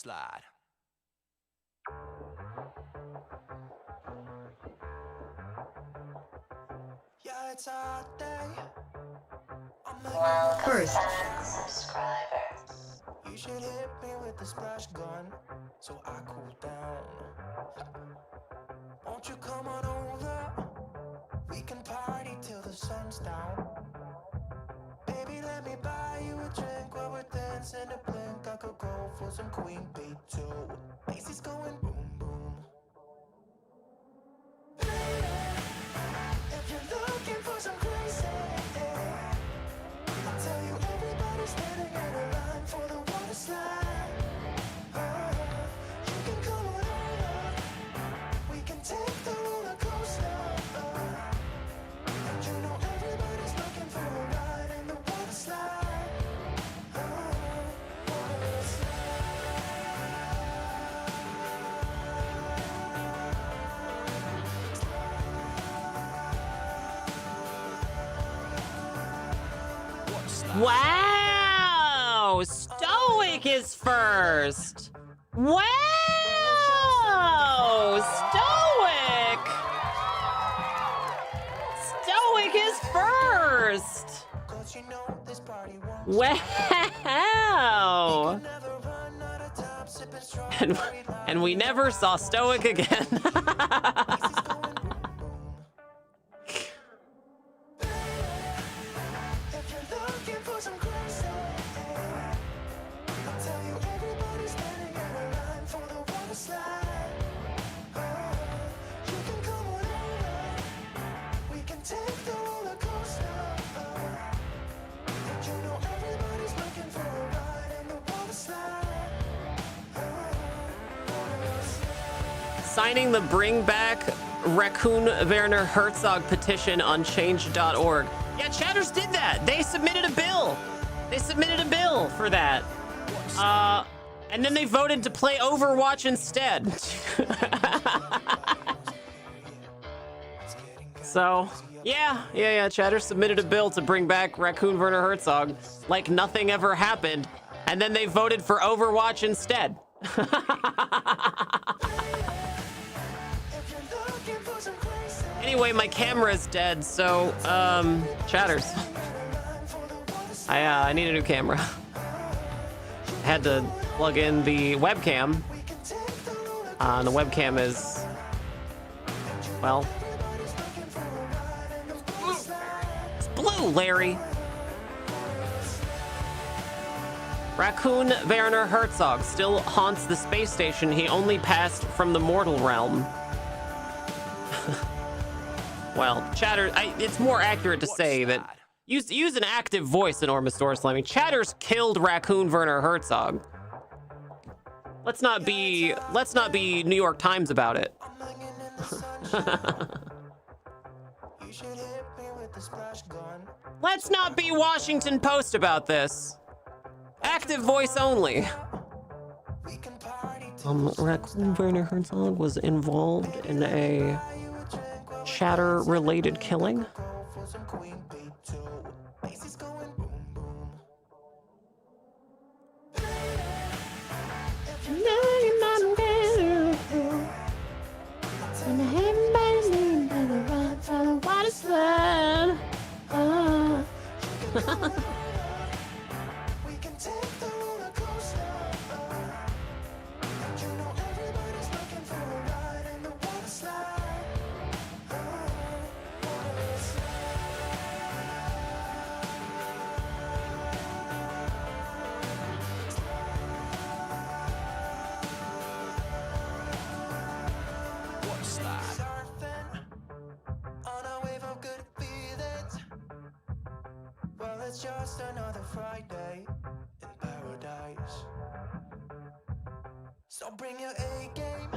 slide. Yeah, it's a hot day. First. You should hit me with the splash gun so I cool down. Won't you come on over? We can party till the sun's down. Baby, let me buy you a drink while we're dancing a blink. I could go for some Queen Bee too. Macy's going boom boom. If you're looking for some crazy, I'll tell you everybody's standing in a line for the water slide. You can come on over. We can take the roller coaster. And you know everybody's looking for a ride in the water slide. Water slide. Wow! Stoic is first. Wow! Stoic! Stoic is first. Wow! And we never saw Stoic again. Signing the Bring Back Raccoon Werner Herzog petition on change.org. Yeah, Chatters did that. They submitted a bill. They submitted a bill for that. And then they voted to play Overwatch instead. So, yeah, Chatters submitted a bill to bring back Raccoon Werner Herzog like nothing ever happened. And then they voted for Overwatch instead. Anyway, my camera's dead, so, Chatters. I need a new camera. I had to plug in the webcam. And the webcam is, well, it's blue, Larry. Raccoon Werner Herzog still haunts the space station he only passed from the mortal realm. Well, Chatter, it's more accurate to say that use an active voice in Ormastor Slamming. Chatters killed Raccoon Werner Herzog. Let's not be New York Times about it. Let's not be Washington Post about this. Active voice only. Raccoon Werner Herzog was involved in a Chatter-related killing. It's just another Friday in paradise. So bring your A game,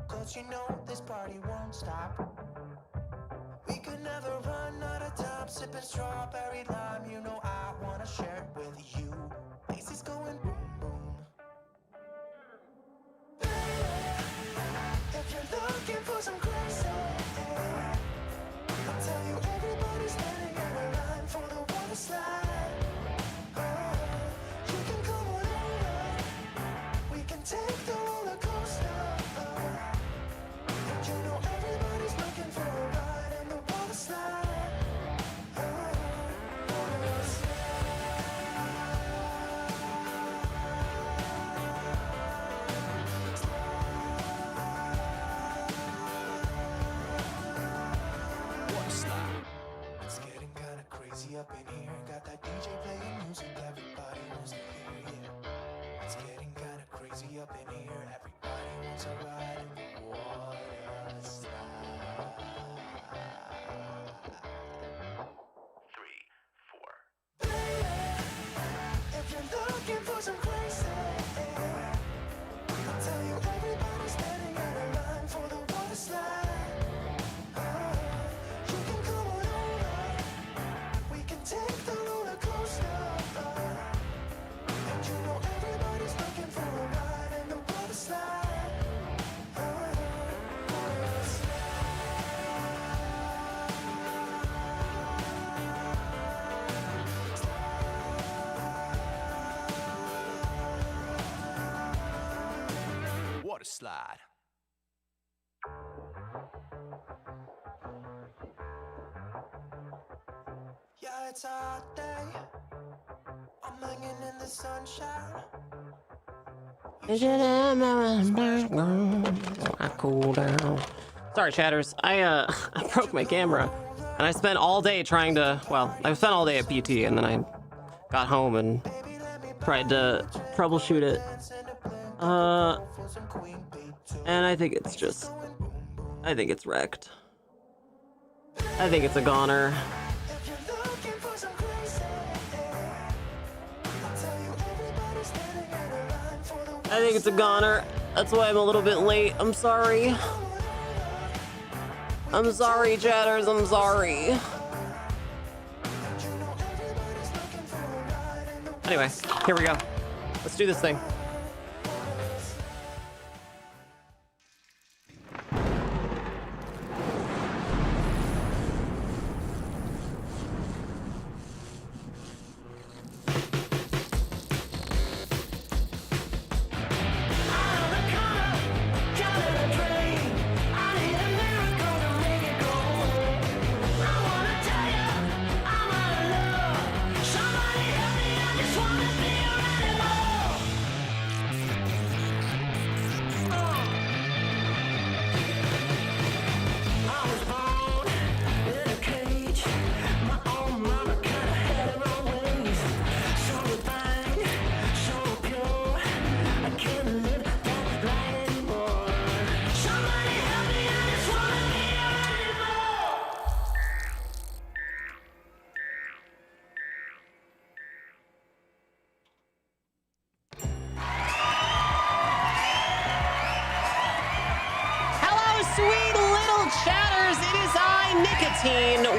cause you know this party won't stop. We could never run out of time, sipping strawberry lime. You know I wanna share it with you. Macy's going boom boom. If you're looking for some crazy, I'll tell you everybody's standing in a line for the water slide. You can come on over. We can crazy up in here. Got that DJ playing music, everybody wants to hear. Yeah, it's getting kinda crazy up in here. Everybody wants a ride in the water slide. 3, 4. If you're looking for some crazy, I'll tell you everybody's standing in a line for the water slide. You can come on over. We can take the roller coaster. And you know everybody's looking for a ride in the water slide. Water slide. Yeah, it's a hot day. I'm hanging in the sunshine. I cool down. Sorry, chatters. I broke my camera, and I spent all day trying to. Well, I spent all day at PT, and then I got home and tried to troubleshoot it. And I think it's just. I think it's wrecked. I think it's a goner. I think it's a goner. That's why I'm a little bit late. I'm sorry. I'm sorry, chatters. I'm sorry. Anyway, here we go. Let's do this thing.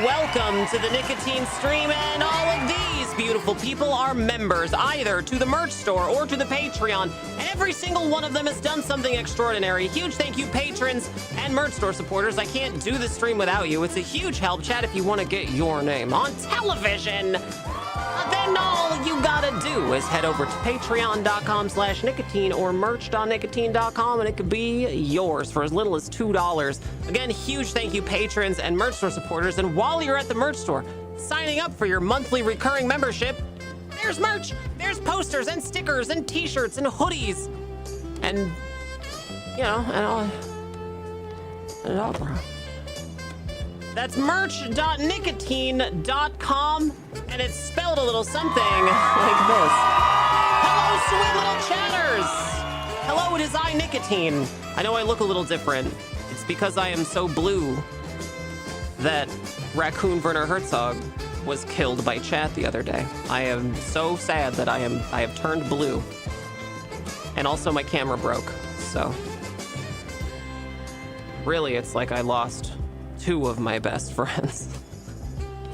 Welcome to the Nicotine stream, and all of these beautiful people are members either to the merch store or to the Patreon, and every single one of them has done something extraordinary. Huge thank you, patrons and merch store supporters. I can't do this stream without you. It's a huge help, chat. If you want to get your name on television, then all you gotta do is head over to patreon.com/nicotine or merch.nicotine.com, and it could be yours for as little as $2. Again, huge thank you, patrons and merch store supporters. And while you're at the merch store signing up for your monthly recurring membership, there's merch, there's posters and stickers and t-shirts and hoodies and, you know, and all. That's merch.nicotine.com, and it's spelled a little something like this. Hello, sweet little chatters. Hello, it is I, Nicotine. I know I look a little different. It's because I am so blue that Raccoon Werner Herzog was killed by chat the other day. I am so sad that I have turned blue. And also my camera broke, so. Really, it's like I lost 2 of my best friends.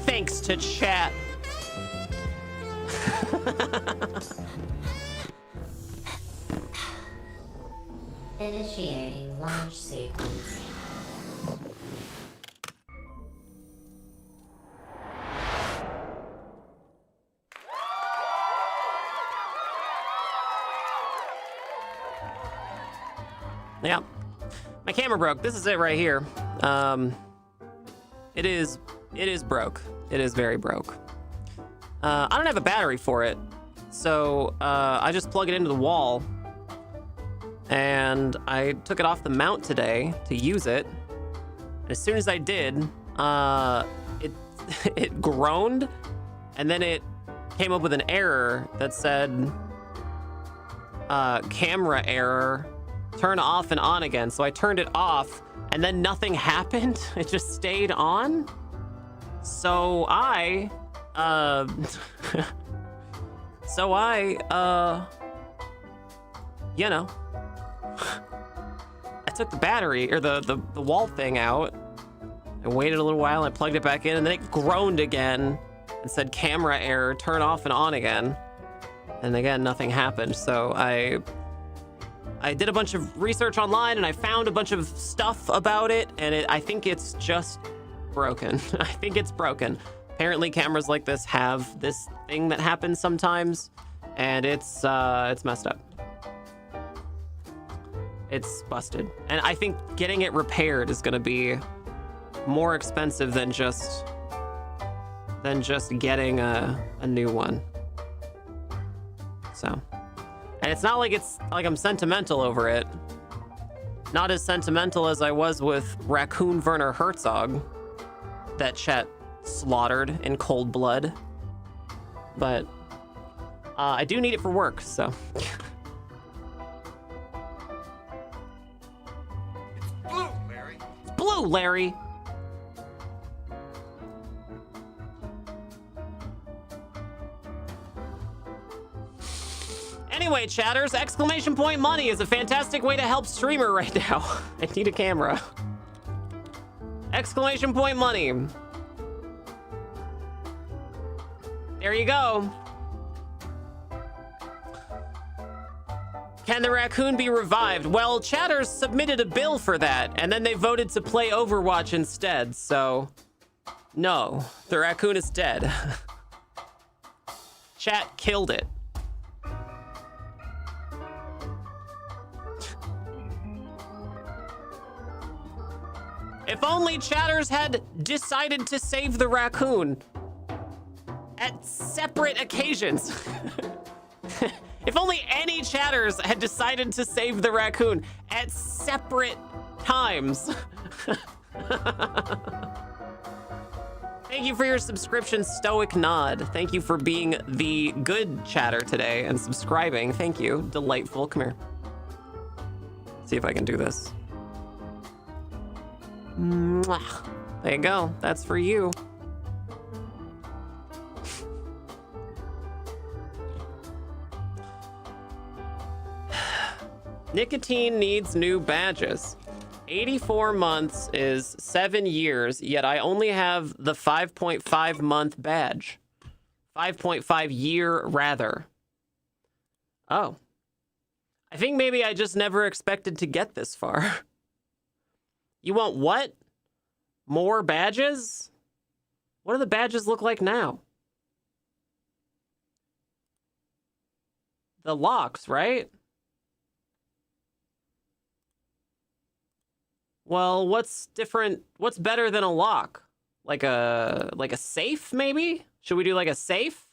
Thanks to chat. Initiating launch sequence. Yeah, my camera broke. This is it right here. It is broke. It is very broke. I don't have a battery for it, so I just plug it into the wall, and I took it off the mount today to use it. And as soon as I did, it groaned and then it came up with an error that said camera error, turn off and on again. So I turned it off and then nothing happened. It just stayed on. So I you know, I took the battery or the wall thing out. I waited a little while, I plugged it back in, and then it groaned again and said camera error, turn off and on again. And again, nothing happened. So I did a bunch of research online and I found a bunch of stuff about it, and I think it's just broken. I think it's broken. Apparently cameras like this have this thing that happens sometimes, and it's messed up. It's busted. And I think getting it repaired is gonna be more expensive than just getting a new one. So, and it's not like I'm sentimental over it. Not as sentimental as I was with Raccoon Werner Herzog that Chet slaughtered in cold blood. But I do need it for work, so. It's blue, Larry. It's blue, Larry. Anyway, chatters, exclamation point money is a fantastic way to help streamer right now. I need a camera. Exclamation point money. There you go. Can the raccoon be revived? Well, chatters submitted a bill for that, and then they voted to play Overwatch instead, so no, the raccoon is dead. Chat killed it. If only chatters had decided to save the raccoon at separate occasions. If only any chatters had decided to save the raccoon at separate times. Thank you for your subscription, Stoic Nod. Thank you for being the good chatter today and subscribing. Thank you. Delightful. Come here. See if I can do this. Mwah. There you go. That's for you. Nicotine needs new badges. 84 months is 7 years, yet I only have the 5.5 month badge. 5.5 year, rather. Oh. I think maybe I just never expected to get this far. You want what? More badges? What do the badges look like now? The locks, right? Well, what's different? What's better than a lock? Like a safe, maybe? Should we do like a safe?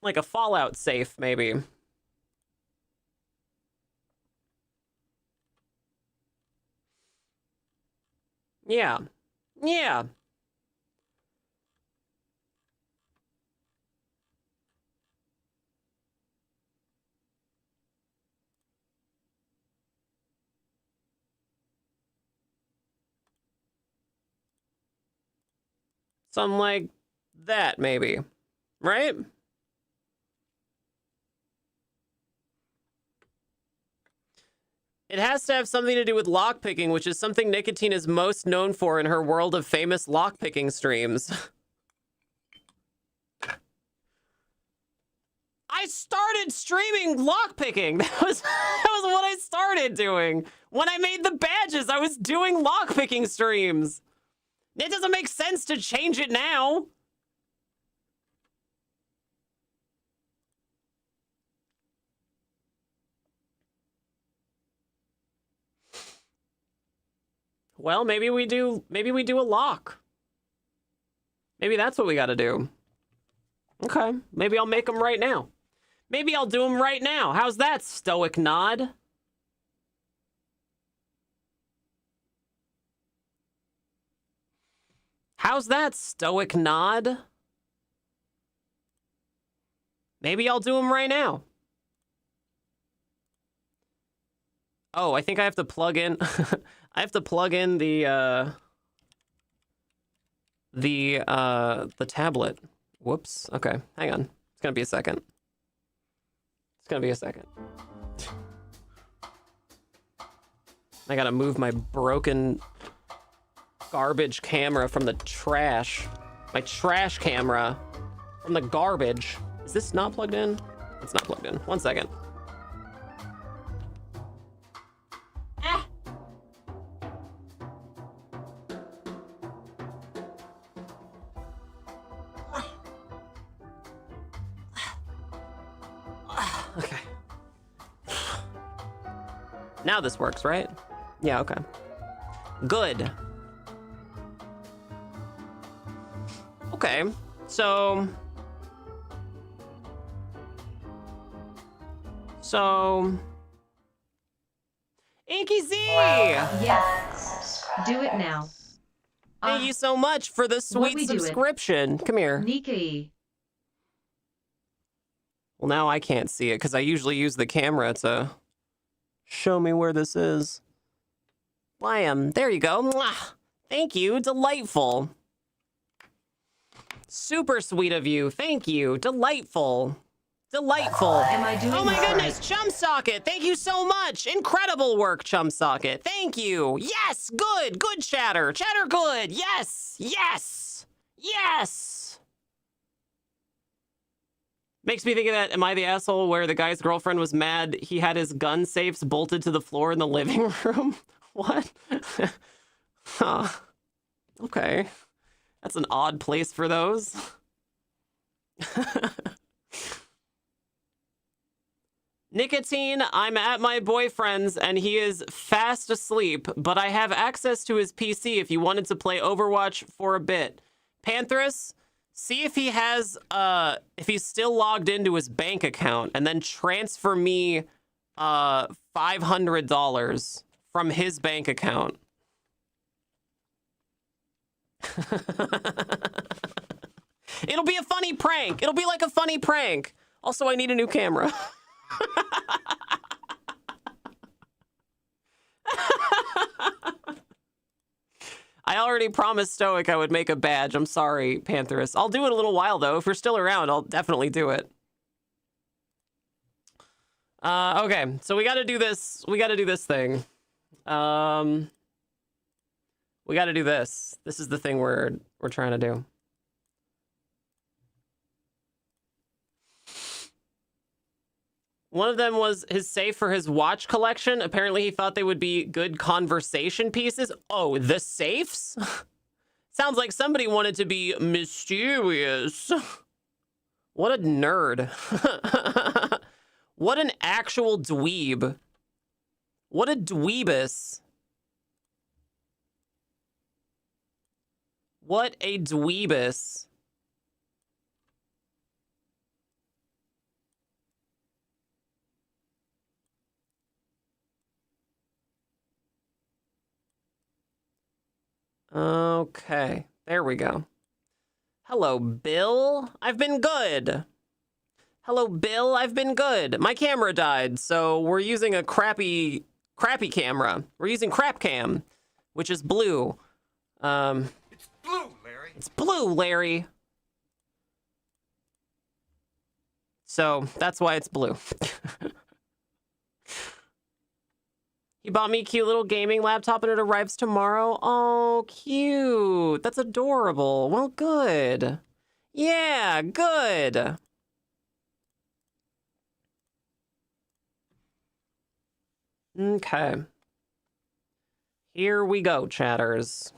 Like a Fallout safe, maybe. Yeah. Yeah. Something like that, maybe. Right? It has to have something to do with lockpicking, which is something Nicotine is most known for in her world of famous lockpicking streams. I started streaming lockpicking. That was what I started doing. When I made the badges, I was doing lockpicking streams. It doesn't make sense to change it now. Well, maybe we do a lock. Maybe that's what we got to do. Okay, maybe I'll make them right now. Maybe I'll do them right now. How's that, Stoic Nod? How's that stoic nod? Maybe I'll do them right now. Oh, I think I have to plug in. I have to plug in the tablet. Whoops. Okay, hang on. It's gonna be a second. It's gonna be a second. I gotta move my broken garbage camera from the trash. My trash camera from the garbage. Is this not plugged in? It's not plugged in. 1 second. Okay. Now this works, right? Yeah, okay. Good. Okay, so... Inky Z! Yes. Do it now. Thank you so much for the what sweet we doing? subscription. Come here. Nikki. Well, now I can't see it because I usually use the camera to show me where this is. Blam. There you go. Mwah. Thank you. Delightful. Super sweet of you. Thank you. Delightful. Delightful. Am I doing Oh my this goodness, right? Chum Socket. Thank you so much. Incredible work, Chum Socket. Thank you. Yes, good. Good chatter. Chatter good. Yes. Yes. Yes. Makes me think of that Am I the Asshole where the guy's girlfriend was mad he had his gun safes bolted to the floor in the living room? What? Huh. Okay. That's an odd place for those. Nicotine, I'm at my boyfriend's and he is fast asleep, but I have access to his PC if you wanted to play Overwatch for a bit. Panthers, see if he has, if he's still logged into his bank account and then transfer me, $500 from his bank account. It'll be a funny prank. It'll be like a funny prank. Also, I need a new camera. I already promised Stoic I would make a badge. I'm sorry, Pantherus. I'll do it a little while, though. If you're still around, I'll definitely do it. Okay, so we gotta do this. We gotta do this thing. We gotta do this. This is the thing we're trying to do. One of them was his safe for his watch collection. Apparently he thought they would be good conversation pieces. Oh, the safes? Sounds like somebody wanted to be mysterious. What a nerd. What an actual dweeb. What a dweebus. What a dweebus. Okay, there we go. Hello, Bill. I've been good. Hello, Bill. I've been good. My camera died, so we're using a crappy camera. We're using Crap Cam, which is blue. It's blue, Larry. It's blue, Larry. So that's why it's blue. He bought me a cute little gaming laptop and it arrives tomorrow. Oh, cute. That's adorable. Well, good. Yeah, good. Okay. Here we go, chatters.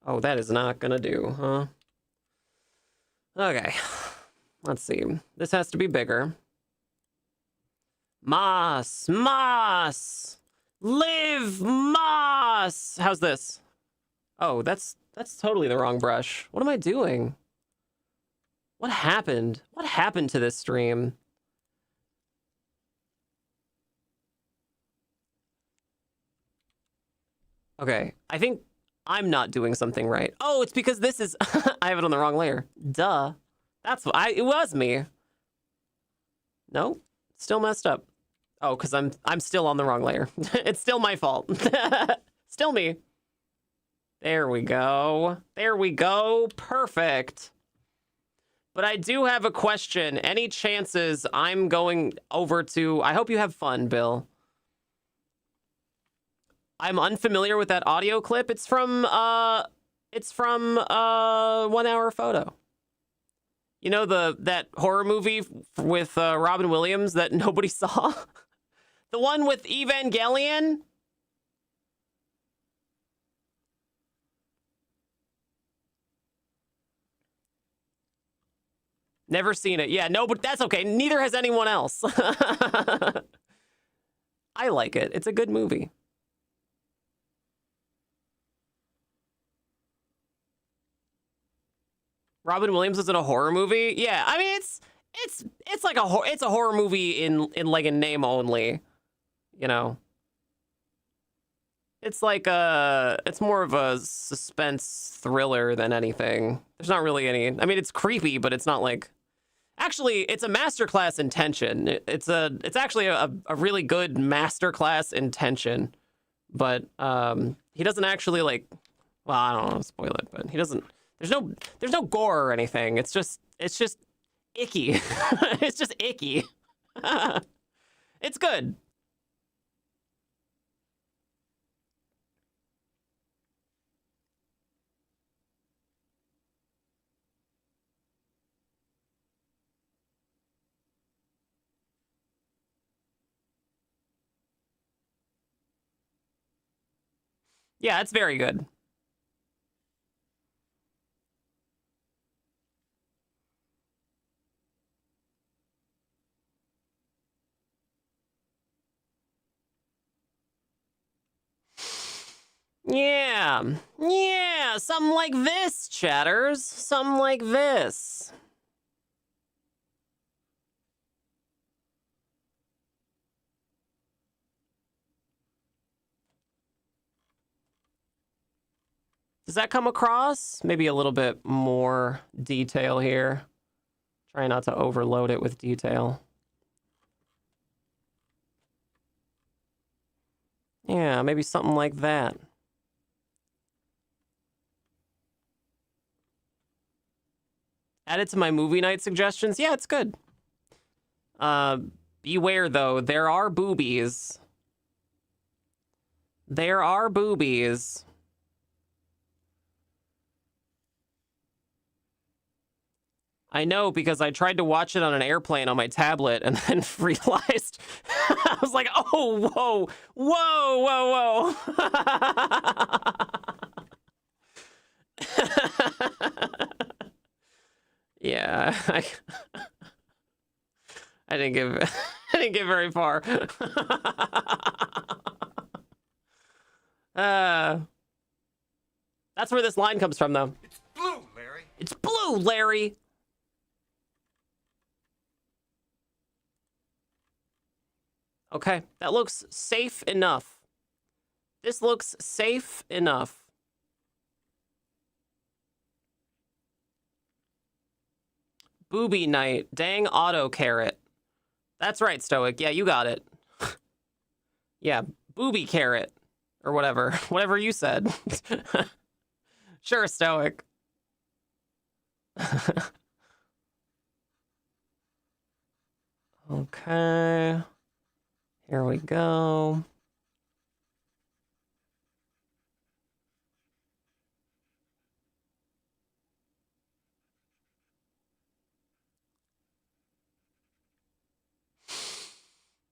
Oh, that is not gonna do, huh? Okay. Let's see. This has to be bigger. Moss! Moss! Live Moss! How's this? Oh, that's totally the wrong brush. What am I doing? What happened? What happened to this stream? Okay, I think I'm not doing something right. Oh, it's because this is... I have it on the wrong layer. Duh. That's what it was me. No, still messed up. Oh, because I'm still on the wrong layer. It's still my fault. Still me. There we go. There we go. Perfect. But I do have a question. Any chances I'm going over to... I hope you have fun, Bill. I'm unfamiliar with that audio clip. It's from 1 Hour Photo. You know that horror movie with Robin Williams that nobody saw? The one with Evangelion? Never seen it. Yeah, no, but that's okay. Neither has anyone else. I like it. It's a good movie. Robin Williams was in a horror movie? Yeah, I mean it's like it's a horror movie in like a name only, you know. It's like it's more of a suspense thriller than anything. There's not really any. I mean, it's creepy, but it's not like. Actually, it's a masterclass in tension. It's actually a really good masterclass in tension, but he doesn't actually like. Well, I don't want to spoil it, but he doesn't. There's no gore or anything. It's just icky. It's just icky. It's good. Yeah, it's very good. Yeah. Yeah, something like this, chatters. Something like this. Does that come across? Maybe a little bit more detail here. Try not to overload it with detail. Yeah, maybe something like that. Add it to my movie night suggestions. Yeah, it's good. Beware, though. There are boobies. There are boobies. I know, because I tried to watch it on an airplane on my tablet and then realized... I was like, oh, whoa, whoa, whoa, whoa. Yeah, I didn't get very far. That's where this line comes from, though. It's blue, Larry. It's blue, Larry. Okay, that looks safe enough. This looks safe enough. Booby night. Dang auto carrot. That's right, Stoic. Yeah, you got it. Yeah, booby carrot. Or whatever. Whatever you said. Sure, Stoic. Okay. Here we go.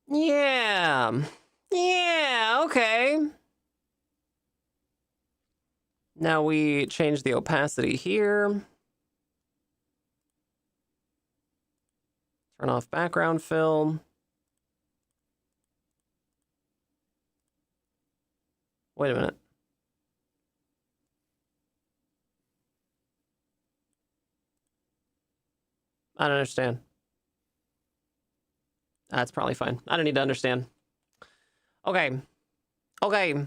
Yeah. Yeah, okay. Now we change the opacity here. Turn off background fill. Wait a minute. I don't understand. That's probably fine. I don't need to understand. Okay. Okay.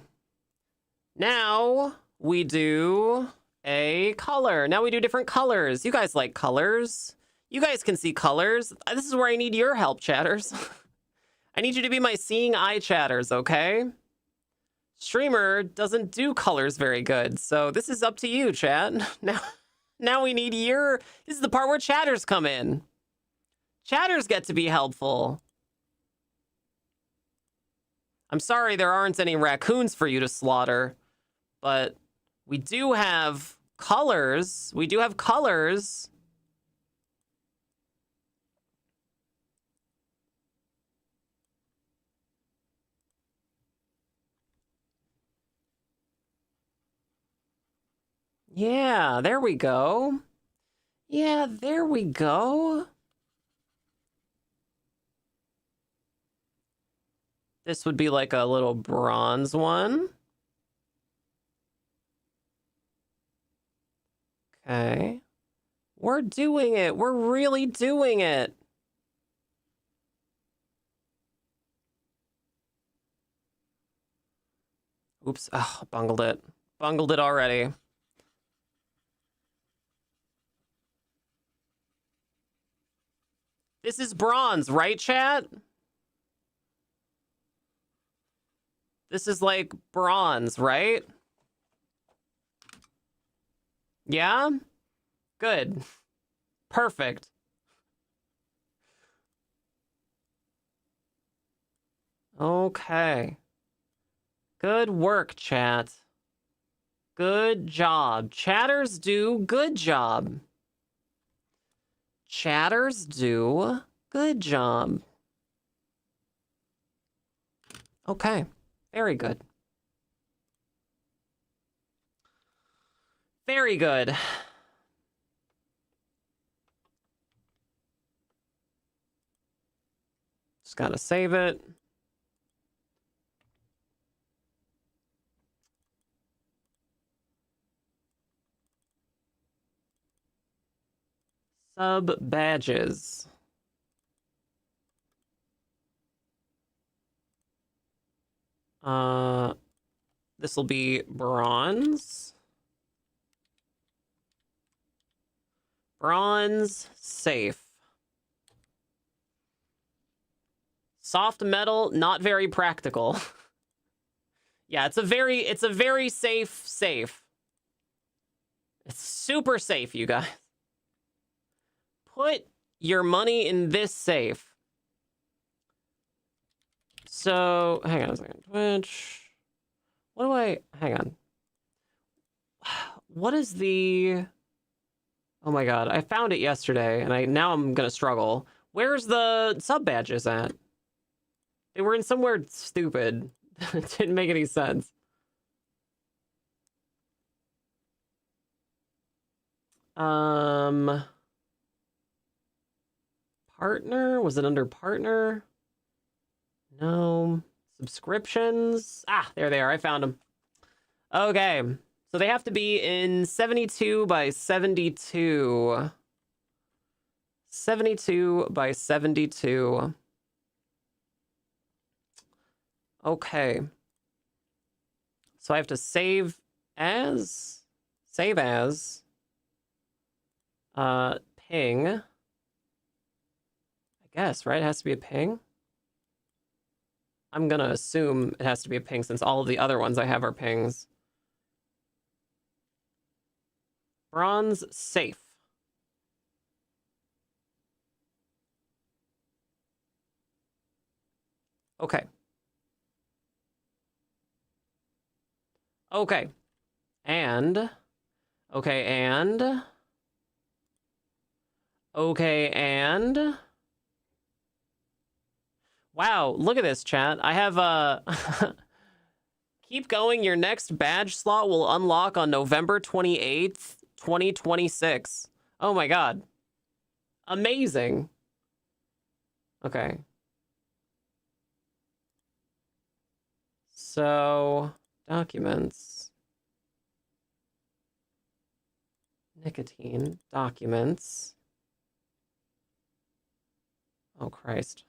Now we do a color. Now we do different colors. You guys like colors. You guys can see colors. This is where I need your help, chatters. I need you to be my seeing eye chatters, okay? Streamer doesn't do colors very good, so this is up to you, chat. Now we need your... This is the part where chatters come in. Chatters get to be helpful. I'm sorry there aren't any raccoons for you to slaughter, but we do have colors. We do have colors. Yeah, there we go. Yeah, there we go. This would be like a little bronze one. Okay. We're doing it. We're really doing it. Oops. Oh, bungled it. Bungled it already. This is bronze, right, chat? This is like bronze, right? Yeah? Good. Perfect. Okay. Good work, chat. Good job. Chatters do good job. Chatters do good job. Okay. Very good. Very good. Just gotta save it. Sub badges. This will be bronze. Bronze safe. Soft metal, not very practical. Yeah, it's a very safe. It's super safe, you guys. Put your money in this safe. So, hang on a second. Twitch. What do I... Hang on. What is the... Oh my god, I found it yesterday, and now I'm gonna struggle. Where's the sub badges at? They were in somewhere stupid. It didn't make any sense. Partner? Was it under partner? No. Subscriptions? Ah, there they are. I found them. Okay. So they have to be in 72 by 72. 72 by 72. Okay. So I have to save as ping. I guess, right? It has to be a ping. I'm gonna assume it has to be a ping since all of the other ones I have are pings. Bronze safe. Okay. Okay. And. Okay, and. Okay, and. Wow, look at this, chat. I have keep going. Your next badge slot will unlock on November 28th, 2026. Oh my god. Amazing. Okay. So, documents. Nicotine. Documents. Oh, Christ.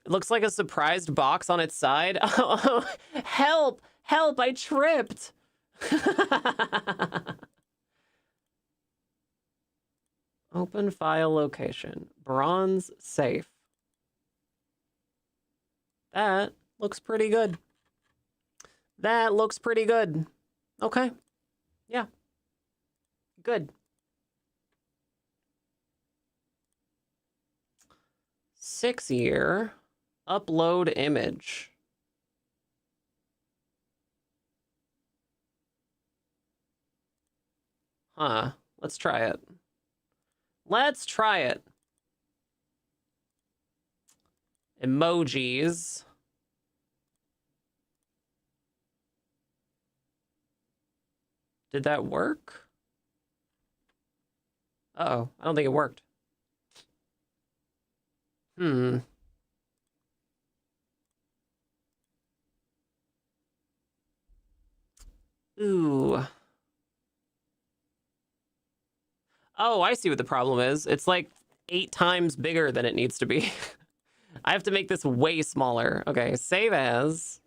It looks like a surprised box on its side. Oh, help! Help, I tripped. Open file location. Bronze safe. That looks pretty good. That looks pretty good. Okay. Yeah. Good. 6-year. Upload image. Huh. Let's try it. Let's try it. Emojis. Did that work? Uh-oh, I don't think it worked. Hmm. Ooh. Oh, I see what the problem is. It's like 8 times bigger than it needs to be. I have to make this way smaller. Okay, save as.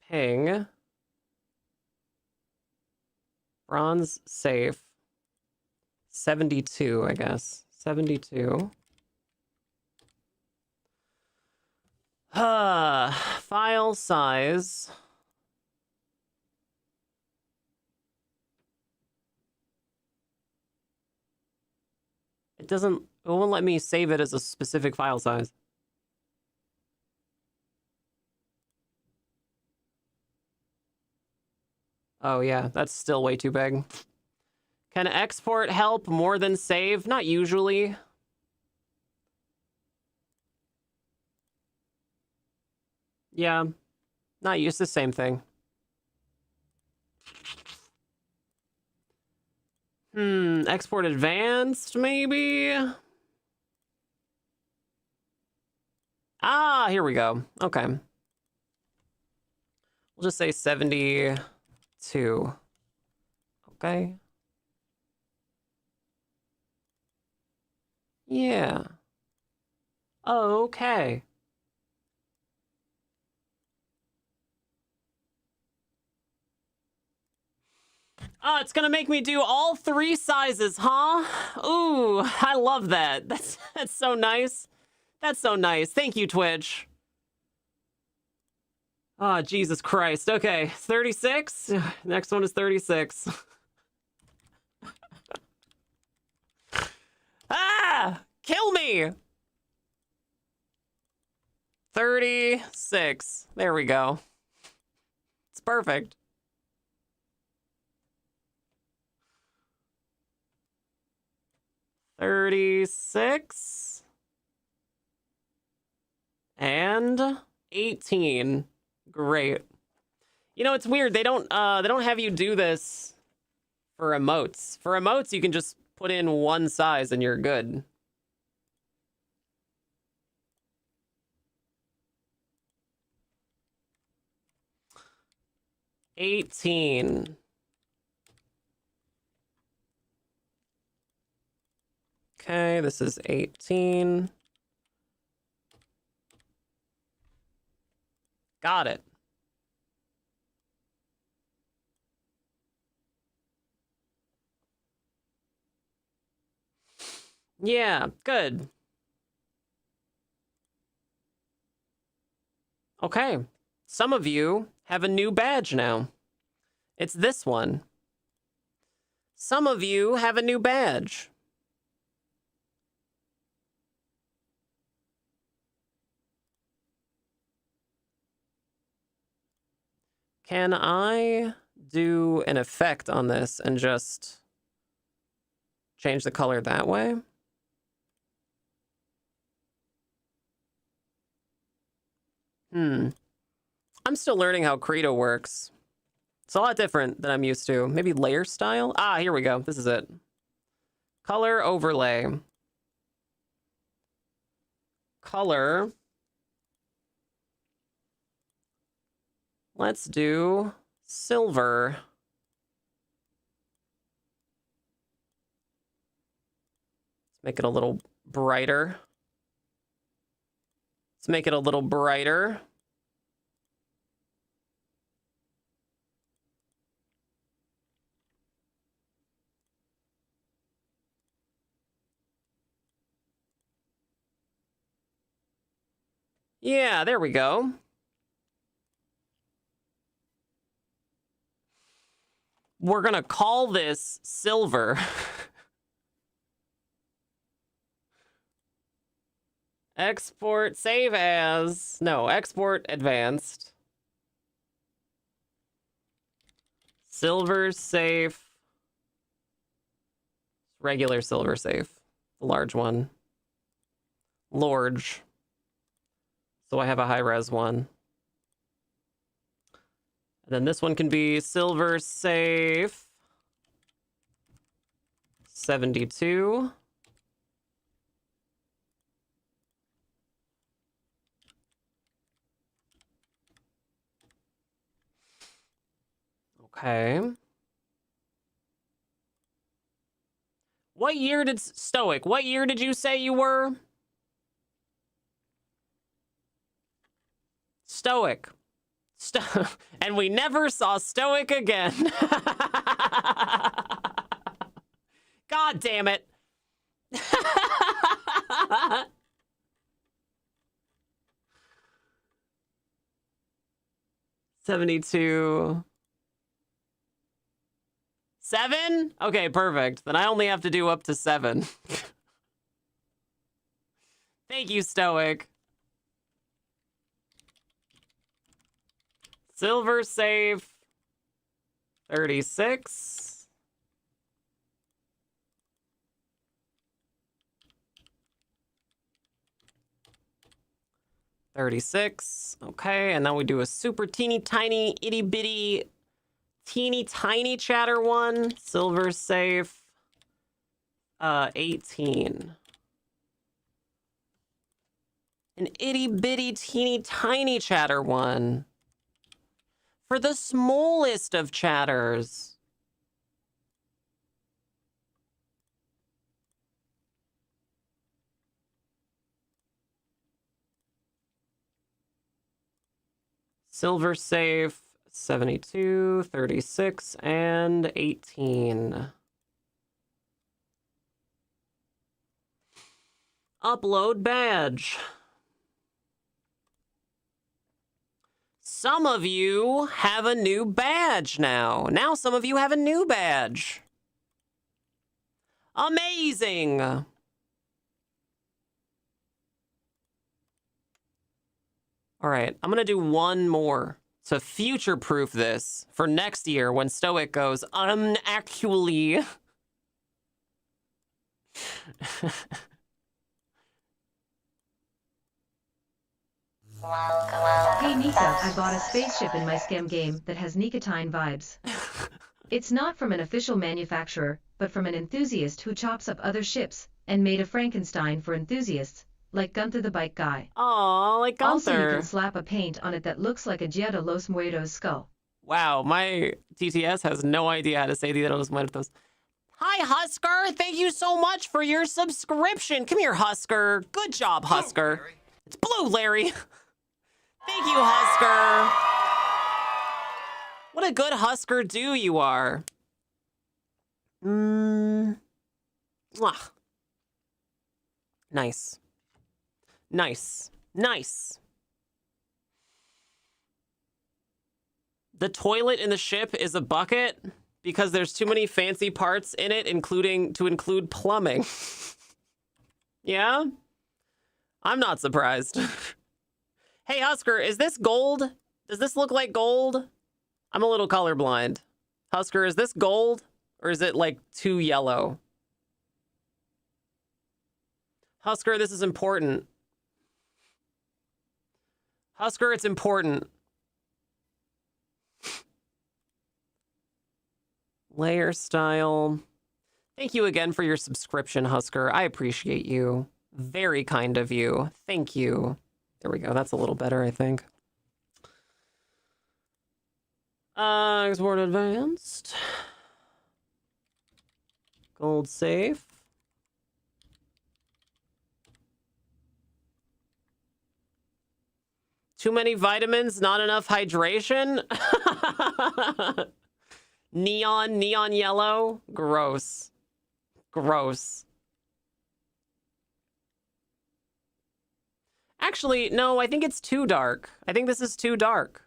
Ping. Bronze safe. 72, I guess. 72. File size. It won't let me save it as a specific file size. Oh yeah, that's still way too big. Can export help more than save? Not usually. Yeah, not used the same thing. Export advanced, maybe? Ah, here we go. Okay. We'll just say 72. Okay. Yeah. Okay. Oh, it's gonna make me do all 3 sizes, huh? Ooh, I love that. That's so nice. That's so nice. Thank you, Twitch. Oh, Jesus Christ. Okay, 36. Next one is 36. Ah! Kill me! 36. There we go. It's perfect. $36 and 18. Great. You know, it's weird. They don't have you do this for emotes. For emotes, you can just put in one size and you're good. $18. Okay, this is 18. Got it. Yeah, good. Okay. Some of you have a new badge now. It's this one. Some of you have a new badge. Can I do an effect on this and just change the color that way? I'm still learning how Credo works. It's a lot different than I'm used to. Maybe layer style? Ah, here we go. This is it. Color overlay. Color. Let's do silver. Let's make it a little brighter. Let's make it a little brighter. Yeah, there we go. We're gonna call this silver. Export, save as. No, export advanced. Silver safe. Regular silver safe. The large one. Large. So I have a high res one. And then this one can be silver safe. 72. Okay. What year did Stoic? What year did you say you were? Stoic. And we never saw Stoic again. God damn it. 72. 7? Okay, perfect. Then I only have to do up to 7. Thank you, Stoic. Silver safe. 36. Okay, and then we do a super teeny tiny itty bitty teeny tiny chatter one. Silver safe. 18. An itty bitty teeny tiny chatter one. For the smallest of chatters. Silver safe. 72, 36, and 18. Upload badge. Some of you have a new badge now. Now some of you have a new badge. Amazing. All right, I'm gonna do one more to future-proof this for next year when Stoic goes, actually. Hey Nika, I bought a spaceship in my scam game that has Nicotine vibes. It's not from an official manufacturer, but from an enthusiast who chops up other ships and made a Frankenstein for enthusiasts, like Gunther the Bike Guy. Aw, like Gunther. Also, you can slap a paint on it that looks like a Dia de los Muertos skull. Wow, my TTS has no idea how to say Dia de los Muertos. Hi, Husker. Thank you so much for your subscription. Come here, Husker. Good job, Husker. Larry. It's Blue, Larry. Thank you, Husker. What a good Husker do you are. Mwah. Nice. Nice. Nice. The toilet in the ship is a bucket because there's too many fancy parts in it, to include plumbing. Yeah? I'm not surprised. Hey, Husker, is this gold? Does this look like gold? I'm a little colorblind. Husker, is this gold? Or is it, like, too yellow? Husker, this is important. Husker, it's important. Layer style. Thank you again for your subscription, Husker. I appreciate you. Very kind of you. Thank you. There we go. That's a little better, I think. Export advanced. Gold safe. Too many vitamins, not enough hydration. Neon yellow. Gross. Gross. Actually, no, I think it's too dark. I think this is too dark.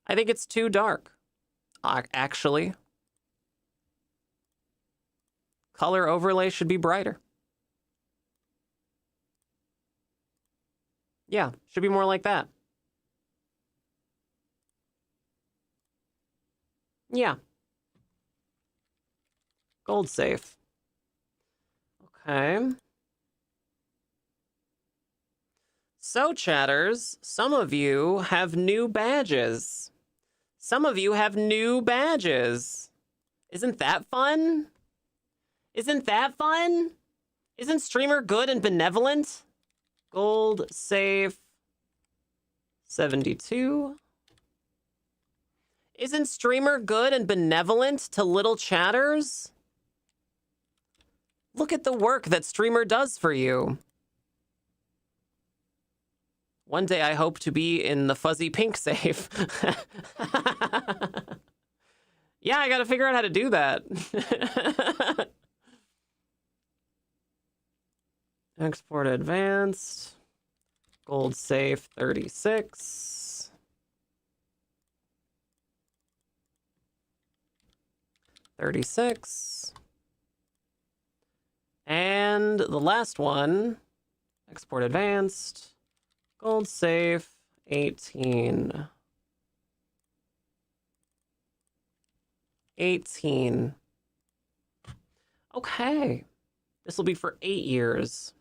I think it's too dark. Actually. Color overlay should be brighter. Yeah, should be more like that. Yeah. Gold safe. Okay. So, chatters, some of you have new badges. Some of you have new badges. Isn't that fun? Isn't that fun? Isn't Streamer good and benevolent? Gold safe 72. Isn't Streamer good and benevolent to little chatters? Look at the work that Streamer does for you. One day I hope to be in the fuzzy pink safe. Yeah, I gotta figure out how to do that. Export advanced. Gold safe 36. And the last one, export advanced, gold safe 18. 18. Okay. This will be for 8 years.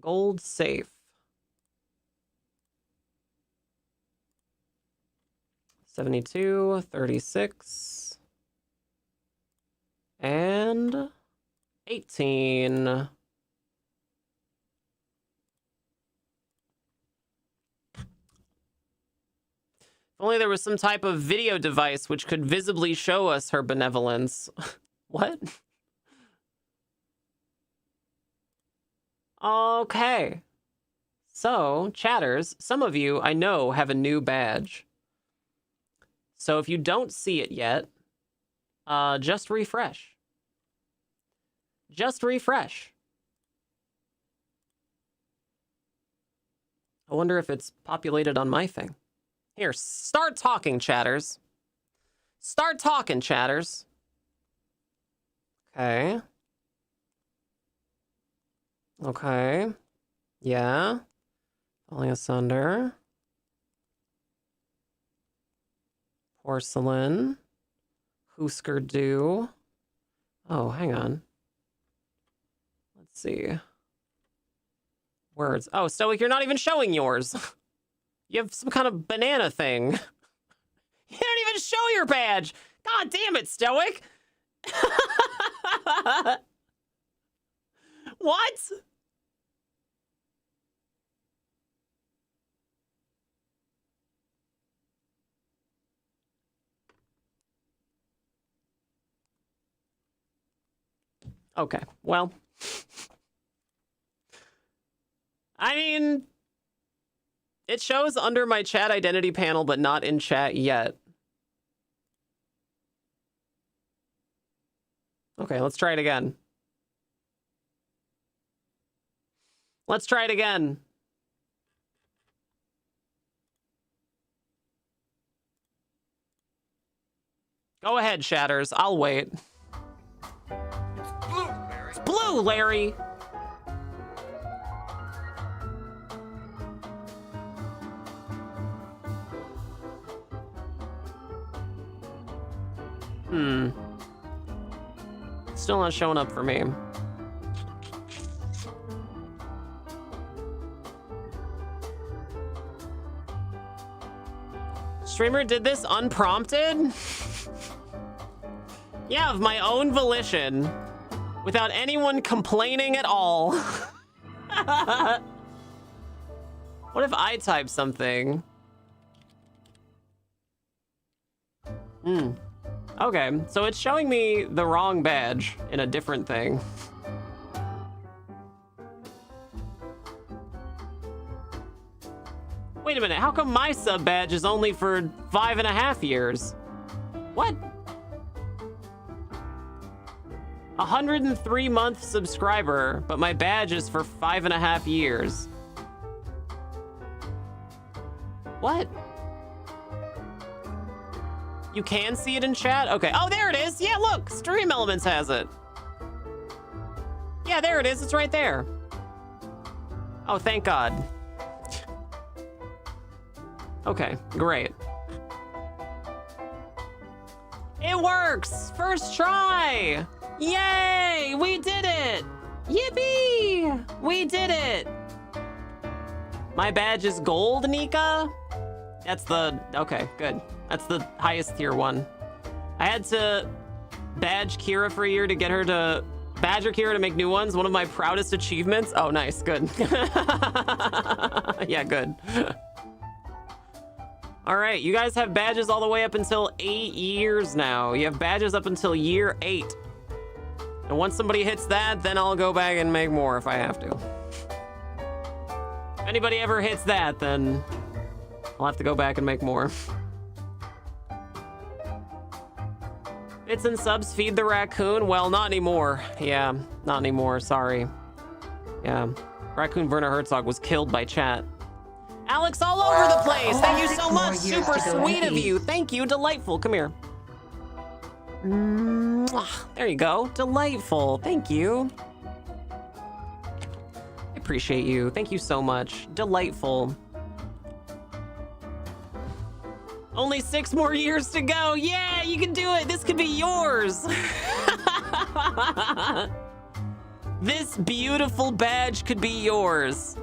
Gold safe. 72, 36, and 18. If only there was some type of video device which could visibly show us her benevolence. What? Okay. So, chatters, some of you I know have a new badge. So if you don't see it yet, just refresh. Just refresh. I wonder if it's populated on my thing. Here, start talking, chatters. Start talking, chatters. Okay. Okay. Yeah. Falling asunder. Porcelain. Husker Du. Oh, hang on. Let's see. Words. Oh, Stoic, you're not even showing yours. You have some kind of banana thing. You don't even show your badge. God damn it, Stoic. What? Okay, well. I mean, it shows under my chat identity panel, but not in chat yet. Okay, let's try it again. Let's try it again. Go ahead, Shatters. I'll wait. Blue, Larry. It's blue, Larry. Still not showing up for me. Streamer did this unprompted? Yeah, of my own volition. Without anyone complaining at all. What if I type something? Okay, so it's showing me the wrong badge in a different thing. Wait a minute, how come my sub badge is only for 5.5 years? What? 103-month subscriber, but my badge is for 5.5 years. What? You can see it in chat? Okay. Oh, there it is. Yeah, look. Stream Elements has it. Yeah, there it is. It's right there. Oh, thank God. Okay, great. It works! First try! Yay! We did it! Yippee! We did it! My badge is gold, Nika? That's the... Okay, good. That's the highest tier one. I had to badge Kira for a year to get her to... Badger Kira to make new ones. One of my proudest achievements. Oh, nice. Good. Yeah, good. All right, you guys have badges all the way up until 8 years now. You have badges up until year 8. And once somebody hits that, then I'll go back and make more if I have to. If anybody ever hits that, then I'll have to go back and make more. Bits and subs feed the raccoon? Well, not anymore. Yeah, not anymore, sorry. Yeah, Raccoon Werner Herzog was killed by chat. Alex all over the place. Thank you so much. Super sweet of you. Thank you. Delightful. Come here. There you go. Delightful. Thank you. I appreciate you. Thank you so much. Delightful. Only 6 more years to go. Yeah, you can do it. This could be yours. This beautiful badge could be yours.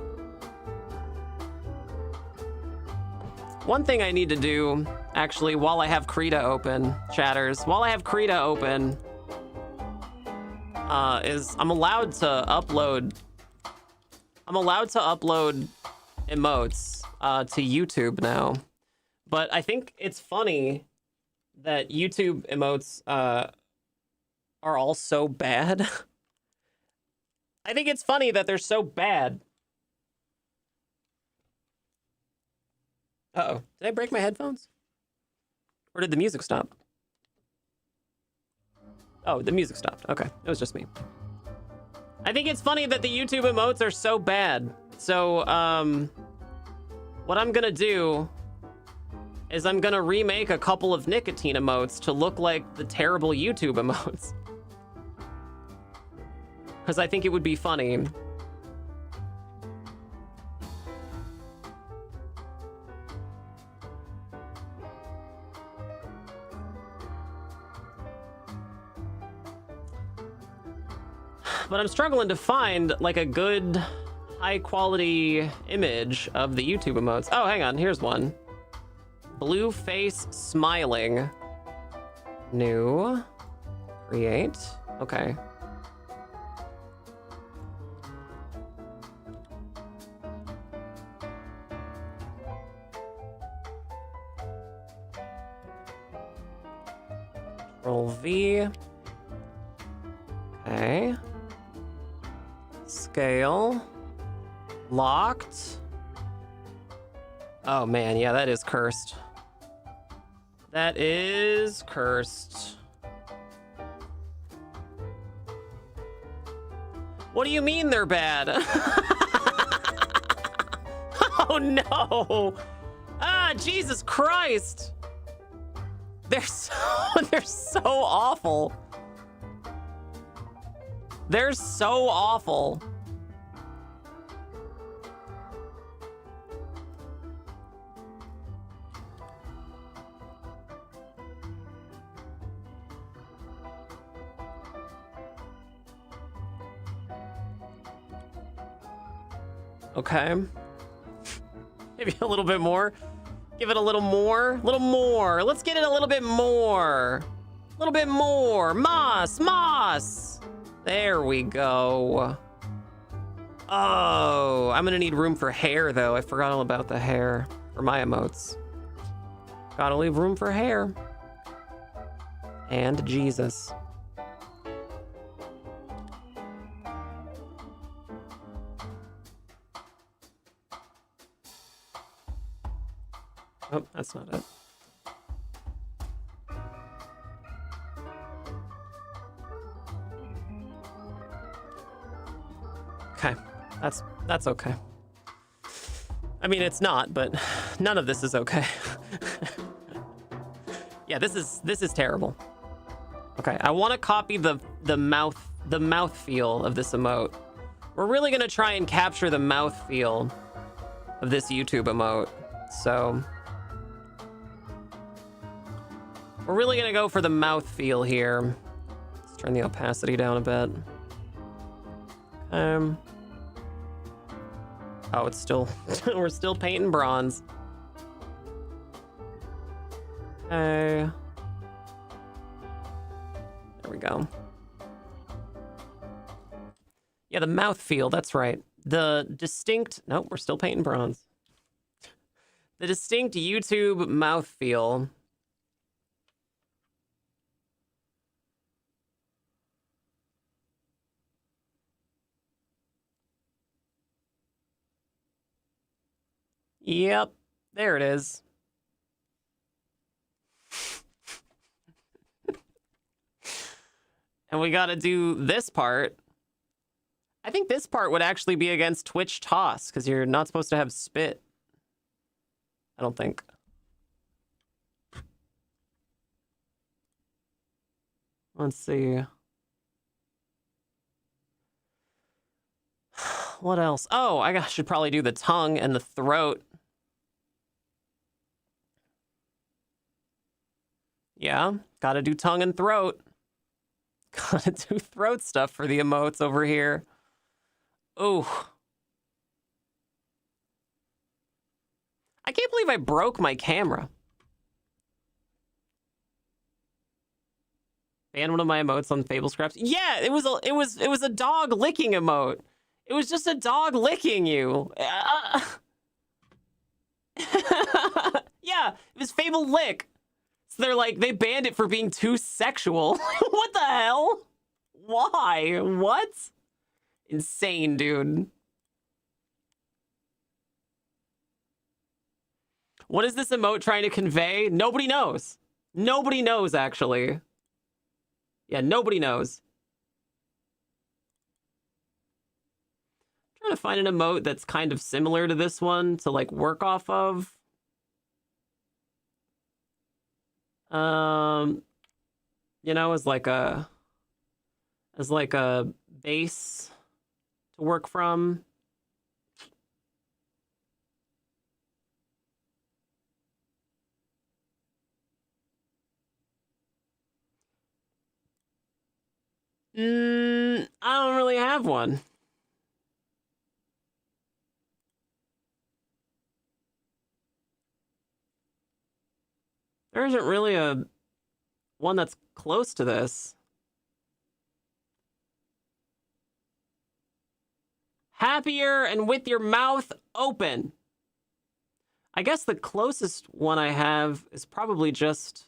One thing I need to do, actually, while I have Krita open, chatters, while I have Krita open, is I'm allowed to upload emotes to YouTube now. But I think it's funny that YouTube emotes are all so bad. I think it's funny that they're so bad. Uh-oh. Did I break my headphones? Or did the music stop? Oh, the music stopped. Okay, it was just me. I think it's funny that the YouTube emotes are so bad. So, what I'm gonna do is I'm gonna remake a couple of nicotine emotes to look like the terrible YouTube emotes. Because I think it would be funny. But I'm struggling to find like a good high quality image of the YouTube emotes. Oh, hang on, here's one. Blue face smiling. New. Create. Okay. Control V. Okay. Scale. Locked. Oh man, yeah, that is cursed. That is cursed. What do you mean they're bad? Oh no! Ah, Jesus Christ! They're so awful. They're so awful. Okay. Maybe a little bit more. Give it a little more. A little more. Let's get it a little bit more. A little bit more. Moss. There we go. Oh, I'm gonna need room for hair though. I forgot all about the hair for my emotes. Gotta leave room for hair. And Jesus. Oh, that's not it. Okay, that's okay. I mean, it's not, but none of this is okay. Yeah, this is terrible. Okay, I want to copy the mouth feel of this emote. We're really gonna try and capture the mouth feel of this YouTube emote. So we're really gonna go for the mouth feel here. Let's turn the opacity down a bit. Oh, it's still, we're still painting bronze. Okay. There we go. Yeah, the mouth feel, that's right. The distinct, nope, we're still painting bronze. The distinct YouTube mouth feel. Yep, there it is. And we gotta do this part. I think this part would actually be against Twitch toss, because you're not supposed to have spit. I don't think. Let's see. What else? Oh, I should probably do the tongue and the throat. Yeah, gotta do tongue and throat. Gotta do throat stuff for the emotes over here. Ooh. I can't believe I broke my camera. Ban one of my emotes on Fable Scraps. Yeah, it was a dog licking emote. It was just a dog licking you. Yeah, it was Fable Lick. So they're like, they banned it for being too sexual. What the hell? Why? What? Insane, dude. What is this emote trying to convey? Nobody knows. Nobody knows, actually. Yeah, nobody knows. I'm trying to find an emote that's kind of similar to this one to, like, work off of. You know, as like a base to work from. I don't really have one. There isn't really a one that's close to this. Happier and with your mouth open. I guess the closest one I have is probably just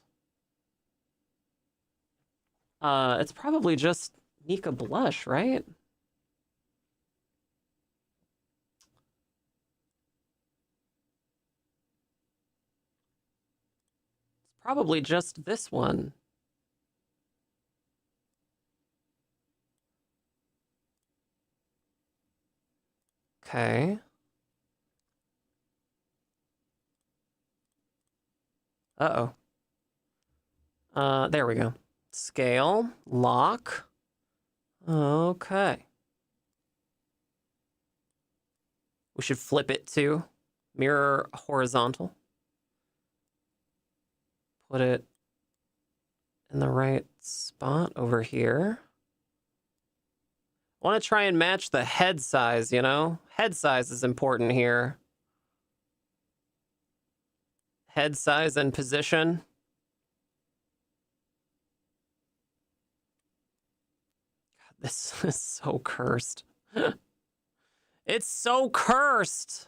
it's probably just Nika Blush, right? It's probably just this one. Okay. Uh-oh. There we go. Scale, lock. Okay. We should flip it to mirror horizontal. Put it in the right spot over here. I want to try and match the head size, you know? Head size is important here. Head size and position. God, this is so cursed. It's so cursed.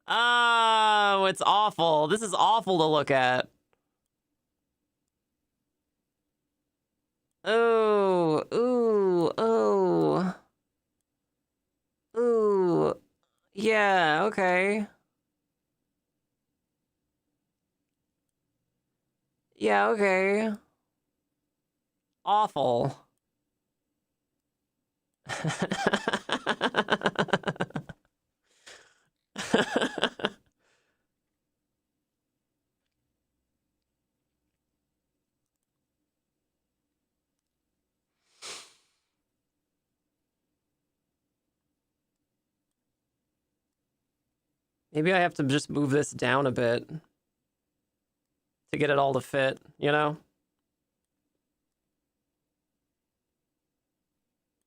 Oh, it's awful. This is awful to look at. Oh, ooh, oh. Ooh. Yeah, okay. Yeah, okay. Awful. Maybe I have to just move this down a bit to get it all to fit, you know?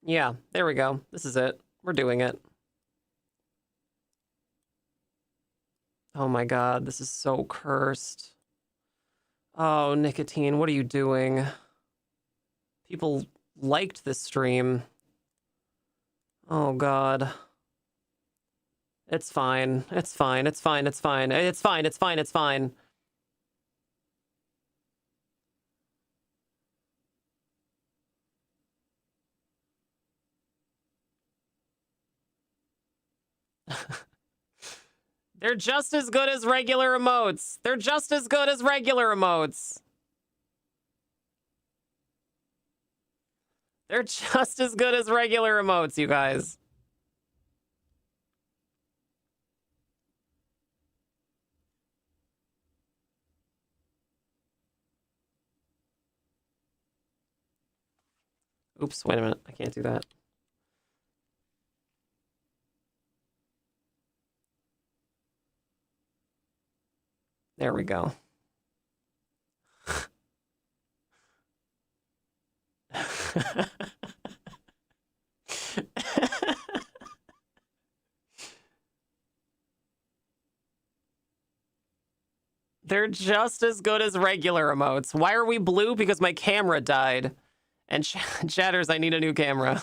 Yeah, there we go. This is it. We're doing it. Oh my god, this is so cursed. Oh, Nicotine, what are you doing? People liked this stream. Oh god. It's fine. It's fine. It's fine. It's fine. It's fine. It's fine. It's fine. They're just as good as regular emotes. They're just as good as regular emotes. They're just as good as regular emotes, you guys. Oops, wait a minute. I can't do that. There we go. They're just as good as regular emotes. Why are we blue? Because my camera died. And Chatters, I need a new camera.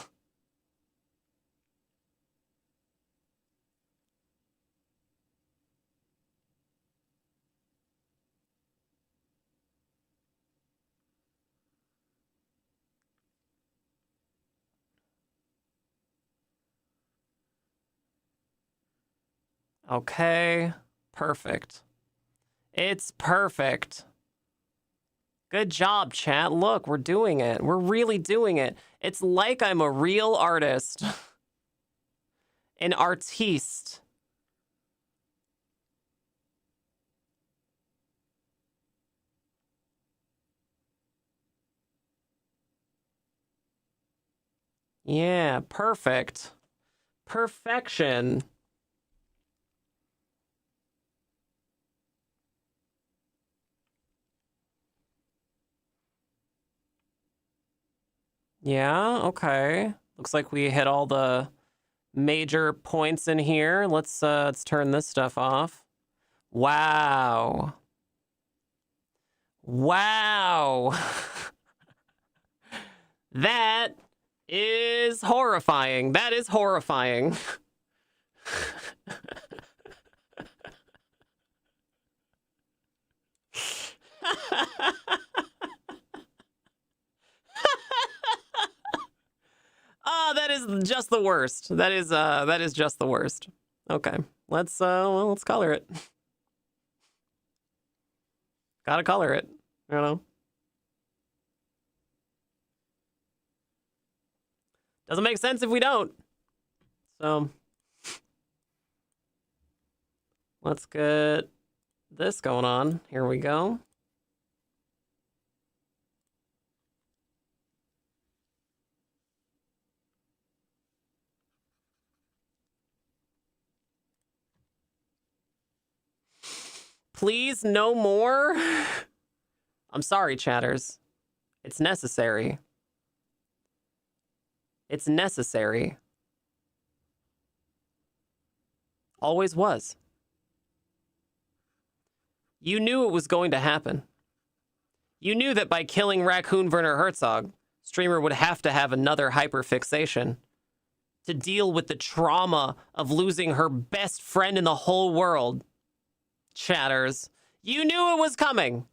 Okay, perfect. It's perfect. Good job, chat. Look, we're doing it. We're really doing it. It's like I'm a real artist. An artiste. Yeah, perfect. Perfection. Yeah, okay. Looks like we hit all the major points in here. Let's turn this stuff off. Wow. Wow. That is horrifying. That is horrifying. Oh, that is just the worst. That is just the worst. Okay. Let's well, let's color it. Gotta color it. You know. Doesn't make sense if we don't. So let's get this going on. Here we go. Please, no more. I'm sorry, chatters. It's necessary. It's necessary. Always was. You knew it was going to happen. You knew that by killing Raccoon Werner Herzog, streamer would have to have another hyperfixation to deal with the trauma of losing her best friend in the whole world. Chatters. You knew it was coming.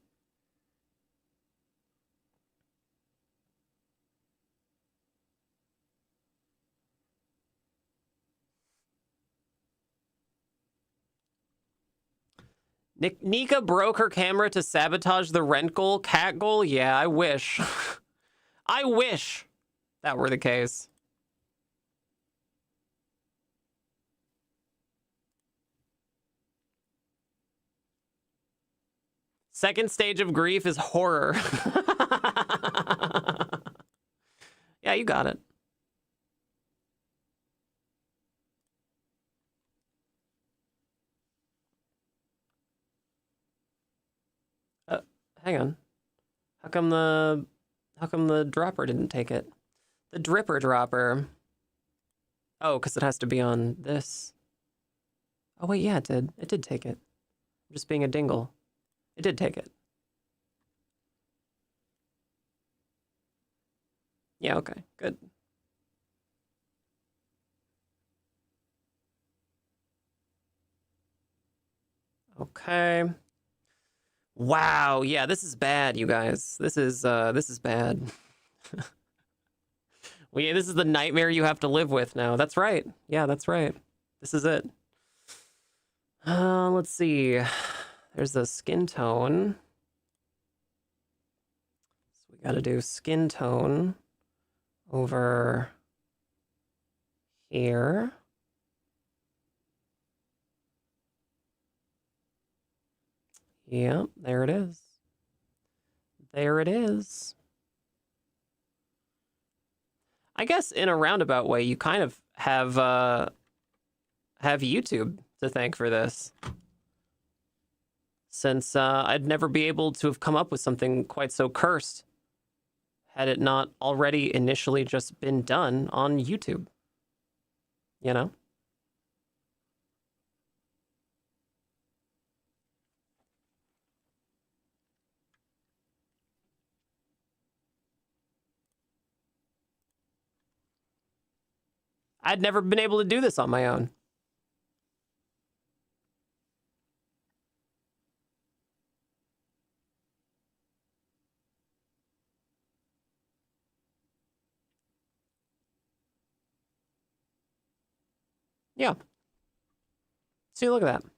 Nika broke her camera to sabotage the rent goal, cat goal. Yeah, I wish. I wish that were the case. Second stage of grief is horror. Yeah, you got it. Hang on. How come the dropper didn't take it? The dripper dropper. Oh, because it has to be on this. Oh wait, yeah, it did. It did take it. I'm just being a dingle. It did take it. Yeah, okay, good. Okay. Wow, yeah, this is bad, you guys. This is bad. Well, yeah, this is the nightmare you have to live with now. That's right. Yeah, that's right. This is it. Let's see. There's the skin tone. So we gotta do skin tone over here. Yep, there it is. There it is. I guess in a roundabout way, you kind of have YouTube to thank for this. Since I'd never be able to have come up with something quite so cursed had it not already initially just been done on YouTube. You know? I'd never been able to do this on my own. Yeah. See, look at that.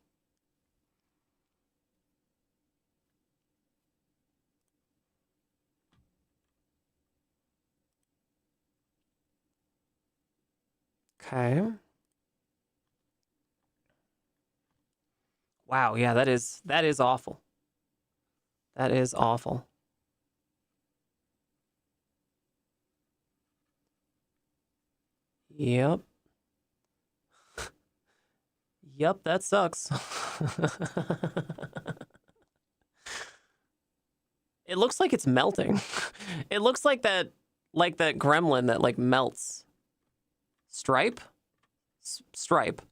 Okay. Wow, yeah, that is awful. That is awful. Yep. Yep, that sucks. It looks like it's melting. It looks like that gremlin that like melts. Stripe? Stripe.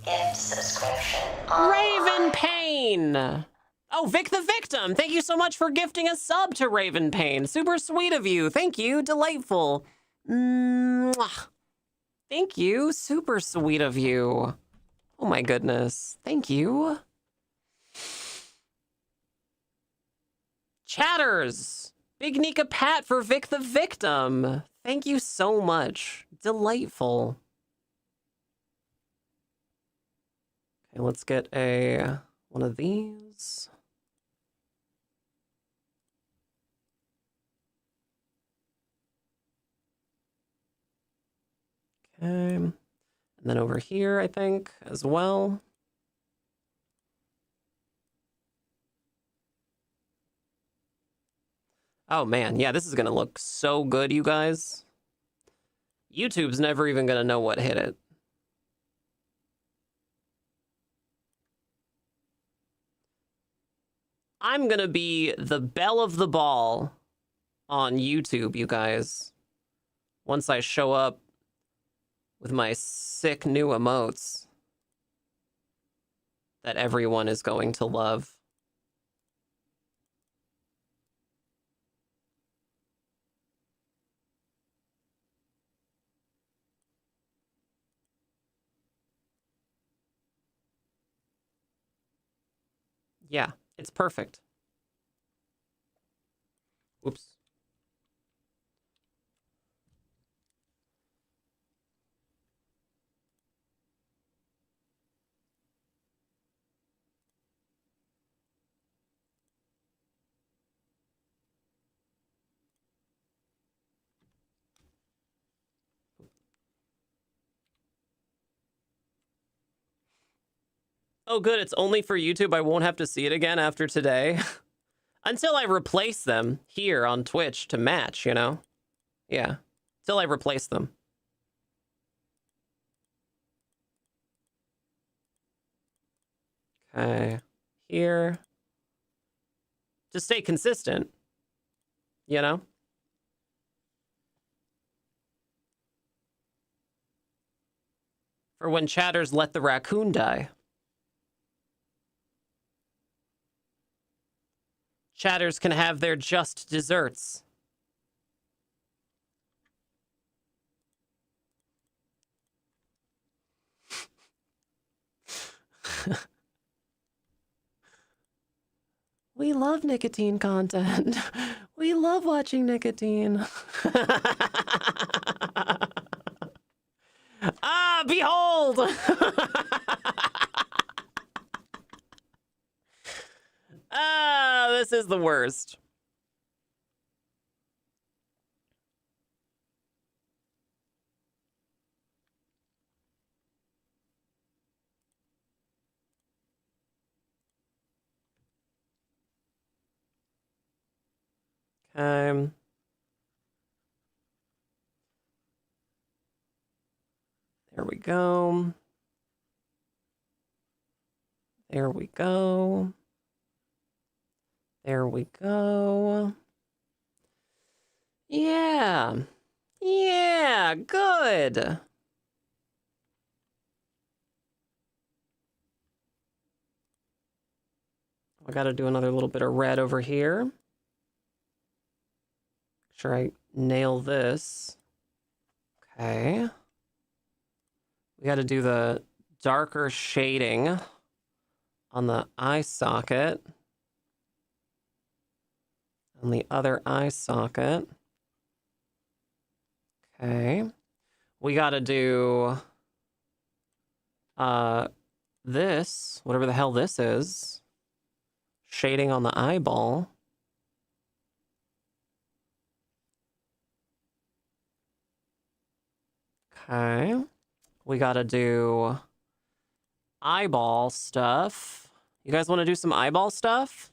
Gift subscription. Raven Payne! Oh, Vic the Victim! Thank you so much for gifting a sub to Raven Payne. Super sweet of you. Thank you. Delightful. Mwah. Thank you. Super sweet of you. Oh my goodness. Thank you. Chatters! Big Nika Pat for Vic the Victim. Thank you so much. Delightful. Okay, let's get one of these. Okay. And then over here, I think, as well. Oh man, yeah, this is gonna look so good, you guys. YouTube's never even gonna know what hit it. I'm gonna be the belle of the ball on YouTube, you guys. Once I show up with my sick new emotes that everyone is going to love. Yeah, it's perfect. Oops. Oh, good. It's only for YouTube. I won't have to see it again after today. Until I replace them here on Twitch to match, you know? Yeah. Until I replace them. Okay. Here. To stay consistent. You know? For when chatters let the raccoon die. Chatters can have their just desserts. We love nicotine content. We love watching nicotine. Ah, behold! Ah, this is the worst. Um, there we go. There we go. There we go. Yeah. Yeah, good. I gotta do another little bit of red over here. Make sure I nail this. Okay. We gotta do the darker shading on the eye socket. On the other eye socket. Okay. We gotta do this, whatever the hell this is. Shading on the eyeball. Okay. We gotta do eyeball stuff. You guys want to do some eyeball stuff?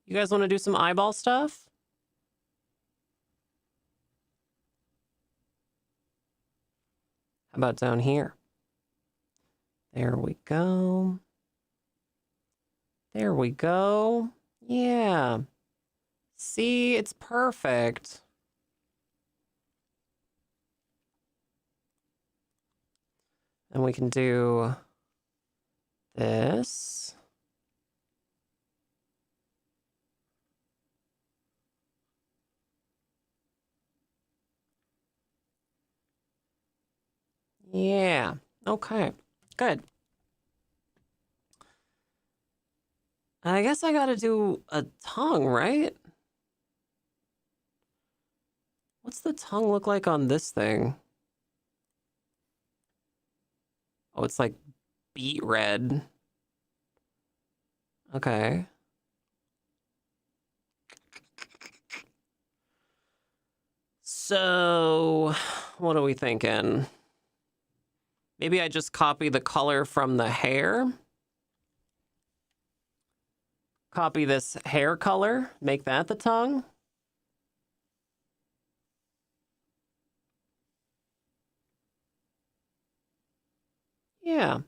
You guys want to do some eyeball stuff? How about down here? There we go. There we go. Yeah. See, it's perfect. And we can do this. Yeah. Okay. Good. I guess I gotta do a tongue, right? What's the tongue look like on this thing? Oh, it's like beet red. Okay. So, what are we thinking? Maybe I just copy the color from the hair. Copy this hair color, make that the tongue. Yeah.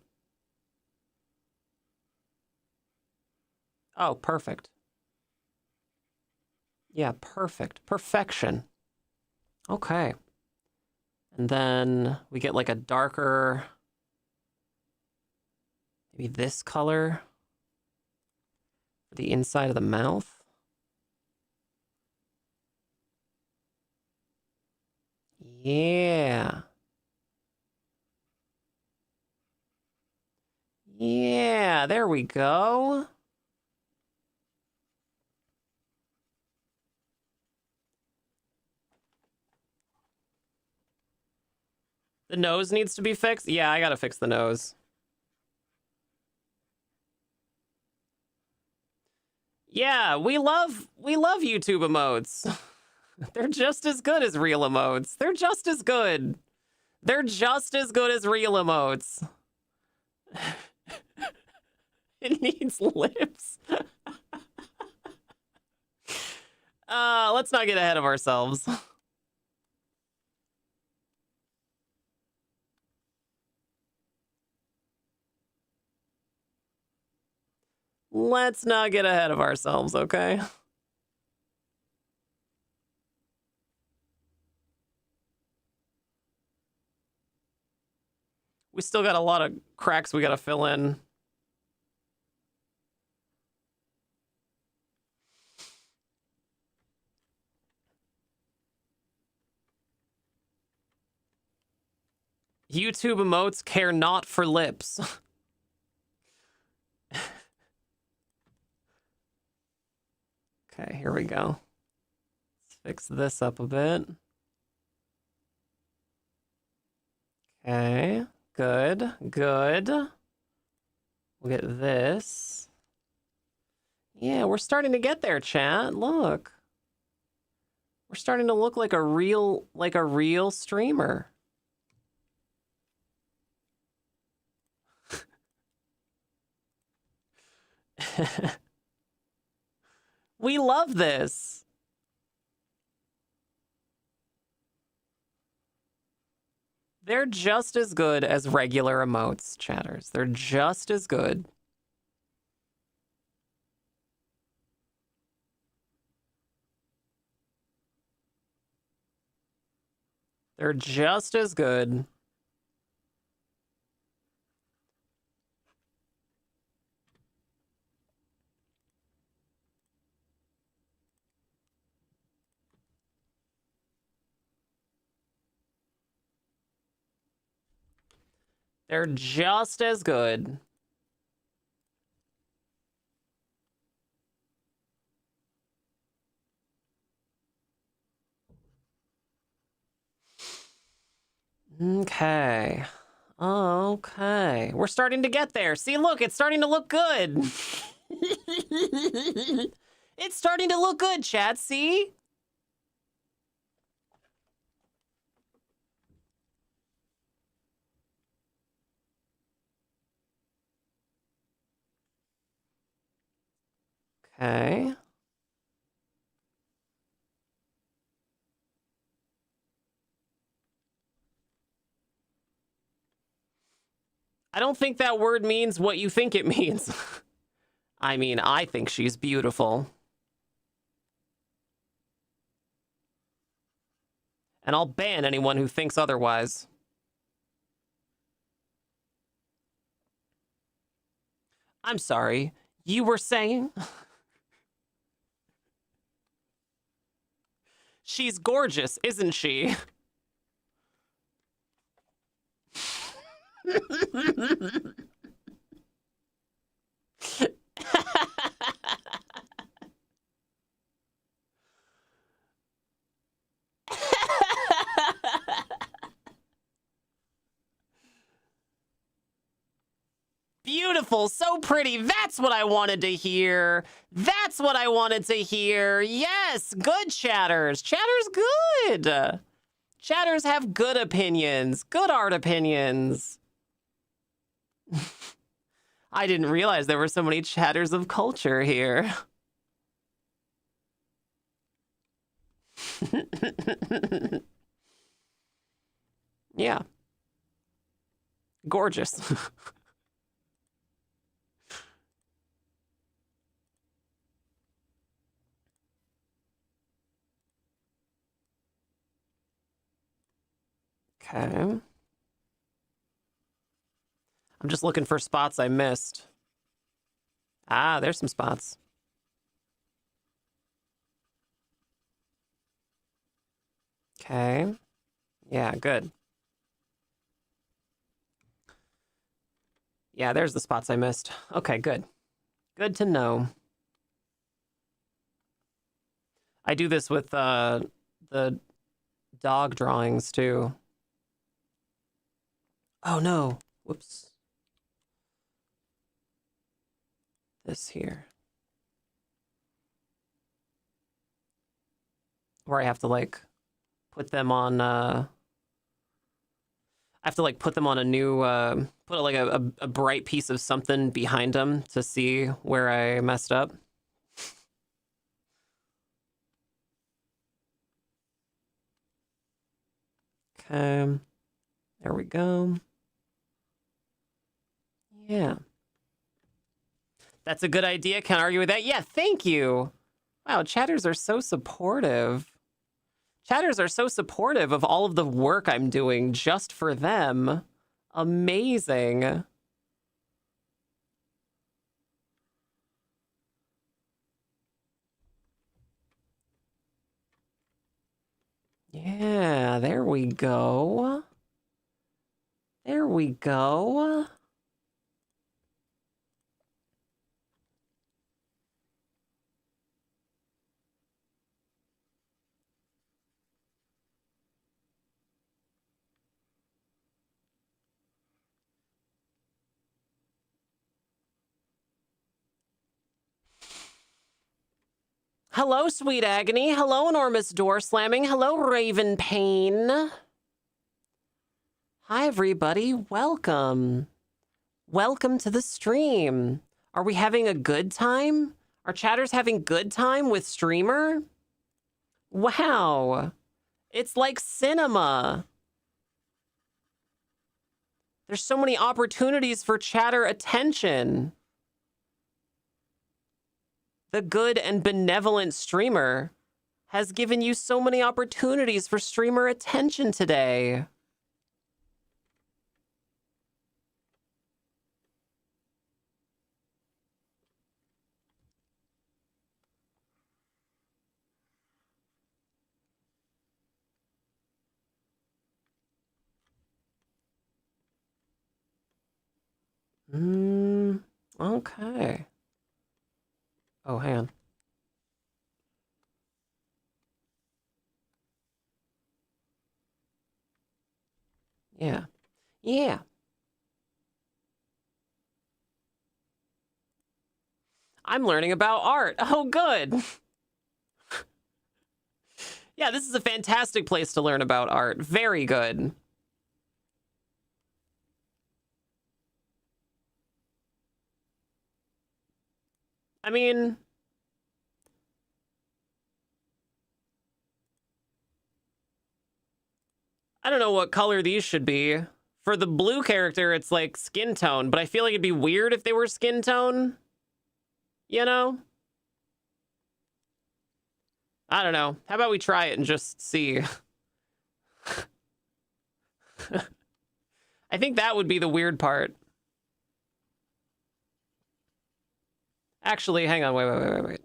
Oh, perfect. Yeah, perfect. Perfection. Okay. And then we get like a darker, maybe this color for the inside of the mouth. Yeah. Yeah, there we go. The nose needs to be fixed? Yeah, I gotta fix the nose. Yeah, we love YouTube emotes. They're just as good as real emotes. They're just as good. They're just as good as real emotes. It needs lips. Let's not get ahead of ourselves. Let's not get ahead of ourselves, okay? We still got a lot of cracks we gotta fill in. YouTube emotes care not for lips. Okay, here we go. Let's fix this up a bit. Okay, good, good. We'll get this. Yeah, we're starting to get there, chat. Look. We're starting to look like a real streamer. We love this. They're just as good as regular emotes, chatters. They're just as good. They're just as good. They're just as good. Okay. Okay. We're starting to get there. See, look, it's starting to look good. It's starting to look good, chat. See? Okay. I don't think that word means what you think it means. I mean, I think she's beautiful. And I'll ban anyone who thinks otherwise. I'm sorry. You were saying? She's gorgeous, isn't she? Beautiful, so pretty. That's what I wanted to hear. That's what I wanted to hear. Yes, good chatters. Chatters good. Chatters have good opinions, good art opinions. I didn't realize there were so many chatters of culture here. Yeah. Gorgeous. Okay. I'm just looking for spots I missed. Ah, there's some spots. Okay. Yeah, good. Yeah, there's the spots I missed. Okay, good. Good to know. I do this with the dog drawings too. Oh no. Whoops. This here. Where I have to like put them on I have to like put them on a new put like a bright piece of something behind them to see where I messed up. Okay. There we go. Yeah. That's a good idea. Can't argue with that. Yeah, thank you. Wow, chatters are so supportive. Chatters are so supportive of all of the work I'm doing just for them. Amazing. Yeah, there we go. There we go. Hello, Sweet Agony. Hello, Enormous Door Slamming. Hello, Raven Pain. Hi, everybody. Welcome. Welcome to the stream. Are we having a good time? Are chatters having good time with Streamer? Wow. It's like cinema. There's so many opportunities for chatter attention. The good and benevolent streamer has given you so many opportunities for streamer attention today. Okay. Oh, hang on. Yeah. Yeah. I'm learning about art. Oh, good. Yeah, this is a fantastic place to learn about art. Very good. I mean, I don't know what color these should be. For the blue character, it's like skin tone, but I feel like it'd be weird if they were skin tone. You know? I don't know. How about we try it and just see? I think that would be the weird part. Actually, hang on. Wait.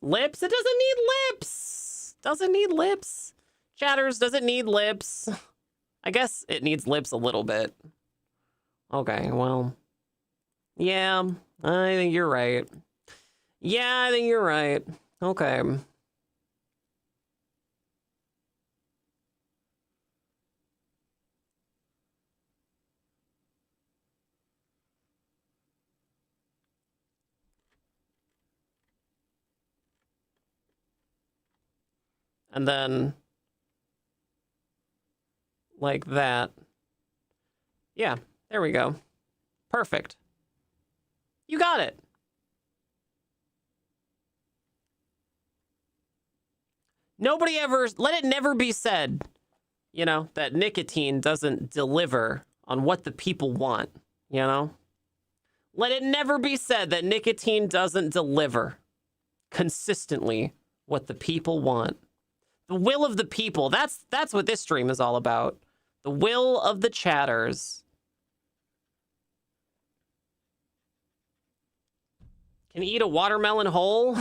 Lips? It doesn't need lips. Doesn't need lips. Chatters, does it need lips? I guess it needs lips a little bit. Okay, well. Yeah, I think you're right. Yeah, I think you're right. Okay. And then, like that. Yeah, there we go. Perfect. You got it. Nobody ever, let it never be said, you know, that nicotine doesn't deliver on what the people want, you know? Let it never be said that nicotine doesn't deliver consistently what the people want. The will of the people, that's what this stream is all about. The will of the chatters. Can eat a watermelon whole?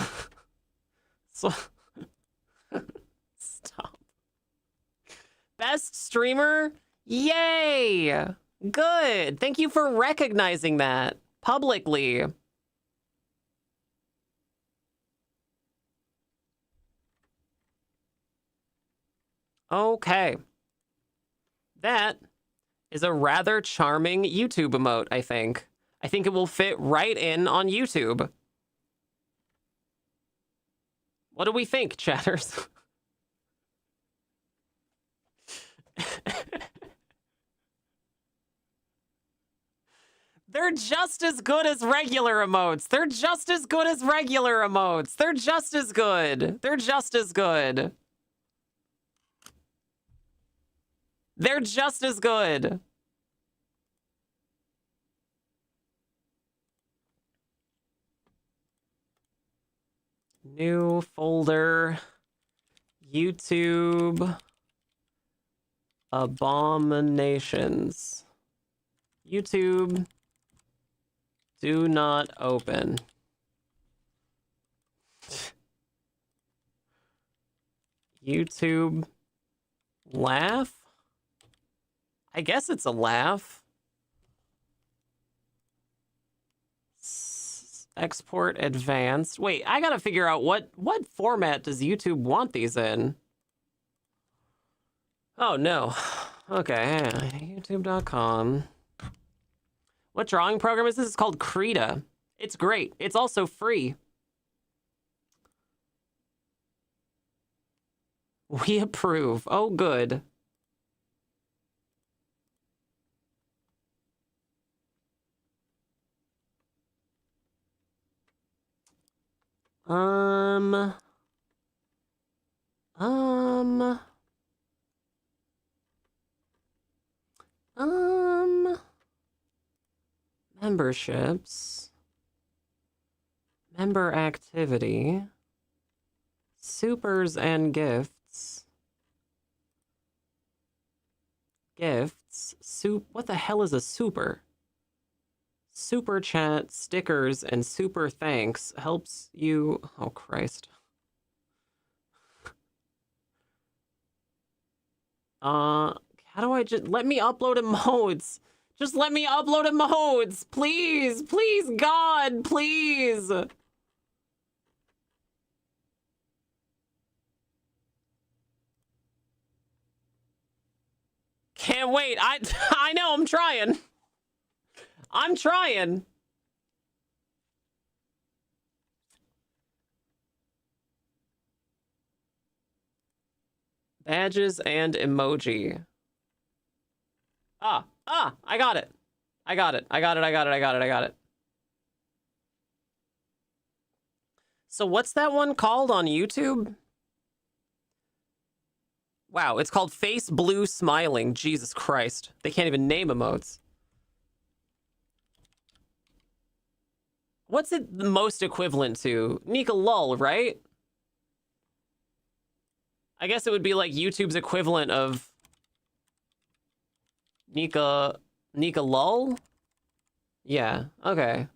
So stop. Best streamer? Yay! Good. Thank you for recognizing that publicly. Okay. That is a rather charming YouTube emote, I think. I think it will fit right in on YouTube. What do we think, chatters? They're just as good as regular emotes. They're just as good as regular emotes. They're just as good. They're just as good. They're just as good. New folder. YouTube. Abominations. YouTube. Do not open. YouTube. Laugh? I guess it's a laugh. Export advanced. Wait, I gotta figure out what format does YouTube want these in? Oh no. Okay, youtube.com. What drawing program is this? It's called Krita. It's great. It's also free. We approve. Oh, good. Memberships. Member activity. Supers and gifts. Gifts. What the hell is a super? Super chat, stickers, and super thanks helps you... Oh, Christ. How do I just... Let me upload emotes. Just let me upload emotes. Please, please, God, please. Can't wait. I know, I'm trying. I'm trying. Badges and emoji. I got it. I got it. So what's that one called on YouTube? Wow, it's called Face Blue Smiling. Jesus Christ. They can't even name emotes. What's it the most equivalent to? Nika Lull, right? I guess it would be like YouTube's equivalent of Nika Lull? Yeah, okay.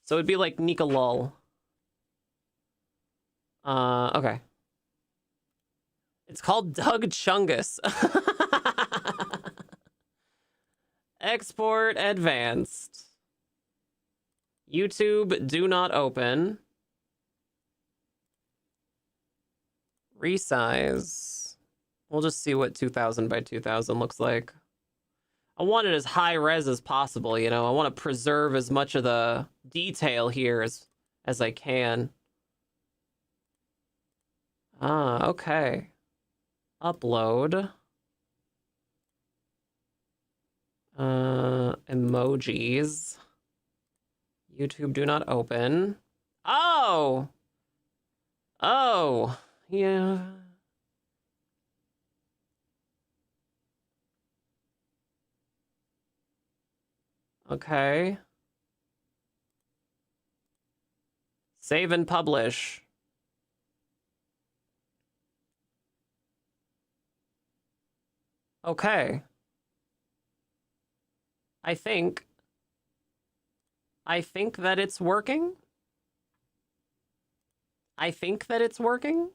So it'd be like Nika Lull. Okay. It's called Doug Chungus. Export advanced. YouTube do not open. Resize. We'll just see what 2000 by 2000 looks like. I want it as high res as possible, you know. I want to preserve as much of the detail here as I can. Okay. Upload. Emojis. YouTube do not open. Oh! Oh! Yeah. Okay. Save and publish. Okay. I think that it's working. I think that it's working.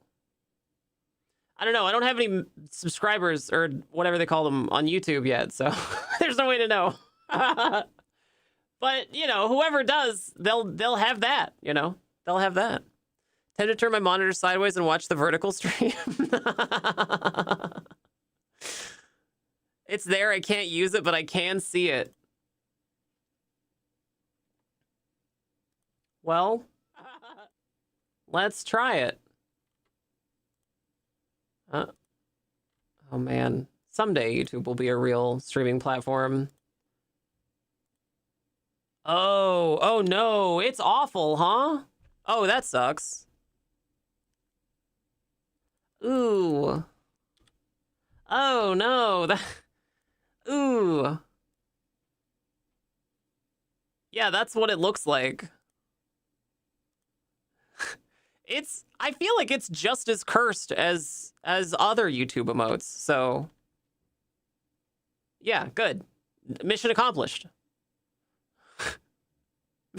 I don't know. I don't have any subscribers or whatever they call them on YouTube yet, so there's no way to know. But, you know, whoever does, they'll have that, you know? They'll have that. Tend to turn my monitor sideways and watch the vertical stream. It's there. I can't use it, but I can see it. Well, let's try it. Oh, man. Someday YouTube will be a real streaming platform. Oh no. It's awful, huh? Oh, that sucks. Ooh. Oh, no. Ooh. Yeah, that's what it looks like. I feel like it's just as cursed as other YouTube emotes, so yeah, good. Mission accomplished.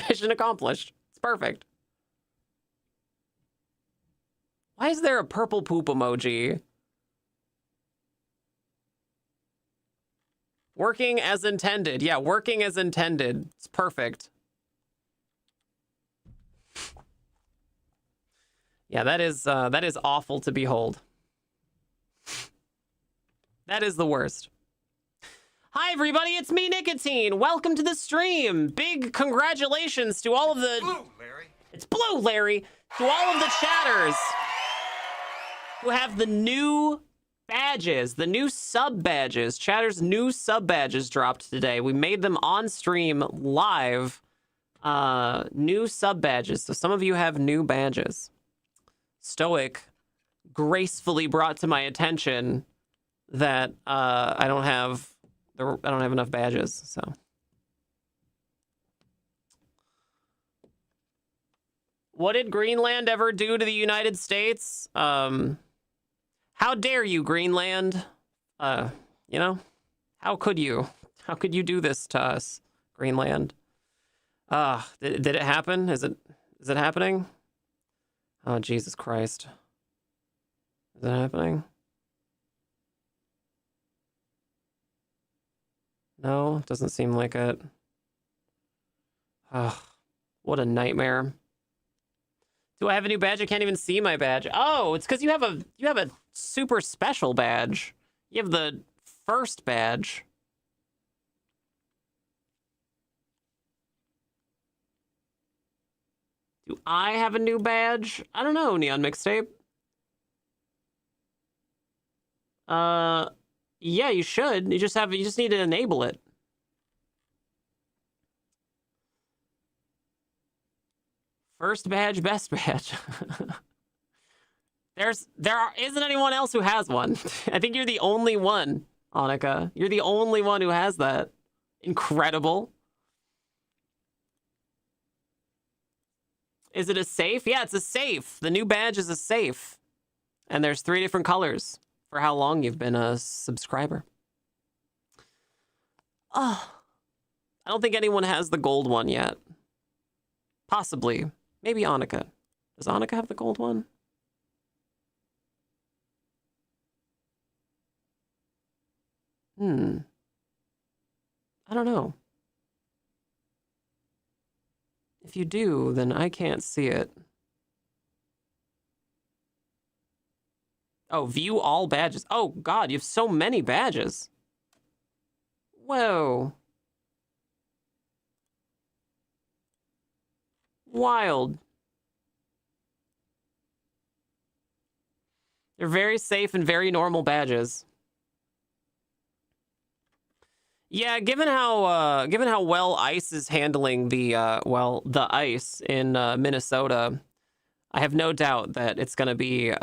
Mission accomplished. It's perfect. Why is there a purple poop emoji? Working as intended. Yeah, working as intended. It's perfect. Yeah, that is awful to behold. That is the worst. Hi, everybody. It's me, Nicotine. Welcome to the stream. Big congratulations to all of the... Blue, Larry. It's Blue, Larry. To all of the chatters who have the new badges, the new sub badges. Chatter's new sub badges dropped today. We made them on stream live. New sub badges. So some of you have new badges. Stoic gracefully brought to my attention that I don't have enough badges, so. What did Greenland ever do to the United States? How dare you, Greenland? You know, how could you? How could you do this to us, Greenland? Did it happen? Is it happening? Oh, Jesus Christ. Is it happening? No, it doesn't seem like it. Oh, what a nightmare. Do I have a new badge? I can't even see my badge. Oh, it's because you have a super special badge. You have the first badge. Do I have a new badge? I don't know, Neon Mixtape. Yeah, you should. You just need to enable it. First badge, best badge. There isn't anyone else who has one. I think you're the only one, Annika. You're the only one who has that. Incredible. Is it a safe? Yeah, it's a safe. The new badge is a safe. And there's 3 different colors for how long you've been a subscriber. Oh, I don't think anyone has the gold one yet. Possibly. Maybe Annika. Does Annika have the gold one? I don't know. If you do, then I can't see it. Oh, view all badges. Oh, God, you have so many badges. Whoa. Wild. They're very safe and very normal badges. Yeah, given how well ICE is handling the ice in Minnesota, I have no doubt that it's going to be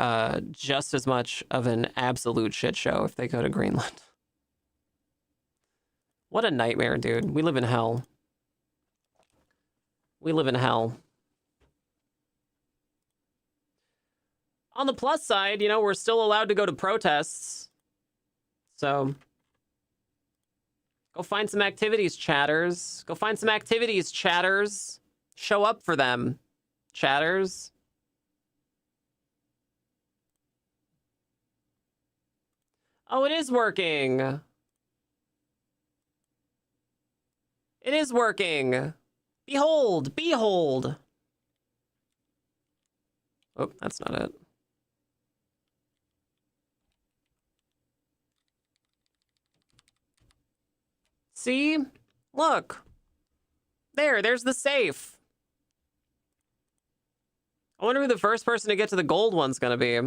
just as much of an absolute shit show if they go to Greenland. What a nightmare, dude. We live in hell. We live in hell. On the plus side, you know, we're still allowed to go to protests. So go find some activities, chatters. Go find some activities, chatters. Show up for them, chatters. Oh, it is working. It is working. Behold, behold. Oh, that's not it. See? Look. There's the safe. I wonder who the first person to get to the gold one's gonna be.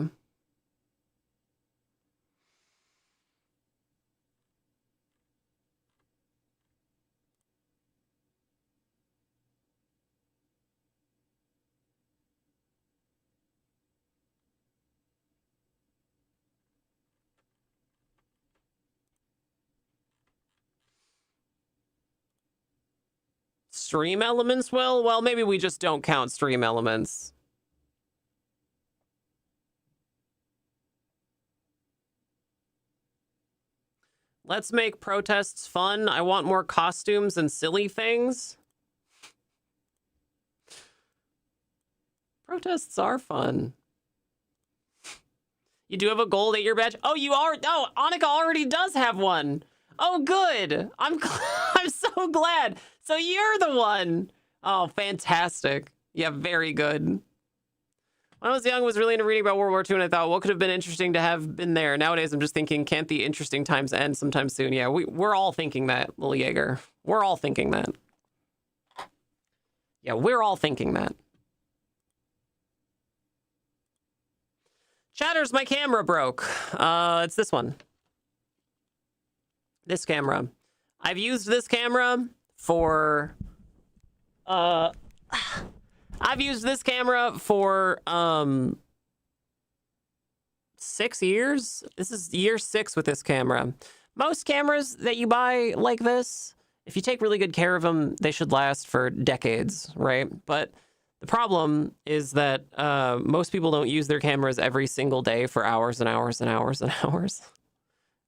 Stream elements will? Well, maybe we just don't count stream elements. Let's make protests fun. I want more costumes and silly things. Protests are fun. You do have a gold 8-year badge? Oh, you are. Oh, Annika already does have one. Oh, good. I'm so glad. So you're the one. Oh, fantastic. Yeah, very good. When I was young, I was really into reading about World War II, and I thought, what could have been interesting to have been there? Nowadays, I'm just thinking, can't the interesting times end sometime soon? Yeah, we're all thinking that, Lil Jaeger. We're all thinking that. Yeah, we're all thinking that. Chatters, my camera broke. It's this one. This camera. I've used this camera for... I've used this camera for 6 years. This is year 6 with this camera. Most cameras that you buy like this, if you take really good care of them, they should last for decades, right? But the problem is that most people don't use their cameras every single day for hours and hours and hours and hours,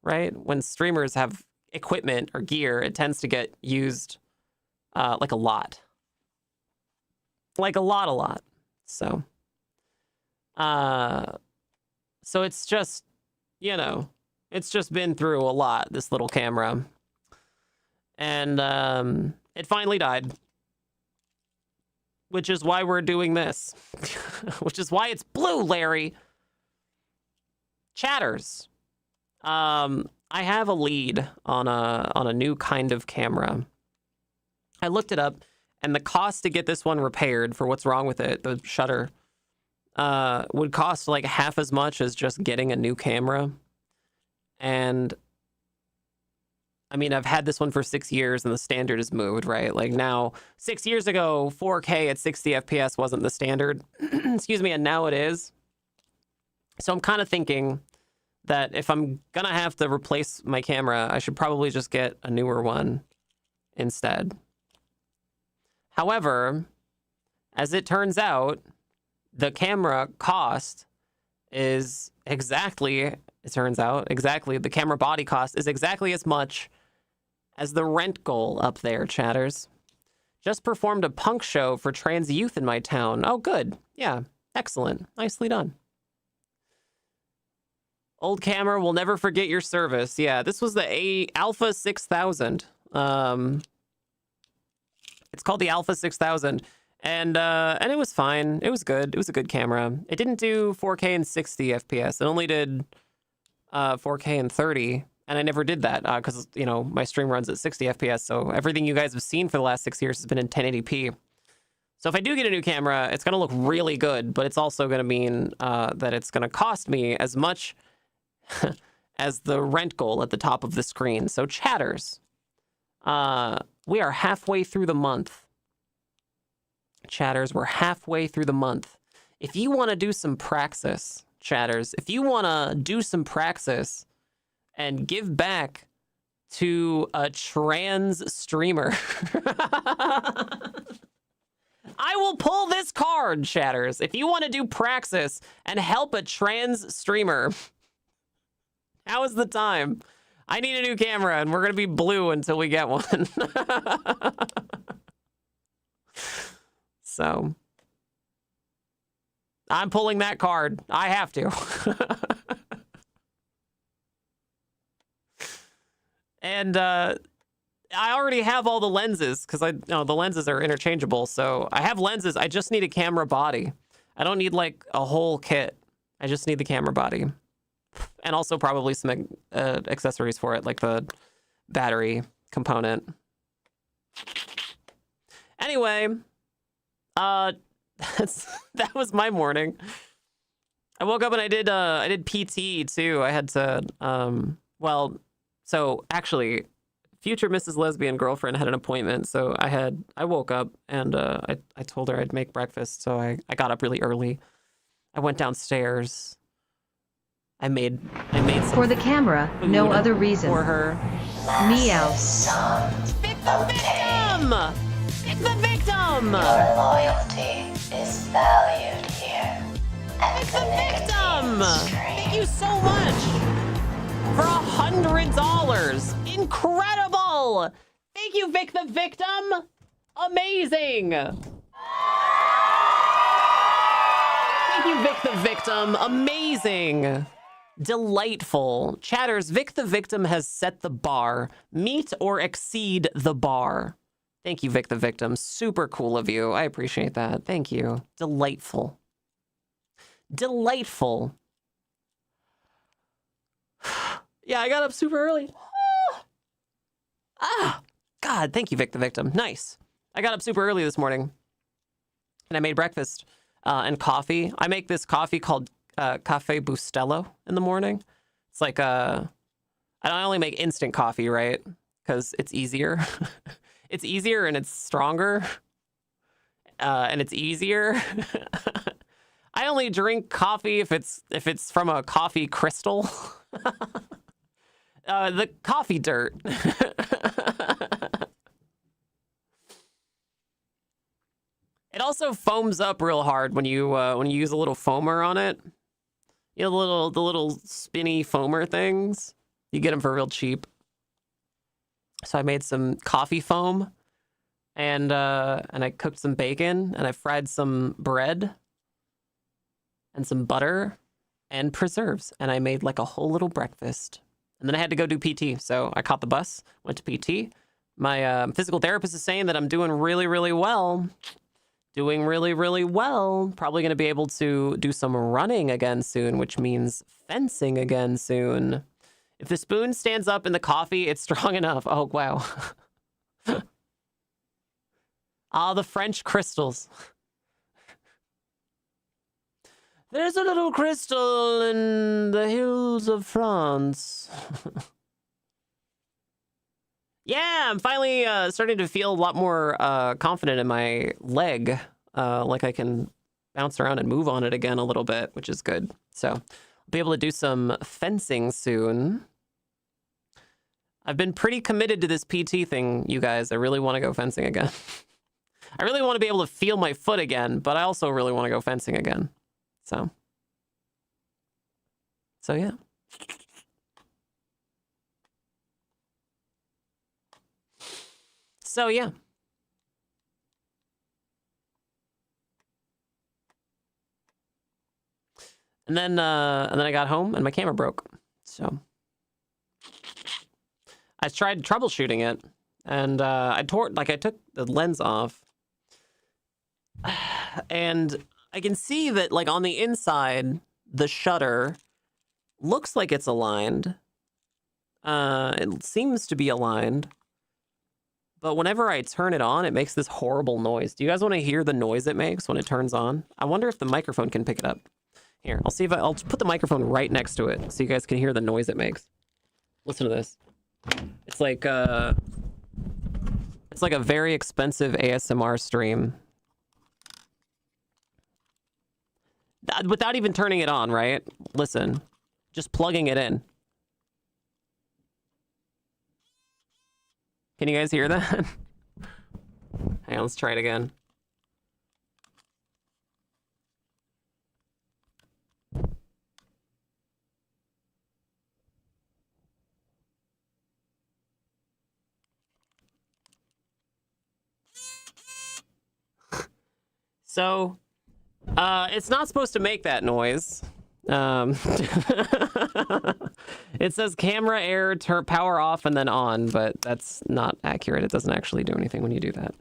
right? When streamers have equipment or gear, it tends to get used like a lot. Like a lot. So it's just, you know, it's just been through a lot, this little camera. And it finally died. Which is why we're doing this. Which is why it's blue, Larry. Chatters. I have a lead on a new kind of camera. I looked it up. And the cost to get this one repaired for what's wrong with it, the shutter, would cost like half as much as just getting a new camera. And I mean, I've had this one for 6 years and the standard has moved, right? Like now, 6 years ago, 4K at 60 FPS wasn't the standard. Excuse me, and now it is. So I'm kind of thinking that if I'm going to have to replace my camera, I should probably just get a newer one instead. However, as it turns out, the camera cost is exactly, it turns out, exactly, the camera body cost is exactly as much as the rent goal up there, chatters. Just performed a punk show for trans youth in my town. Oh, good. Yeah, excellent. Nicely done. Old camera will never forget your service. Yeah, this was the Alpha 6000. It's called the Alpha 6000, and it was fine. It was good. It was a good camera. It didn't do 4K and 60 FPS. It only did 4K and 30, and I never did that because you know my stream runs at 60 FPS. So everything you guys have seen for the last 6 years has been in 1080p. So if I do get a new camera, it's gonna look really good, but it's also gonna mean that it's gonna cost me as much as the rent goal at the top of the screen. So chatters. We are halfway through the month. Chatters, we're halfway through the month. If you want to do some praxis, chatters, if you want to do some praxis and give back to a trans streamer, I will pull this card, chatters. If you want to do praxis and help a trans streamer, now is the time. I need a new camera, and we're going to be blue until we get one. So, I'm pulling that card. I have to. And I already have all the lenses because the lenses are interchangeable. So I have lenses. I just need a camera body. I don't need like a whole kit. I just need the camera body. And also probably some accessories for it, like the battery component. Anyway, that was my morning. I woke up and I did PT too. I had to so actually, future Mrs. Lesbian girlfriend had an appointment, so I woke up and I told her I'd make breakfast, so I got up really early. I went downstairs. I made some For the camera, no food other reason. for her. Meow. Pick the victim! Pick the victim! Your loyalty is valued here. Pick the victim! Thank you so much for $100. Incredible! Thank you, Vic the victim. Amazing. Thank you, Vic the victim. Amazing. Delightful. Chatters, Vic the victim has set the bar. Meet or exceed the bar. Thank you, Vic the victim. Super cool of you. I appreciate that. Thank you. Delightful. Delightful. Yeah, I got up super early. God, thank you, Vic the victim. Nice. I got up super early this morning and I made breakfast and coffee. I make this coffee called Cafe Bustelo in the morning. It's like I only make instant coffee, right? Because it's easier. It's easier and it's stronger. And it's easier. I only drink coffee if it's from a coffee crystal. The coffee dirt. It also foams up real hard when you use a little foamer on it. You know, the little spinny foamer things. You get them for real cheap. So I made some coffee foam, and I cooked some bacon, and I fried some bread, and some butter, and preserves, and I made like a whole little breakfast. And then I had to go do PT, so I caught the bus, went to PT. My physical therapist is saying that I'm doing really, really well. Doing really, really well. Probably going to be able to do some running again soon, which means fencing again soon. If the spoon stands up in the coffee, it's strong enough. Oh, wow. The French crystals. There's a little crystal in the hills of France. Yeah, I'm finally starting to feel a lot more confident in my leg. Like I can bounce around and move on it again a little bit, which is good. So I'll be able to do some fencing soon. I've been pretty committed to this PT thing, you guys. I really want to go fencing again. I really want to be able to feel my foot again, but I also really want to go fencing again. So yeah. So yeah. And then I got home and my camera broke. So I tried troubleshooting it, and I took the lens off, and I can see that like on the inside, the shutter looks like it's aligned. It seems to be aligned. But whenever I turn it on, it makes this horrible noise. Do you guys want to hear the noise it makes when it turns on? I wonder if the microphone can pick it up. Here, I'll see if I'll put the microphone right next to it so you guys can hear the noise it makes. Listen to this. It's like a very expensive ASMR stream. Without even turning it on, right? Listen, just plugging it in. Can you guys hear that? Hang on, let's try it again. So, it's not supposed to make that noise. It says camera error, turn power off and then on, but that's not accurate. It doesn't actually do anything when you do that.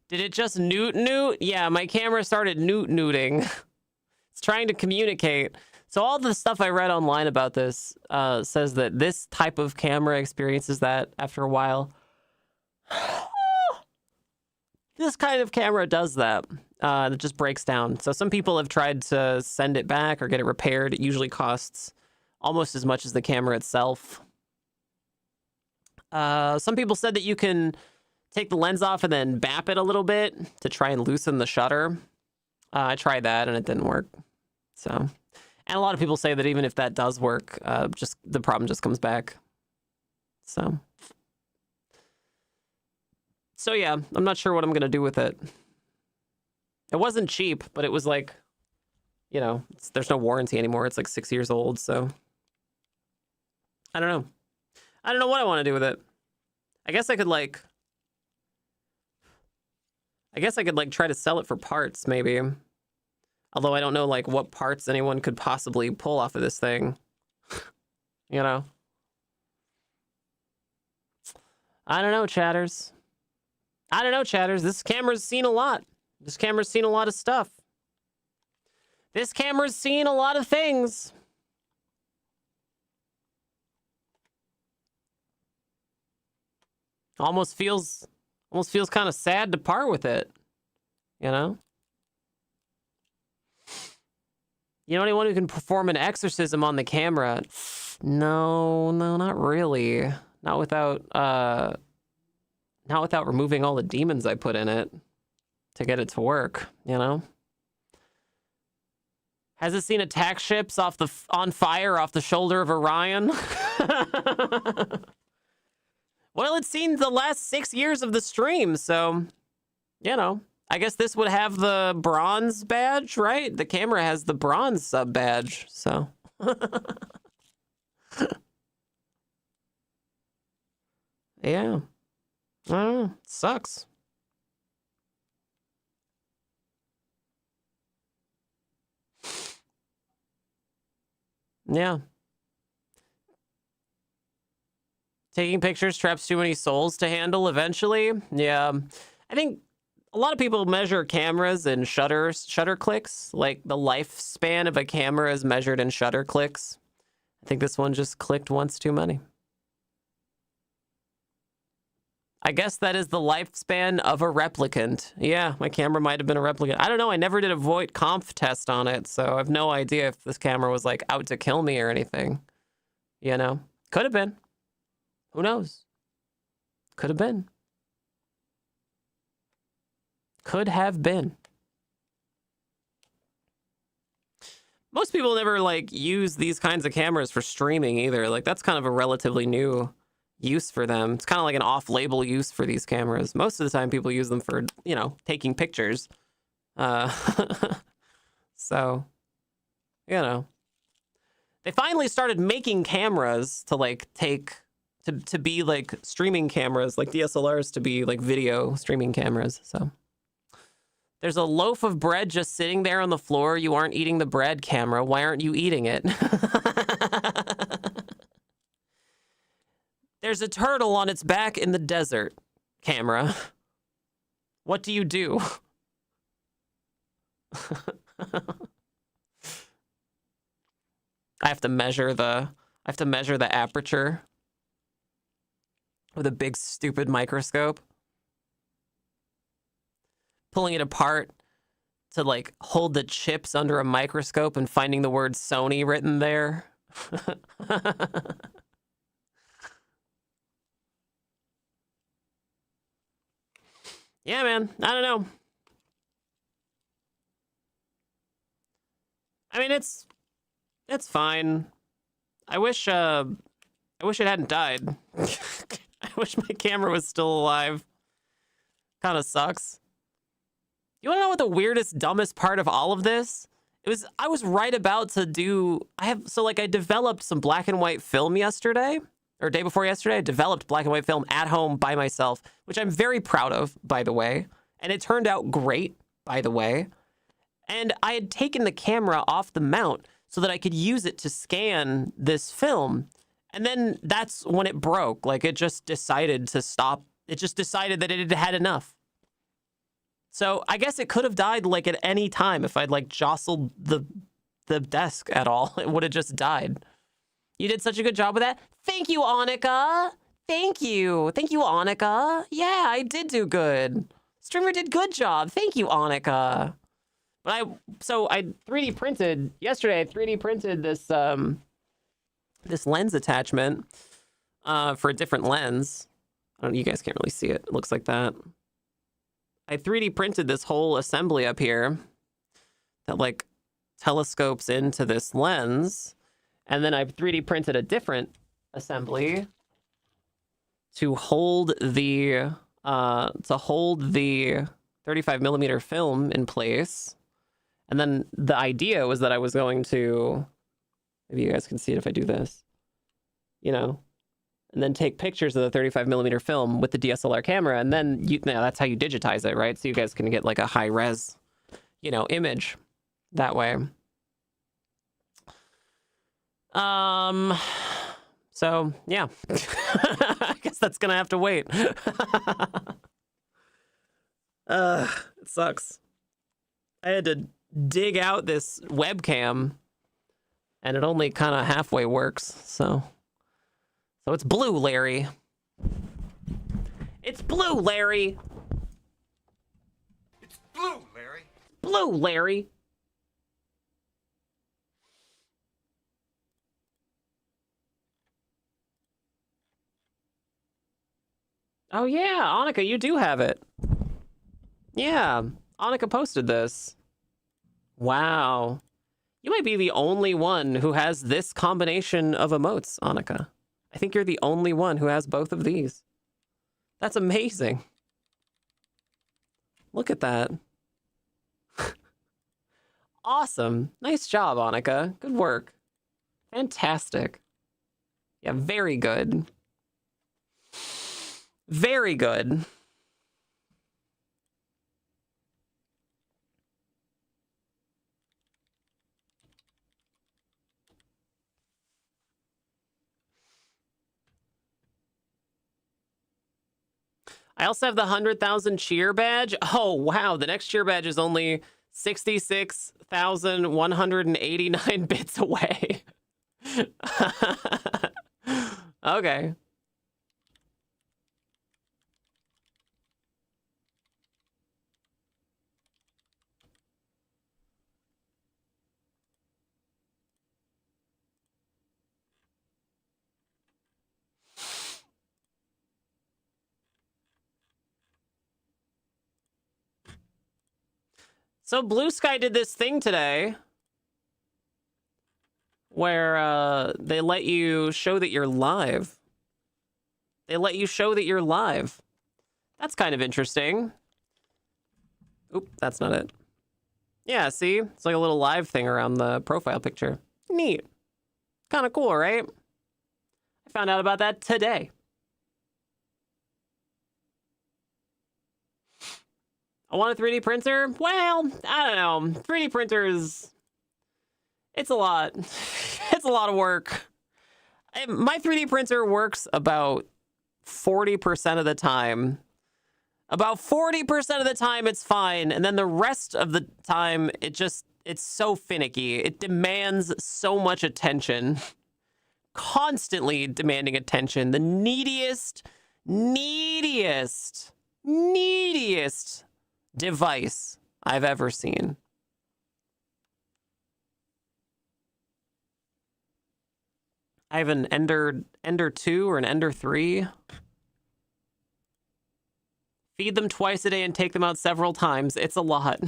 Did it just newt? Yeah, my camera started newting. It's trying to communicate. So all the stuff I read online about this says that this type of camera experiences that after a while. This kind of camera does that. It just breaks down. So some people have tried to send it back or get it repaired. It usually costs almost as much as the camera itself. Some people said that you can take the lens off and then bap it a little bit to try and loosen the shutter. I tried that and it didn't work. So, and a lot of people say that even if that does work, just the problem just comes back. So yeah, I'm not sure what I'm gonna do with it. It wasn't cheap, but it was like, you know, there's no warranty anymore. It's like 6 years old, so I don't know. I don't know what I want to do with it. I guess I could like try to sell it for parts, maybe. Although I don't know like what parts anyone could possibly pull off of this thing. You know? I don't know, chatters. This camera's seen a lot. This camera's seen a lot of stuff. This camera's seen a lot of things. Almost feels kind of sad to part with it, you know? You know anyone who can perform an exorcism on the camera? No, not really. Not without removing all the demons I put in it to get it to work, you know? Has it seen attack ships on fire off the shoulder of Orion? Well, it's seen the last 6 years of the stream, so, you know, I guess this would have the bronze badge, right? The camera has the bronze sub badge, so. Yeah. I don't know. Sucks. Yeah. Taking pictures traps too many souls to handle eventually. Yeah. I think a lot of people measure cameras in shutter clicks. Like the lifespan of a camera is measured in shutter clicks. I think this one just clicked once too many. I guess that is the lifespan of a replicant. Yeah, my camera might have been a replicant. I don't know. I never did a Voight conf test on it, so I have no idea if this camera was like out to kill me or anything. You know? Could have been. Who knows? Could have been. Could have been. Most people never like use these kinds of cameras for streaming either. Like that's kind of a relatively new use for them. It's kind of like an off-label use for these cameras. Most of the time people use them for, you know, taking pictures. So, you know. They finally started making cameras to like take to be like streaming cameras, like DSLRs to be like video streaming cameras. So there's a loaf of bread just sitting there on the floor. You aren't eating the bread, camera. Why aren't you eating it? There's a turtle on its back in the desert, camera. What do you do? I have to measure the aperture with a big stupid microscope. Pulling it apart to like hold the chips under a microscope and finding the word Sony written there. Yeah, man. I don't know. I mean, it's fine. I wish it hadn't died. I wish my camera was still alive. Kind of sucks. You want to know what the weirdest, dumbest part of all of this? I was right about to do, I developed some black and white film yesterday, or day before yesterday. I developed black and white film at home by myself, which I'm very proud of, by the way. And it turned out great, by the way. And I had taken the camera off the mount so that I could use it to scan this film. And then that's when it broke. Like, it just decided to stop. It just decided that it had had enough. So I guess it could have died like at any time if I'd like jostled the desk at all. It would have just died. You did such a good job with that. Thank you, Annika. Thank you. Thank you, Annika. Yeah, I did do good. Streamer did good job. Thank you, Annika. But I 3D printed yesterday. I 3D printed this this lens attachment for a different lens. I don't know, you guys can't really see it. It looks like that. I 3D printed this whole assembly up here that like telescopes into this lens, and then I've 3D printed a different assembly to hold the 35 millimeter film in place. And then the idea was that I was going to, maybe you guys can see it if I do this, you know, and then take pictures of the 35 millimeter film with the DSLR camera. And then that's how you digitize it, right? So you guys can get like a high res, you know, image that way. So yeah, I guess that's gonna have to wait. It sucks. I had to dig out this webcam and it only kind of halfway works. So it's blue, Larry. It's blue, Larry. It's blue, Larry. Blue, Larry. Oh yeah, Annika, you do have it. Yeah, Annika posted this. Wow. You might be the only one who has this combination of emotes, Annika. I think you're the only one who has both of these. That's amazing. Look at that. Awesome. Nice job, Annika. Good work. Fantastic. Yeah, very good. Very good. I also have the 100,000 cheer badge. Oh, wow. The next cheer badge is only 66,189 bits away. Okay. So Blue Sky did this thing today where they let you show that you're live. They let you show that you're live. That's kind of interesting. Oop, that's not it. Yeah, see? It's like a little live thing around the profile picture. Neat. Kind of cool, right? I found out about that today. I want a 3D printer? Well, I don't know. 3D printers, it's a lot. It's a lot of work. My 3D printer works about 40% of the time. About 40% of the time it's fine. And then the rest of the time, it's so finicky. It demands so much attention. Constantly demanding attention. The neediest device I've ever seen. I have an Ender 2 or an Ender 3. Feed them twice a day and take them out several times. It's a lot.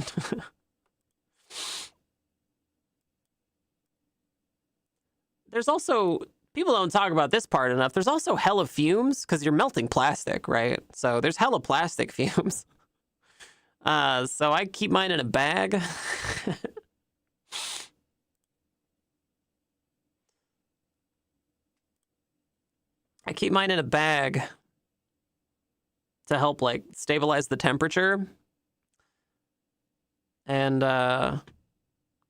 There's also, people don't talk about this part enough. There's also hella fumes because you're melting plastic, right? So there's hella plastic fumes. So I keep mine in a bag. I keep mine in a bag to help like stabilize the temperature. and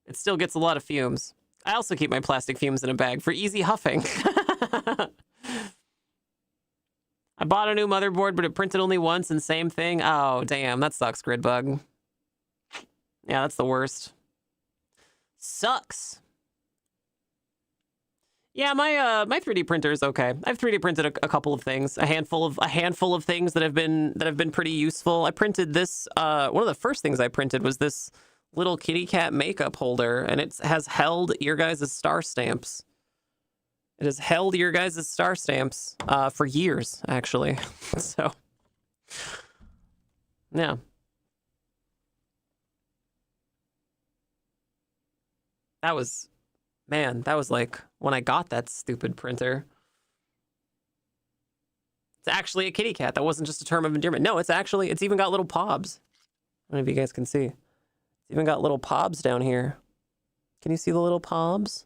it still gets a lot of fumes. I also keep my plastic fumes in a bag for easy huffing. I bought a new motherboard, but it printed only once and same thing. Oh, damn, that sucks, Gridbug. Yeah, that's the worst. Sucks. Yeah, my 3D printer is okay. I've 3D printed a couple of things, a handful of things that have been pretty useful. I printed this. One of the first things I printed was this little kitty cat makeup holder, and it has held your guys' star stamps. It has held your guys' star stamps for years, actually. So, yeah. That was, man, that was like when I got that stupid printer. It's actually a kitty cat. That wasn't just a term of endearment. No, it's even got little pobs. I don't know if you guys can see. It's even got little pobs down here. Can you see the little pobs?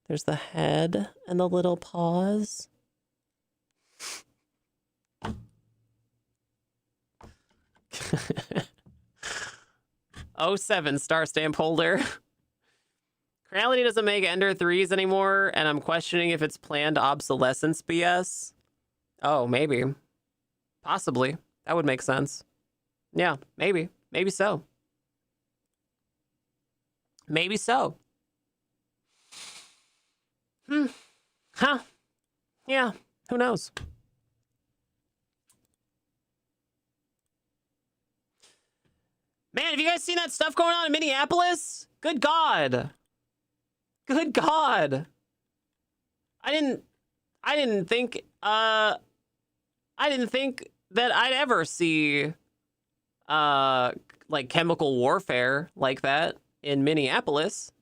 There's the head and the little paws. '07 star stamp holder. Creality doesn't make Ender 3s anymore, and I'm questioning if it's planned obsolescence BS. Oh, maybe. Possibly. That would make sense. Yeah, maybe. Maybe so. Maybe so. Huh. Yeah, who knows? Man, have you guys seen that stuff going on in Minneapolis? Good God. Good God. I didn't think that I'd ever see like chemical warfare like that in Minneapolis.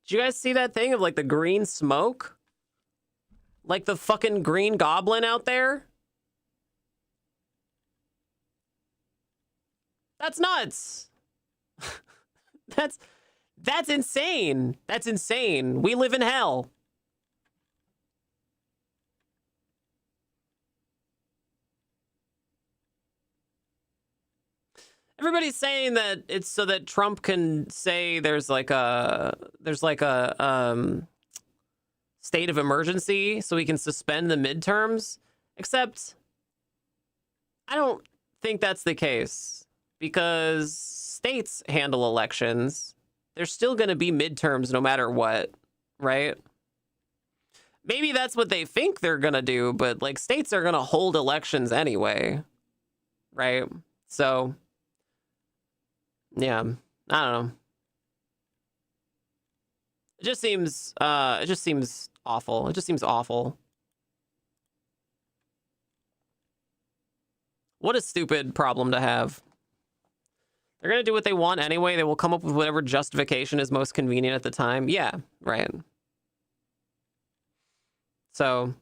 Did you guys see that thing of like the green smoke? Like the fucking Green Goblin out there? That's nuts. That's insane. That's insane. We live in hell. Everybody's saying that it's so that Trump can say there's like a state of emergency so he can suspend the midterms, except I don't think that's the case because states handle elections. There's still going to be midterms no matter what, right? Maybe that's what they think they're going to do, but like states are going to hold elections anyway, right? So yeah, I don't know. It just seems awful. It just seems awful. What a stupid problem to have. They're going to do what they want anyway. They will come up with whatever justification is most convenient at the time. Yeah, right. So,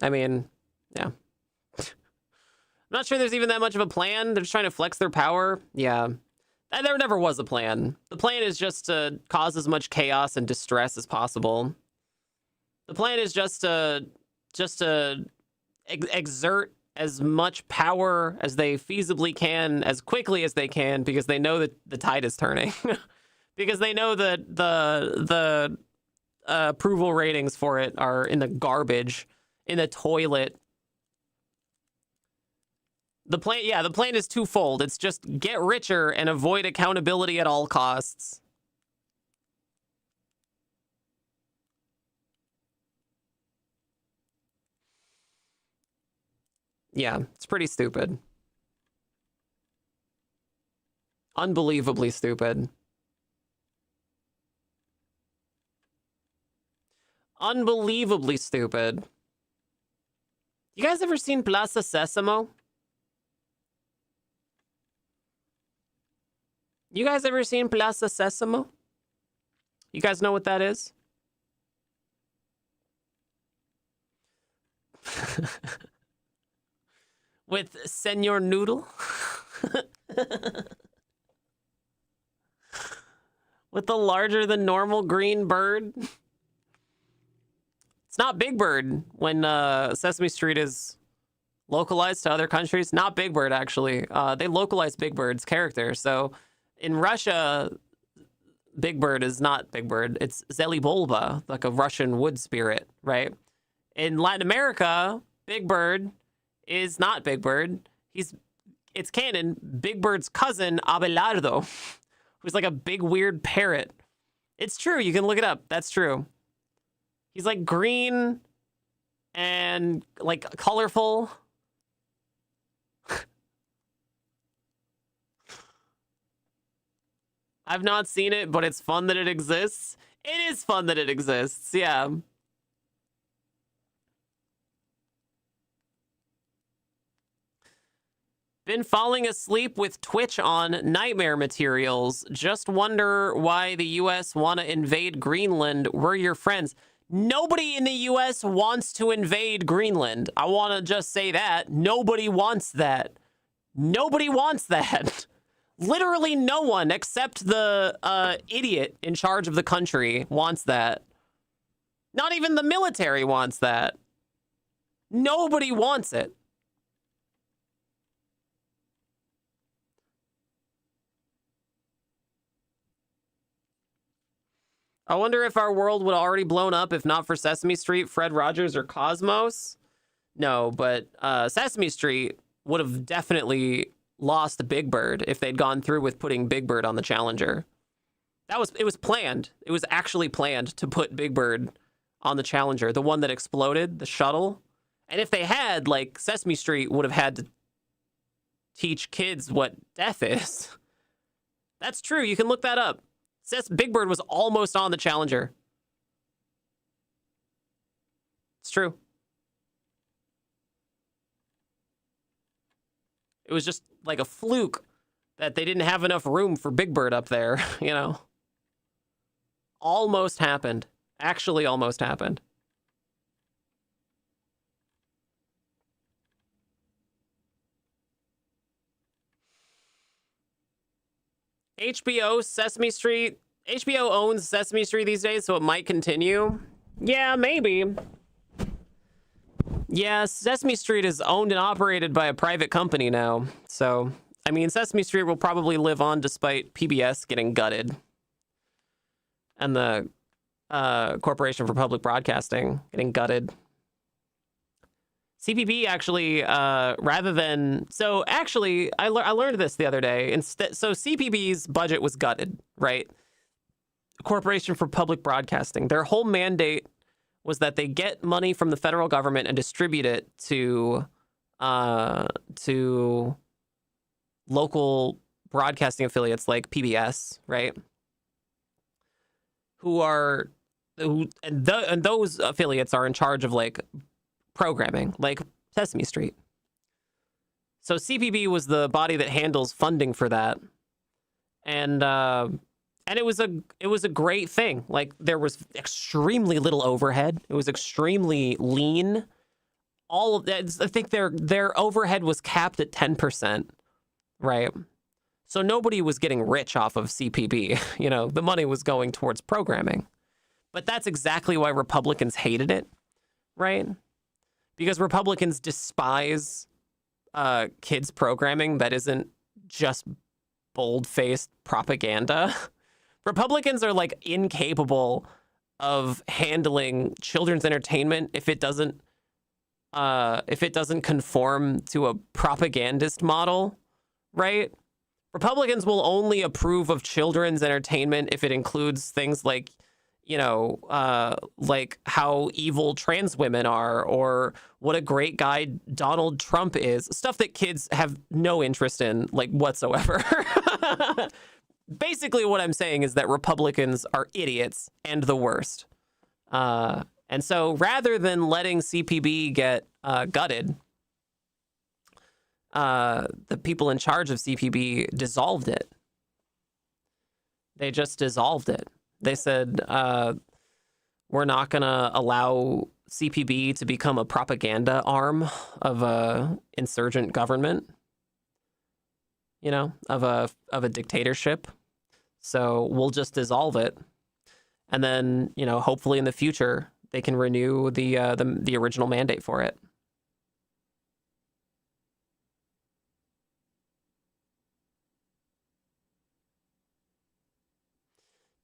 I mean, yeah. I'm not sure there's even that much of a plan. They're just trying to flex their power. Yeah. There never was a plan. The plan is just to cause as much chaos and distress as possible. The plan is just to exert as much power as they feasibly can, as quickly as they can, because they know that the tide is turning. Because they know that the approval ratings for it are in the garbage, in the toilet. The plan is twofold. It's just get richer and avoid accountability at all costs. Yeah, it's pretty stupid. Unbelievably stupid. Unbelievably stupid. You guys ever seen Plaza Sesamo? You guys ever seen Plaza Sesamo? You guys know what that is? With Senor Noodle? With the larger than normal green bird? It's not Big Bird when Sesame Street is localized to other countries. Not Big Bird, actually. They localized Big Bird's character. So in Russia, Big Bird is not Big Bird. It's Zelibulba, like a Russian wood spirit, right? In Latin America, Big Bird is not Big Bird. It's canon. Big Bird's cousin, Abelardo, who's like a big weird parrot. It's true. You can look it up. That's true. He's like green and like colorful. I've not seen it, but it's fun that it exists. It is fun that it exists. Yeah. Been falling asleep with Twitch on nightmare materials. Just wonder why the US want to invade Greenland. We're your friends. Nobody in the US wants to invade Greenland. I want to just say that. Nobody wants that. Nobody wants that. Literally no one except the idiot in charge of the country wants that. Not even the military wants that. Nobody wants it. I wonder if our world would already blown up if not for Sesame Street, Fred Rogers, or Cosmos. No, but Sesame Street would have definitely lost Big Bird if they'd gone through with putting Big Bird on the Challenger. It was planned. It was actually planned to put Big Bird on the Challenger, the one that exploded, the shuttle. And if they had, like, Sesame Street would have had to teach kids what death is. That's true. You can look that up. Says Big Bird was almost on the Challenger. It's true. It was just like a fluke that they didn't have enough room for Big Bird up there, you know? Almost happened. Actually almost happened. HBO, Sesame Street. HBO owns Sesame Street these days, so it might continue. Yeah, maybe. Yeah, Sesame Street is owned and operated by a private company now. So, I mean, Sesame Street will probably live on despite PBS getting gutted. And the Corporation for Public Broadcasting getting gutted. CPB actually, rather than... So actually, I learned this the other day. So CPB's budget was gutted, right? Corporation for Public Broadcasting. Their whole mandate was that they get money from the federal government and distribute it to local broadcasting affiliates like PBS, right? And those affiliates are in charge of like programming, like Sesame Street. So CPB was the body that handles funding for that, and it was a great thing. Like there was extremely little overhead. It was extremely lean. All of that, I think their overhead was capped at 10%, right? So nobody was getting rich off of CPB. You know, the money was going towards programming. But that's exactly why Republicans hated it, right? Because Republicans despise kids programming that isn't just bold-faced propaganda. Republicans are like incapable of handling children's entertainment if it doesn't conform to a propagandist model, right? Republicans will only approve of children's entertainment if it includes things like, you know, like how evil trans women are, or what a great guy Donald Trump is. Stuff that kids have no interest in, like, whatsoever. Basically, what I'm saying is that Republicans are idiots and the worst. And so rather than letting CPB get gutted, the people in charge of CPB dissolved it. They just dissolved it. They said, we're not going to allow CPB to become a propaganda arm of a insurgent government, you know, of a dictatorship. So we'll just dissolve it. And then, you know, hopefully in the future, they can renew the original mandate for it.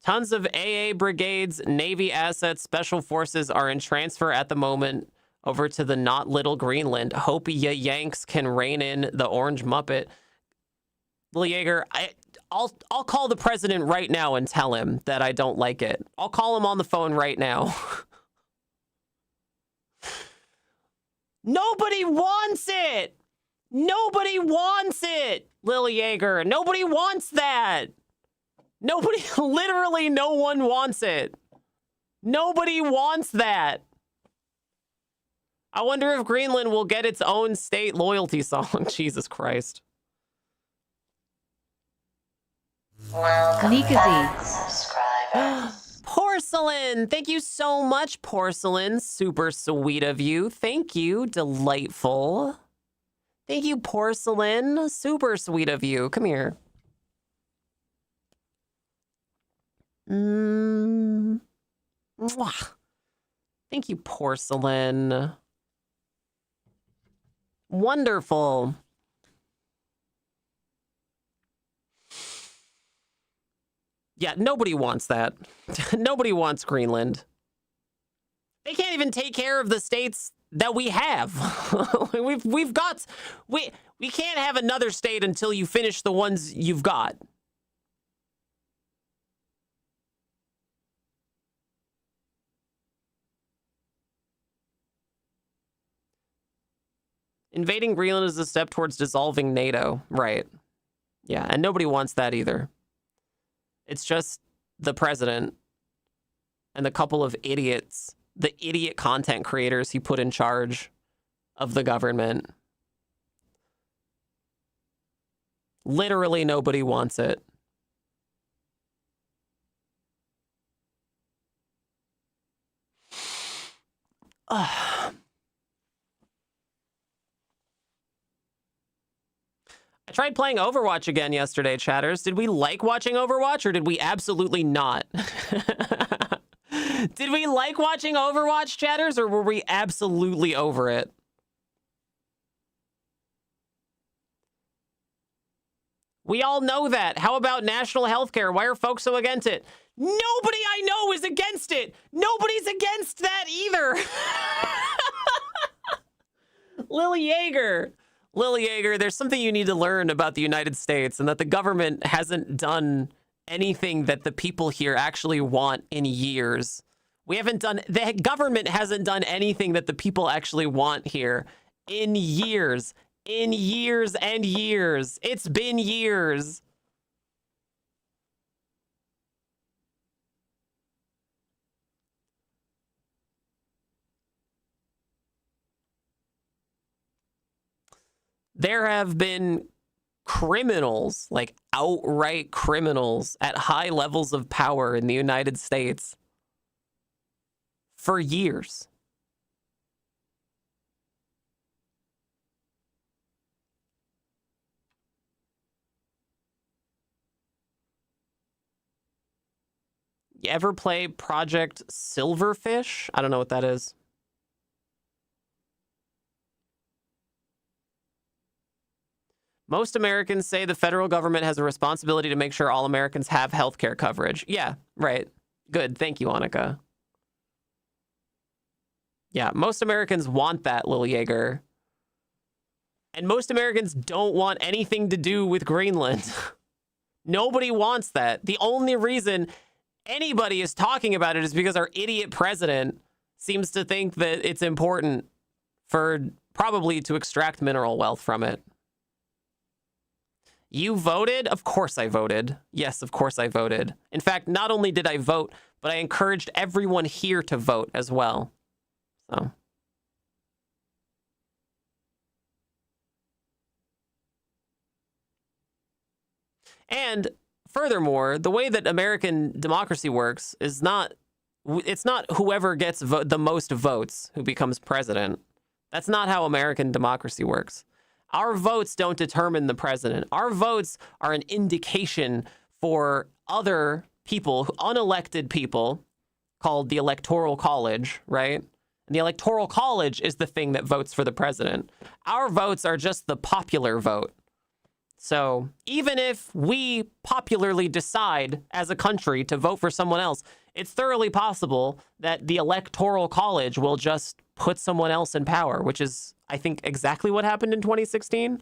Tons of AA brigades, Navy assets, special forces are in transfer at the moment over to the not little Greenland. Hope ya Yanks can rein in the orange Muppet. Lil Jaeger, I'll call the president right now and tell him that I don't like it. I'll call him on the phone right now. Nobody wants it. Nobody wants it, Lil Jaeger. Nobody wants that. Nobody, literally no one wants it. Nobody wants that. I wonder if Greenland will get its own state loyalty song. Jesus Christ. Welcome Nika back, Z. subscribers. Porcelain, thank you so much, Porcelain. Super sweet of you. Thank you, delightful. Thank you, Porcelain. Super sweet of you. Come here. Mwah. Thank you, Porcelain. Wonderful. Yeah, nobody wants that. Nobody wants Greenland. They can't even take care of the states that we have. we can't have another state until you finish the ones you've got. Invading Greenland is a step towards dissolving NATO. Right. Yeah, and nobody wants that either. It's just the president and the couple of idiots, the idiot content creators he put in charge of the government. Literally nobody wants it. I tried playing Overwatch again yesterday, chatters. Did we like watching Overwatch or did we absolutely not? Did we like watching Overwatch, chatters, or were we absolutely over it? We all know that. How about national health care? Why are folks so against it? Nobody I know is against it. Nobody's against that either. Lil Jaeger. Lil Jaeger, there's something you need to learn about the United States, and that the government hasn't done anything that the people here actually want in years. The government hasn't done anything that the people actually want here in years. In years and years. It's been years. There have been criminals, like outright criminals, at high levels of power in the United States for years. You ever play Project Silverfish? I don't know what that is. Most Americans say the federal government has a responsibility to make sure all Americans have health care coverage. Yeah, right. Good. Thank you, Annika. Yeah, most Americans want that, Lil Jaeger. And most Americans don't want anything to do with Greenland. Nobody wants that. The only reason anybody is talking about it is because our idiot president seems to think that it's important for probably to extract mineral wealth from it. You voted? Of course I voted. Yes, of course I voted. In fact, not only did I vote, but I encouraged everyone here to vote as well. So. And furthermore, the way that American democracy works is it's not whoever gets the most votes who becomes president. That's not how American democracy works. Our votes don't determine the president. Our votes are an indication for other people, unelected people, called the Electoral College, right? And the Electoral College is the thing that votes for the president. Our votes are just the popular vote. So even if we popularly decide as a country to vote for someone else, it's thoroughly possible that the Electoral College will just put someone else in power, which is, I think, exactly what happened in 2016.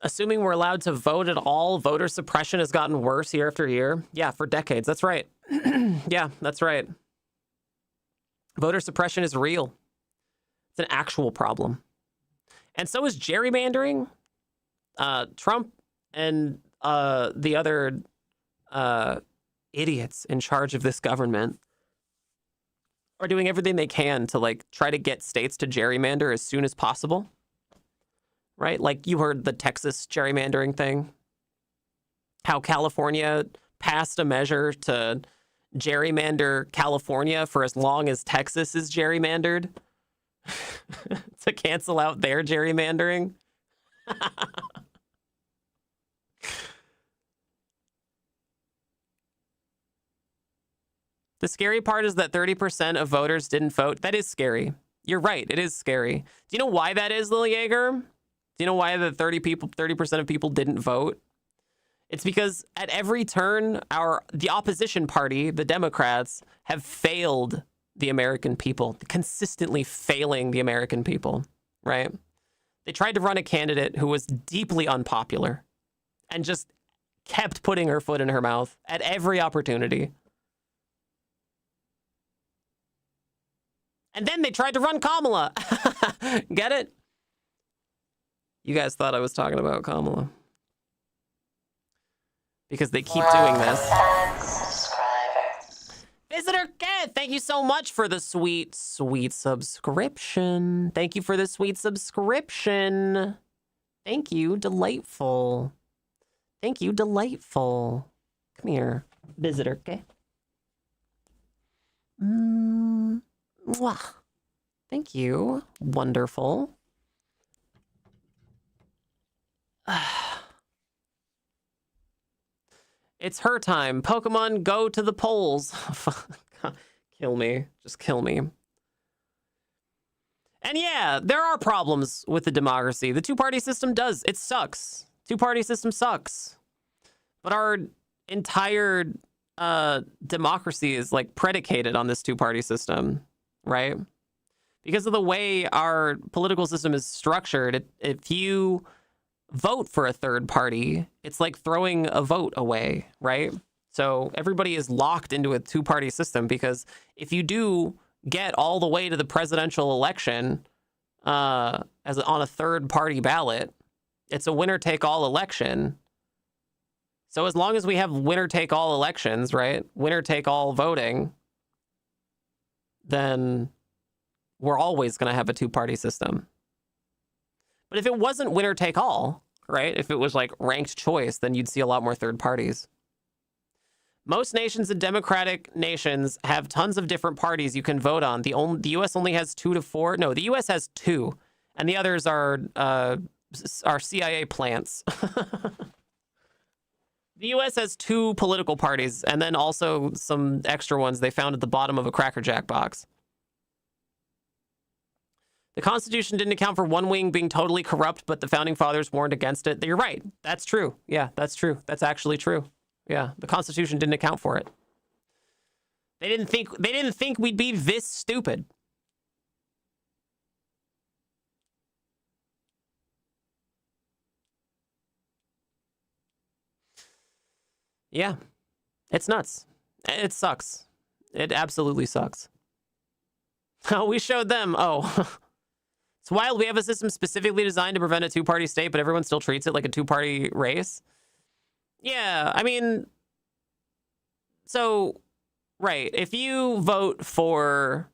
Assuming we're allowed to vote at all, voter suppression has gotten worse year after year. Yeah, for decades. That's right. Yeah, that's right. Voter suppression is real. It's an actual problem. And so is gerrymandering. Trump and the other idiots in charge of this government are doing everything they can to like try to get states to gerrymander as soon as possible. Right? Like you heard the Texas gerrymandering thing. How California passed a measure to gerrymander California for as long as Texas is gerrymandered to cancel out their gerrymandering. The scary part is that 30% of voters didn't vote. That is scary. You're right. It is scary. Do you know why that is, Lil Jaeger? Do you know why the 30% of people didn't vote? It's because at every turn, the opposition party, the Democrats, have failed the American people, consistently failing the American people, right? They tried to run a candidate who was deeply unpopular and just kept putting her foot in her mouth at every opportunity. And then they tried to run Kamala. Get it? You guys thought I was talking about Kamala. Because they keep doing this. Visitor Cat, thank you so much for the sweet, sweet subscription. Thank you for the sweet subscription. Thank you, delightful. Thank you, delightful. Come here, Visitor Cat. Mwah. Thank you, wonderful. It's her time. Pokemon, go to the polls. Kill me. Just kill me. And yeah, there are problems with the democracy. The two-party system does. It sucks. Two-party system sucks. But our entire democracy is like predicated on this two-party system, right? Because of the way our political system is structured, if you vote for a third party, it's like throwing a vote away, right? So everybody is locked into a two-party system because if you do get all the way to the presidential election on a third-party ballot, it's a winner-take-all election. So as long as we have winner-take-all elections, right, winner-take-all voting, then we're always going to have a two-party system. But if it wasn't winner take all, right? If it was like ranked choice, then you'd see a lot more third parties. Most nations and democratic nations have tons of different parties you can vote on. The U.S. only has 2 to 4. No, the U.S. has 2, and the others are CIA plants. The U.S. has 2 political parties, and then also some extra ones they found at the bottom of a Cracker Jack box. The Constitution didn't account for one wing being totally corrupt, but the Founding Fathers warned against it. You're right. That's true. Yeah, that's true. That's actually true. Yeah, the Constitution didn't account for it. They didn't think we'd be this stupid. Yeah, it's nuts. It sucks. It absolutely sucks. Oh, we showed them. Oh. It's wild. We have a system specifically designed to prevent a two-party state, but everyone still treats it like a two-party race. Yeah, I mean, so, right. If you vote for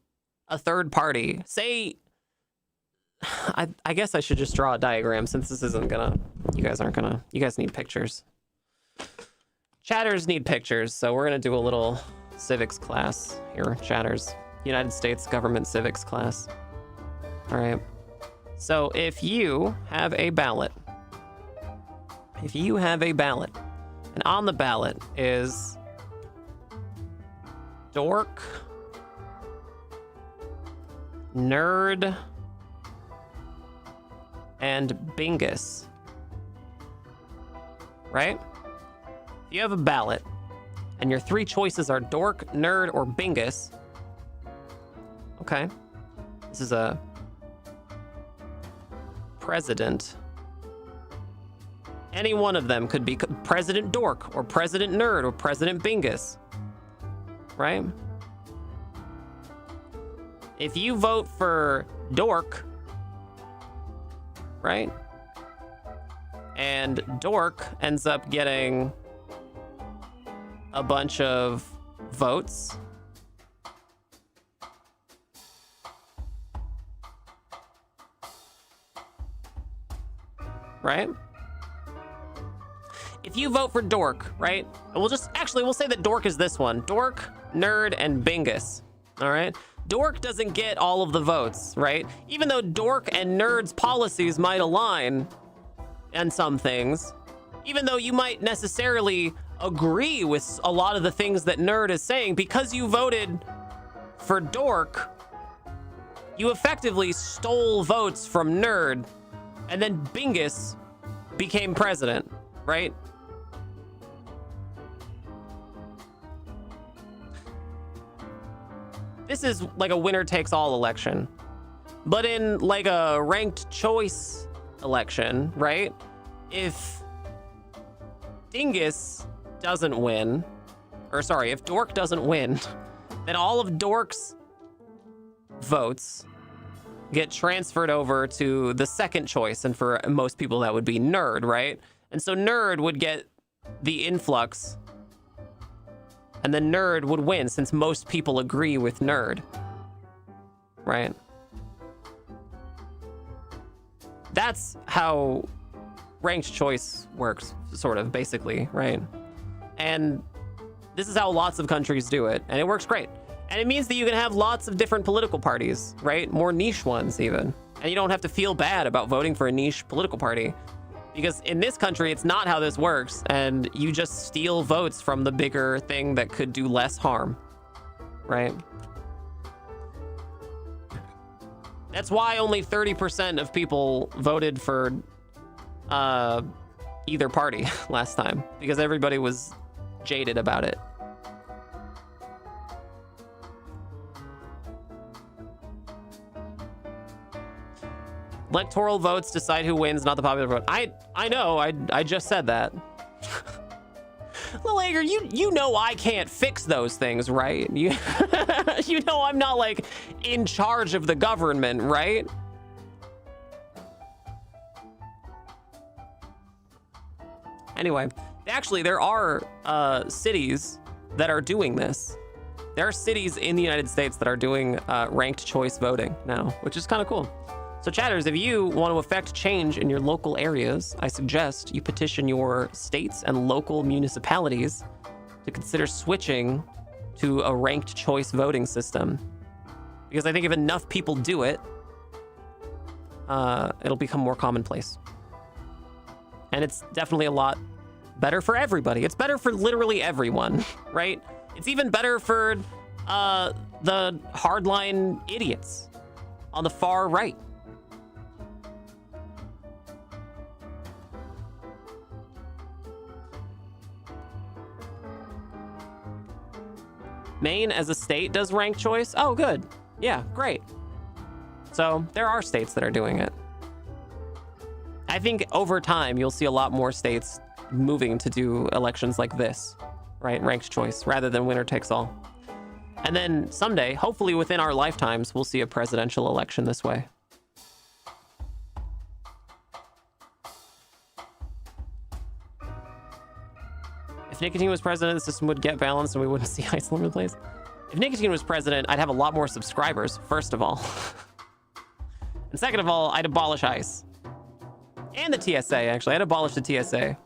a third party, say, I guess I should just draw a diagram since this isn't gonna, you guys need pictures. Chatters need pictures, so we're gonna do a little civics class here, chatters. United States government civics class. All right. So if you have a ballot, and on the ballot is dork, nerd, and bingus, right? If you have a ballot and your three choices are dork, nerd, or bingus, okay, this is a president. Any one of them could be President Dork or President Nerd or President Bingus, right? If you vote for Dork, right? And Dork ends up getting a bunch of votes, right? If you vote for Dork, right? And we'll say that Dork is this one. Dork, Nerd, and Bingus, all right? Dork doesn't get all of the votes, right? Even though Dork and Nerd's policies might align on some things, even though you might necessarily agree with a lot of the things that Nerd is saying, because you voted for Dork, you effectively stole votes from Nerd, and then Bingus became president, right? This is like a winner takes all election. But in like a ranked choice election, right? If Dingus doesn't win, if Dork doesn't win, then all of Dork's votes get transferred over to the second choice, and for most people that would be Nerd, right? And so Nerd would get the influx, and then Nerd would win since most people agree with Nerd, right? That's how ranked choice works, sort of, basically, right? And this is how lots of countries do it, and it works great. And it means that you can have lots of different political parties, right? More niche ones, even. And you don't have to feel bad about voting for a niche political party. Because in this country, it's not how this works, and you just steal votes from the bigger thing that could do less harm, right? That's why only 30% of people voted for either party last time, because everybody was jaded about it. Electoral votes decide who wins, not the popular vote. I know, I just said that. Lil Ager, you know I can't fix those things, right? You know I'm not like in charge of the government, right? Anyway, actually there are cities that are doing this. There are cities in the United States that are doing ranked choice voting now, which is kind of cool. So chatters, if you want to affect change in your local areas, I suggest you petition your states and local municipalities to consider switching to a ranked choice voting system. Because I think if enough people do it, it'll become more commonplace. And it's definitely a lot better for everybody. It's better for literally everyone, right? It's even better for the hardline idiots on the far right. Maine as a state does ranked choice? Oh, good. Yeah, great. So there are states that are doing it. I think over time, you'll see a lot more states moving to do elections like this, right? Ranked choice rather than winner takes all. And then someday, hopefully within our lifetimes, we'll see a presidential election this way. If Nicotine was president, the system would get balanced and we wouldn't see ice all over the place. If Nicotine was president, I'd have a lot more subscribers, first of all. And second of all, I'd abolish ICE. And the TSA, actually. I'd abolish the TSA.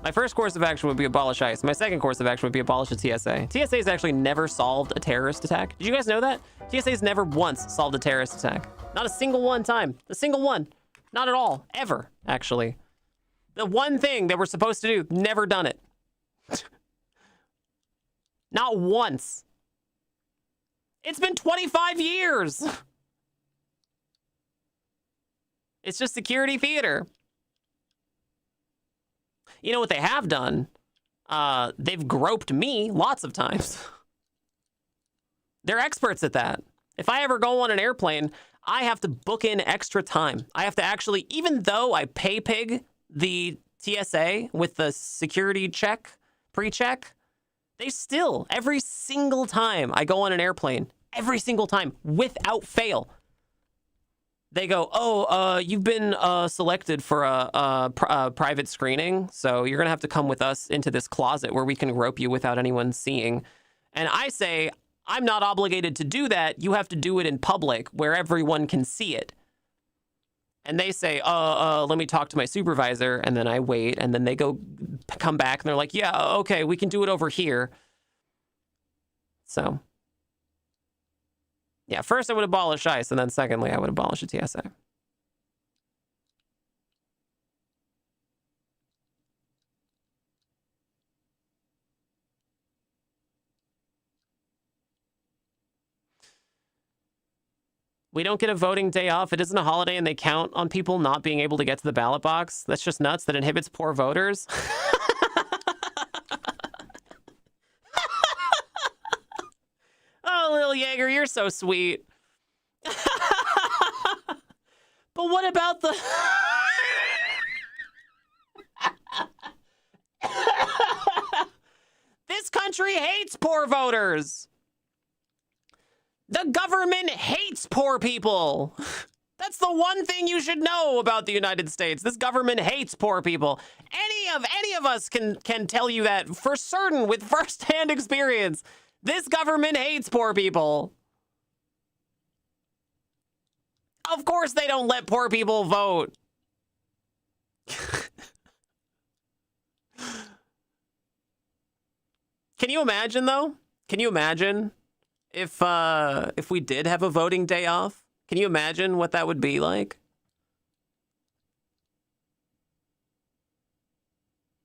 My first course of action would be abolish ICE. My second course of action would be abolish the TSA. TSA has actually never solved a terrorist attack. Did you guys know that? TSA has never once solved a terrorist attack. Not a single one time. A single one. Not at all. Ever, actually. The one thing they were supposed to do, never done it. Not once. It's been 25 years. It's just security theater. You know what they have done? They've groped me lots of times. They're experts at that. If I ever go on an airplane, I have to book in extra time. I have to actually, even though I pay pig the TSA with the security check, pre-check, they still, every single time I go on an airplane, every single time, without fail, they go, oh, you've been selected for a private screening, so you're going to have to come with us into this closet where we can grope you without anyone seeing. And I say, I'm not obligated to do that. You have to do it in public where everyone can see it. And they say, let me talk to my supervisor. And then I wait. And then they come back and they're like, yeah, okay, we can do it over here. So, yeah, first I would abolish ICE. And then secondly, I would abolish the TSA. We don't get a voting day off. It isn't a holiday and they count on people not being able to get to the ballot box. That's just nuts. That inhibits poor voters. Oh, Lil Jaeger, you're so sweet. But what about the... This country hates poor voters. The government hates poor people. That's the one thing you should know about the United States. This government hates poor people. Any of us can tell you that for certain with firsthand experience. This government hates poor people. Of course they don't let poor people vote. Can you imagine though? Can you imagine? If we did have a voting day off, can you imagine what that would be like?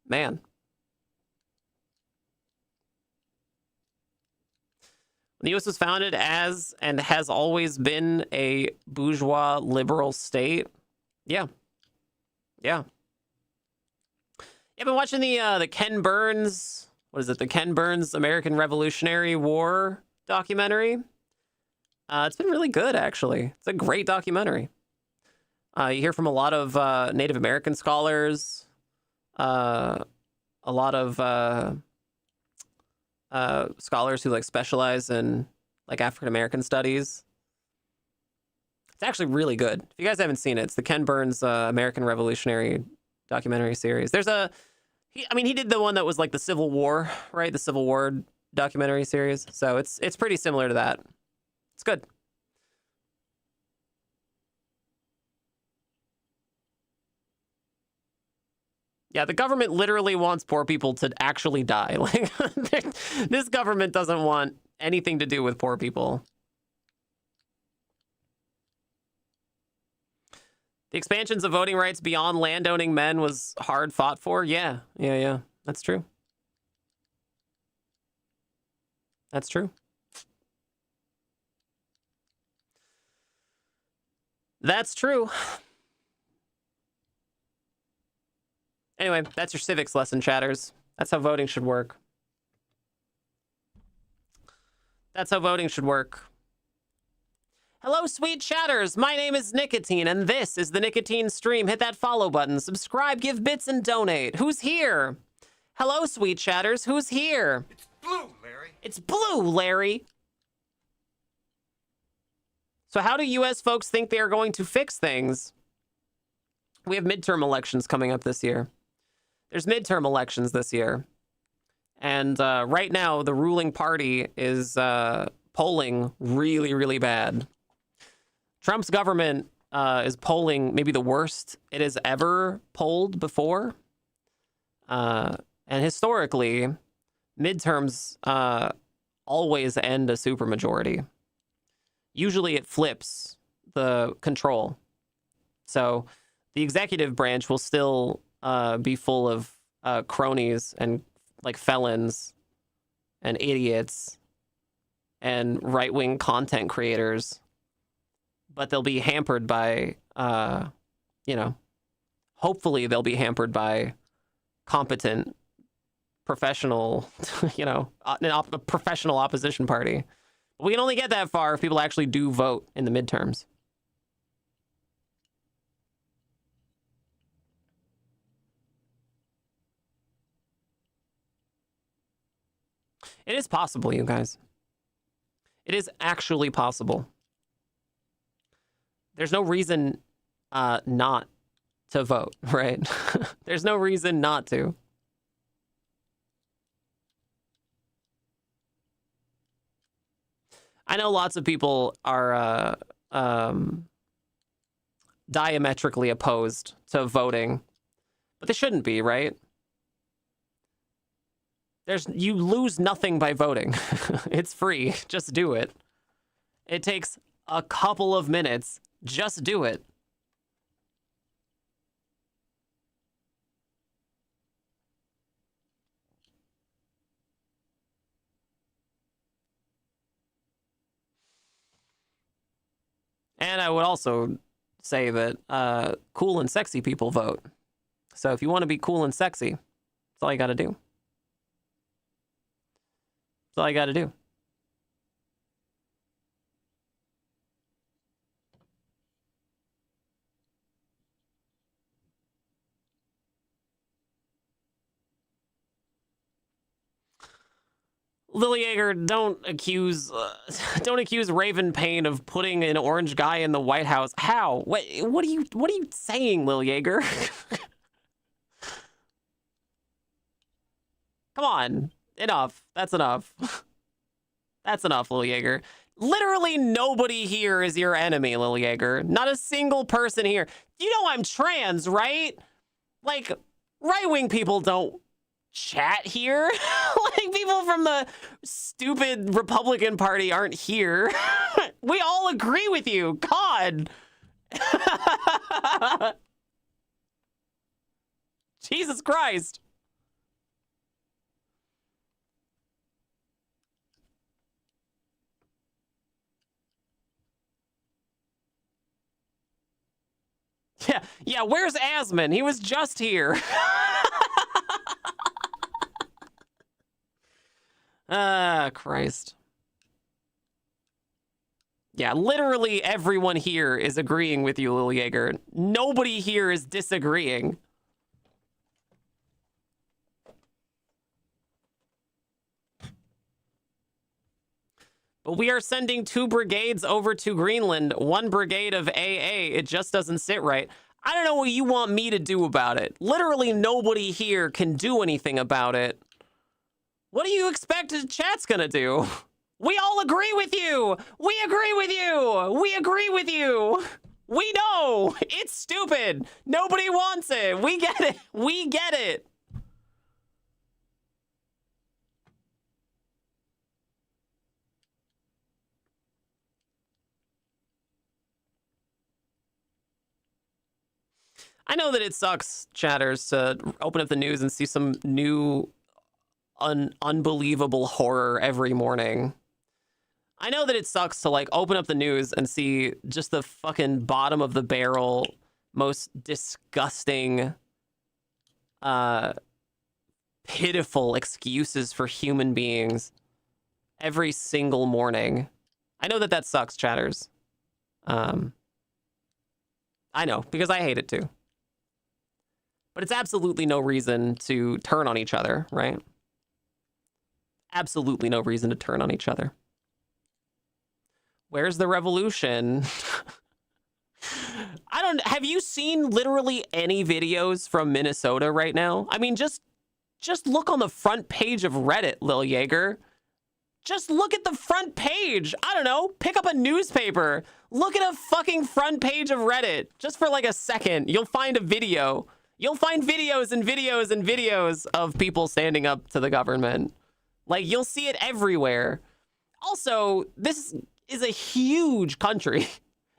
Man. The U.S. was founded as and has always been a bourgeois liberal state. Yeah. Yeah. I've been watching the Ken Burns, what is it? The Ken Burns American Revolutionary War documentary. It's been really good, actually. It's a great documentary. You hear from a lot of Native American scholars, a lot of scholars who like specialize in like African American studies. It's actually really good. If you guys haven't seen it, it's the Ken Burns American Revolutionary documentary series. There's he did the one that was like the Civil War, right? The Civil War documentary series. So it's pretty similar to that. It's good. Yeah, the government literally wants poor people to actually die. Like this government doesn't want anything to do with poor people. The expansions of voting rights beyond landowning men was hard fought for. Yeah. That's true. That's true. That's true. Anyway, that's your civics lesson, chatters. That's how voting should work. That's how voting should work. Hello, sweet chatters. My name is Nicotine, and this is the Nicotine Stream. Hit that follow button, subscribe, give bits, and donate. Who's here? Hello, sweet chatters. Who's here? It's blue, Larry. It's blue, Larry. So how do U.S. folks think they are going to fix things? We have midterm elections coming up this year. There's midterm elections this year. And right now, the ruling party is polling really, really bad. Trump's government is polling maybe the worst it has ever polled before. And historically, midterms always end a supermajority. Usually it flips the control. So the executive branch will still be full of cronies and like felons and idiots and right-wing content creators, but they'll be hampered by, hopefully they'll be hampered by competent, professional, a professional opposition party. But we can only get that far if people actually do vote in the midterms. It is possible, you guys. It is actually possible. There's no reason not to vote, right? There's no reason not to. I know lots of people are diametrically opposed to voting, but they shouldn't be, right? You lose nothing by voting. It's free. Just do it. It takes a couple of minutes. Just do it. And I would also say that cool and sexy people vote. So if you want to be cool and sexy, that's all you got to do. That's all you got to do. Lily Yeager, don't accuse Raven Payne of putting an orange guy in the White House. How? What are you saying, Lily Yeager? Come on. Enough. That's enough. That's enough, Lily Yeager. Literally nobody here is your enemy, Lily Yeager. Not a single person here. You know I'm trans, right? Like, right-wing people don't chat here. Like, people from the stupid Republican Party aren't here. We all agree with you. God. Jesus Christ. Yeah, where's Asman? He was just here. Ah, Christ. Yeah, literally everyone here is agreeing with you, Lil Yeager. Nobody here is disagreeing. But we are sending 2 brigades over to Greenland, 1 brigade of AA. It just doesn't sit right. I don't know what you want me to do about it. Literally nobody here can do anything about it. What do you expect the chat's gonna do? We all agree with you. We agree with you. We agree with you. We know. It's stupid. Nobody wants it. We get it. We get it. I know that it sucks, chatters, to open up the news and see some new unbelievable horror every morning. I know that it sucks to, like, open up the news and see just the fucking bottom of the barrel, most disgusting, pitiful excuses for human beings every single morning. I know that that sucks, chatters. I know, because I hate it too. But it's absolutely no reason to turn on each other, right? Absolutely no reason to turn on each other. Where's the revolution? Have you seen literally any videos from Minnesota right now? I mean, just look on the front page of Reddit, Lil Yeager. Just look at the front page. I don't know, pick up a newspaper. Look at a fucking front page of Reddit. Just for like a second, you'll find a video. You'll find videos and videos and videos of people standing up to the government. Like, you'll see it everywhere. Also, this is a huge country.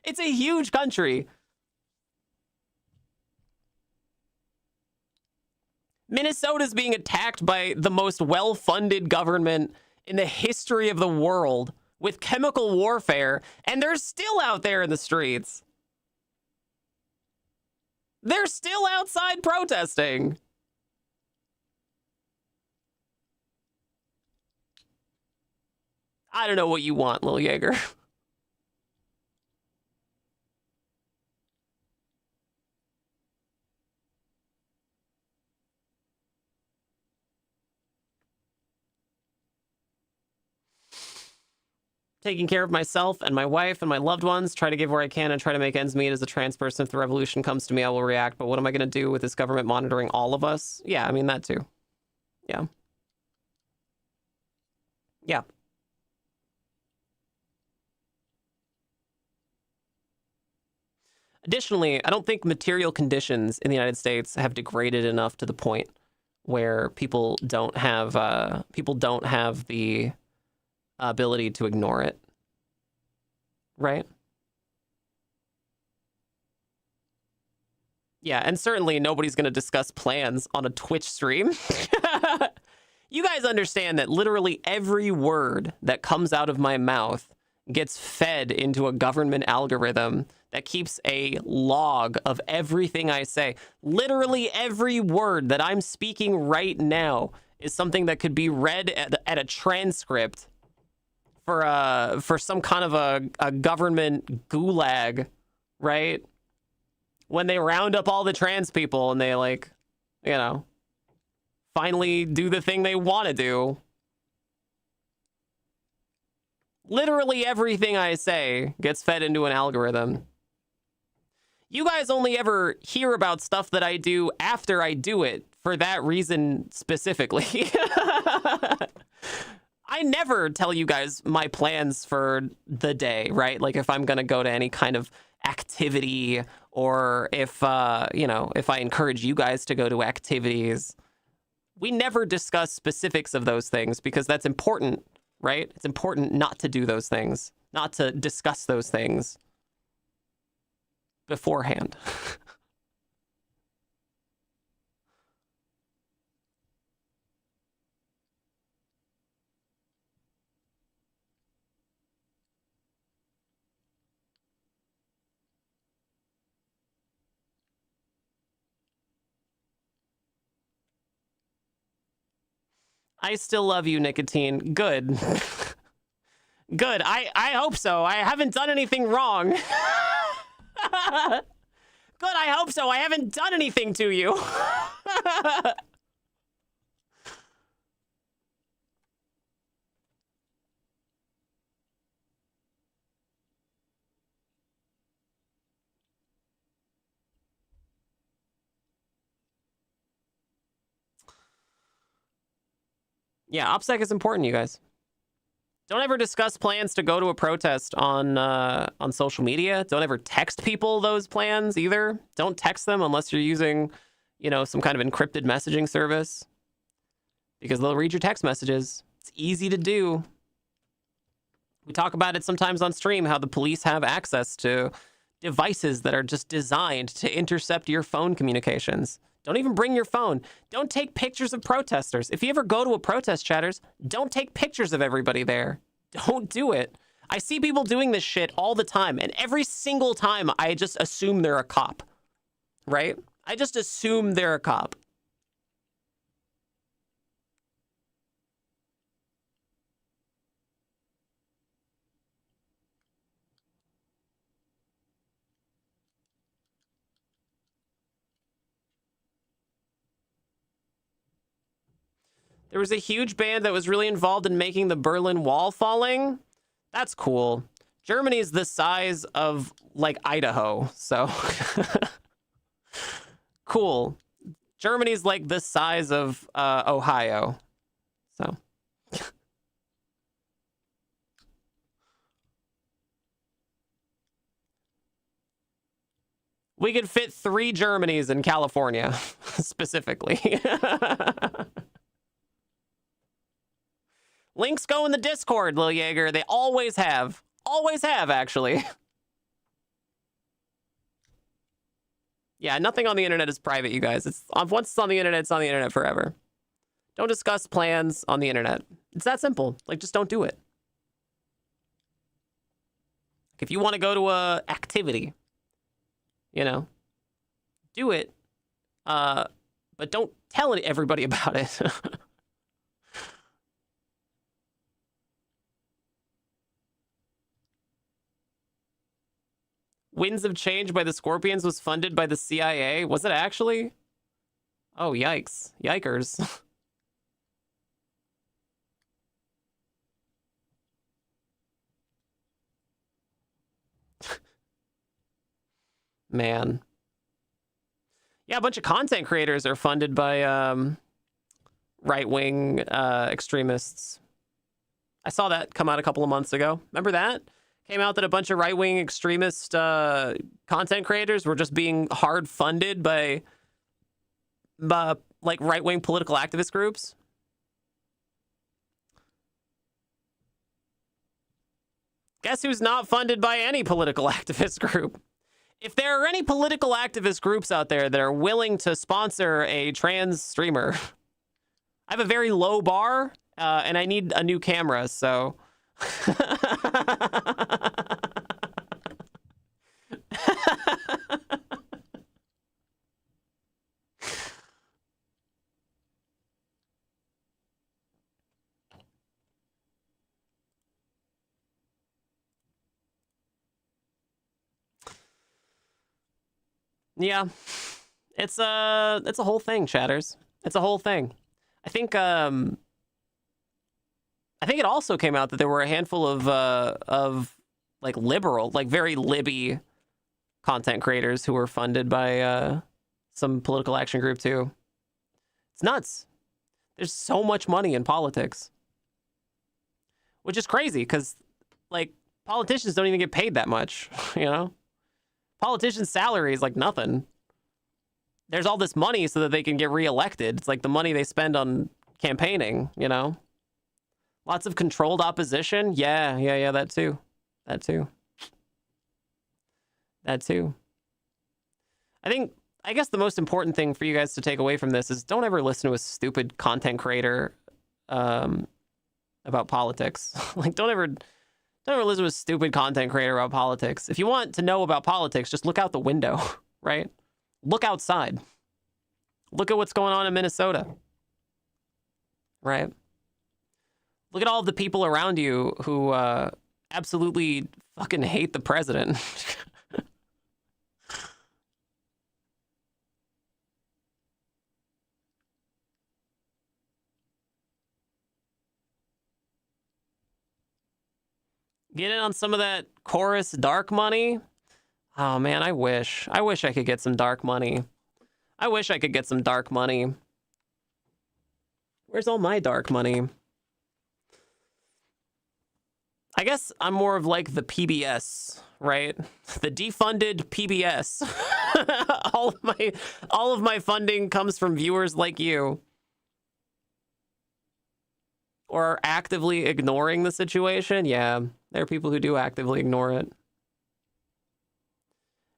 It's a huge country. Minnesota's being attacked by the most well-funded government in the history of the world with chemical warfare, and they're still out there in the streets. They're still outside protesting. I don't know what you want, Lil Jaeger. Taking care of myself and my wife and my loved ones, try to give where I can and try to make ends meet as a trans person. If the revolution comes to me, I will react. But what am I going to do with this government monitoring all of us? Yeah, I mean, that too. Yeah. Yeah. Additionally, I don't think material conditions in the United States have degraded enough to the point where people don't have the ability to ignore it. Right? Yeah, and certainly nobody's going to discuss plans on a Twitch stream. You guys understand that literally every word that comes out of my mouth gets fed into a government algorithm that keeps a log of everything I say. Literally every word that I'm speaking right now is something that could be read at a transcript for some kind of a government gulag, right? When they round up all the trans people and they, like, you know, finally do the thing they want to do. Literally everything I say gets fed into an algorithm. You guys only ever hear about stuff that I do after I do it for that reason specifically. I never tell you guys my plans for the day, right? Like if I'm going to go to any kind of activity or if, you know, if I encourage you guys to go to activities. We never discuss specifics of those things because that's important, right? It's important not to do those things, not to discuss those things beforehand. I still love you, Nicotine. Good. Good. I hope so. I haven't done anything wrong. Good. I hope so. I haven't done anything to you. Yeah, OPSEC is important, you guys. Don't ever discuss plans to go to a protest on social media. Don't ever text people those plans either. Don't text them unless you're using, you know, some kind of encrypted messaging service. Because they'll read your text messages. It's easy to do. We talk about it sometimes on stream, how the police have access to devices that are just designed to intercept your phone communications. Don't even bring your phone. Don't take pictures of protesters. If you ever go to a protest, chatters, don't take pictures of everybody there. Don't do it. I see people doing this shit all the time, and every single time I just assume they're a cop, right? I just assume they're a cop. There was a huge band that was really involved in making the Berlin Wall falling. That's cool. Germany's the size of, like, Idaho, so... Cool. Germany's, like, the size of Ohio, so... We could fit 3 Germanys in California, specifically. Links go in the Discord, Lil Jaeger. They always have. Always have, actually. Yeah, nothing on the internet is private, you guys. Once it's on the internet forever. Don't discuss plans on the internet. It's that simple. Like, just don't do it. If you want to go to a activity, you know, do it, but don't tell everybody about it. Winds of Change by the Scorpions was funded by the CIA. Was it actually? Oh, yikes. Yikers. Man. Yeah, a bunch of content creators are funded by right-wing extremists. I saw that come out a couple of months ago. Remember that? Came out that a bunch of right-wing extremist content creators were just being hard funded by like right-wing political activist groups. Guess who's not funded by any political activist group? If there are any political activist groups out there that are willing to sponsor a trans streamer, I have a very low bar, and I need a new camera, so... Yeah, it's a whole thing, chatters. It's a whole thing. I think it also came out that there were a handful of like liberal, like very libby content creators who were funded by some political action group too. It's nuts. There's so much money in politics, which is crazy because like politicians don't even get paid that much, you know? Politicians' salary is like nothing. There's all this money so that they can get reelected. It's like the money they spend on campaigning, you know? Lots of controlled opposition. Yeah, that too. That too. I guess the most important thing for you guys to take away from this is don't ever listen to a stupid content creator about politics. Like, don't ever listen to a stupid content creator about politics. If you want to know about politics, just look out the window, right? Look outside. Look at what's going on in Minnesota, right? Look at all of the people around you who absolutely fucking hate the president. Get in on some of that chorus dark money. Oh man, I wish I could get some dark money. Where's all my dark money? I guess I'm more of like the PBS, right? The defunded PBS. all of my funding comes from viewers like you. Or actively ignoring the situation. Yeah, there are people who do actively ignore it.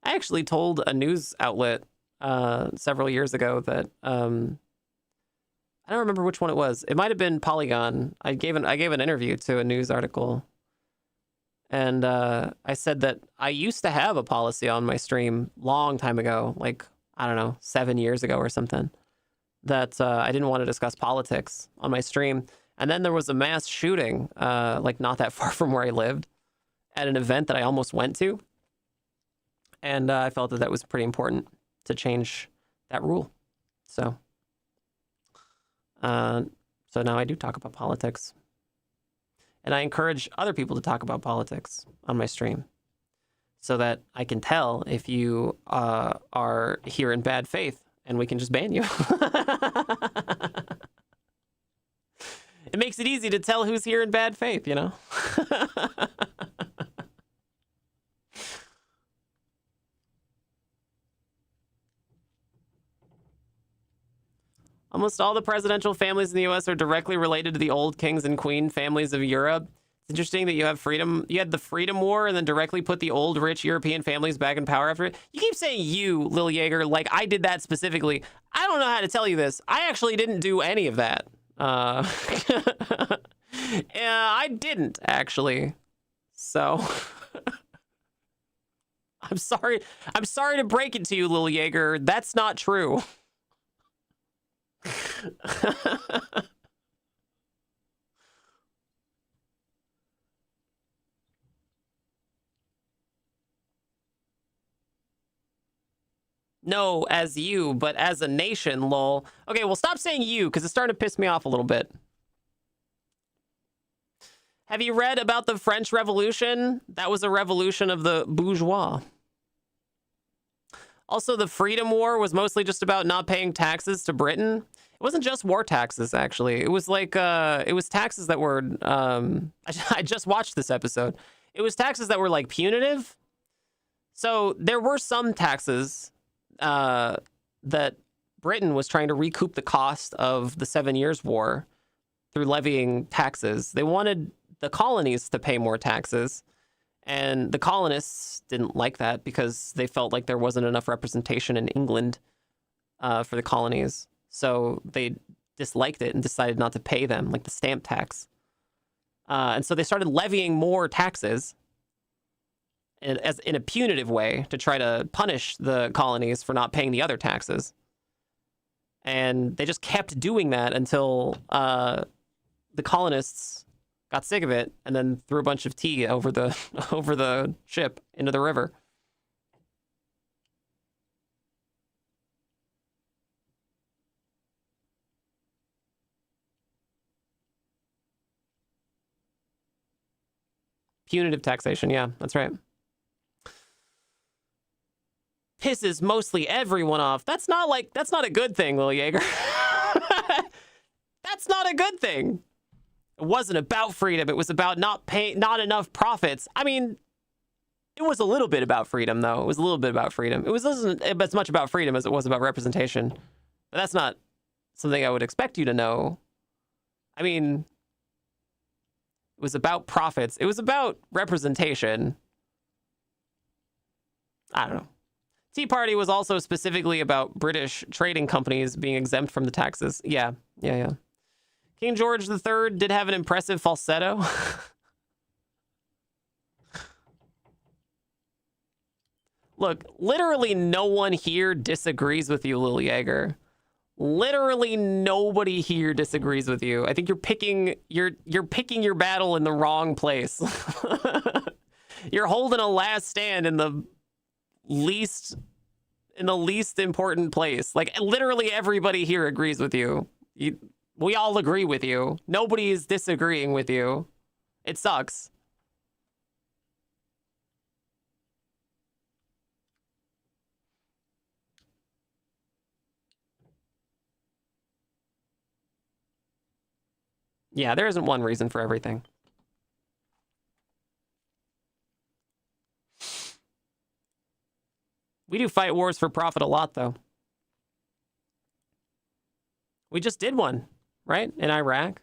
I actually told a news outlet several years ago that I don't remember which one it was. It might have been Polygon. I gave an interview to a news article, and I said that I used to have a policy on my stream long time ago, like I don't know, 7 years ago or something, that I didn't want to discuss politics on my stream. And then there was a mass shooting, like not that far from where I lived, at an event that I almost went to. And I felt that was pretty important to change that rule. So now I do talk about politics. And I encourage other people to talk about politics on my stream so that I can tell if you are here in bad faith and we can just ban you. It makes it easy to tell who's here in bad faith, you know? Almost all the presidential families in the U.S. are directly related to the old kings and queen families of Europe. It's interesting that you have freedom. You had the Freedom War and then directly put the old rich European families back in power after it. You keep saying you, Lil Yeager, like I did that specifically. I don't know how to tell you this. I actually didn't do any of that. Yeah, I didn't actually. So I'm sorry. I'm sorry to break it to you, Lil Yeager. That's not true. No, as you, but as a nation, lol. Okay, well, stop saying you, because it's starting to piss me off a little bit. Have you read about the French Revolution? That was a revolution of the bourgeois. Also, the Freedom War was mostly just about not paying taxes to Britain. It wasn't just war taxes, actually. It was like, it was taxes that were, I just watched this episode. It was taxes that were like punitive. So there were some taxes that Britain was trying to recoup the cost of the 7 Years' War through levying taxes. They wanted the colonies to pay more taxes, and the colonists didn't like that because they felt like there wasn't enough representation in England for the colonies. So they disliked it and decided not to pay them, like the stamp tax. And so they started levying more taxes in a punitive way to try to punish the colonies for not paying the other taxes. And they just kept doing that until the colonists got sick of it and then threw a bunch of tea over the ship into the river. Punitive taxation, yeah, that's right. Pisses mostly everyone off. That's not a good thing, Lil Yeager. That's not a good thing. It wasn't about freedom. It was about not enough profits. I mean, it was a little bit about freedom, though. It was a little bit about freedom. It wasn't as much about freedom as it was about representation. But that's not something I would expect you to know. I mean, it was about profits. It was about representation. I don't know. Tea Party was also specifically about British trading companies being exempt from the taxes. Yeah. King George III did have an impressive falsetto. Look, literally no one here disagrees with you, Lil Yeager. Literally nobody here disagrees with you. I think you're picking your battle in the wrong place. You're holding a last stand in the least important place. Like literally everybody here agrees with you. We all agree with you. Nobody is disagreeing with you. It sucks. Yeah, there isn't one reason for everything. We do fight wars for profit a lot, though. We just did one, right? In Iraq.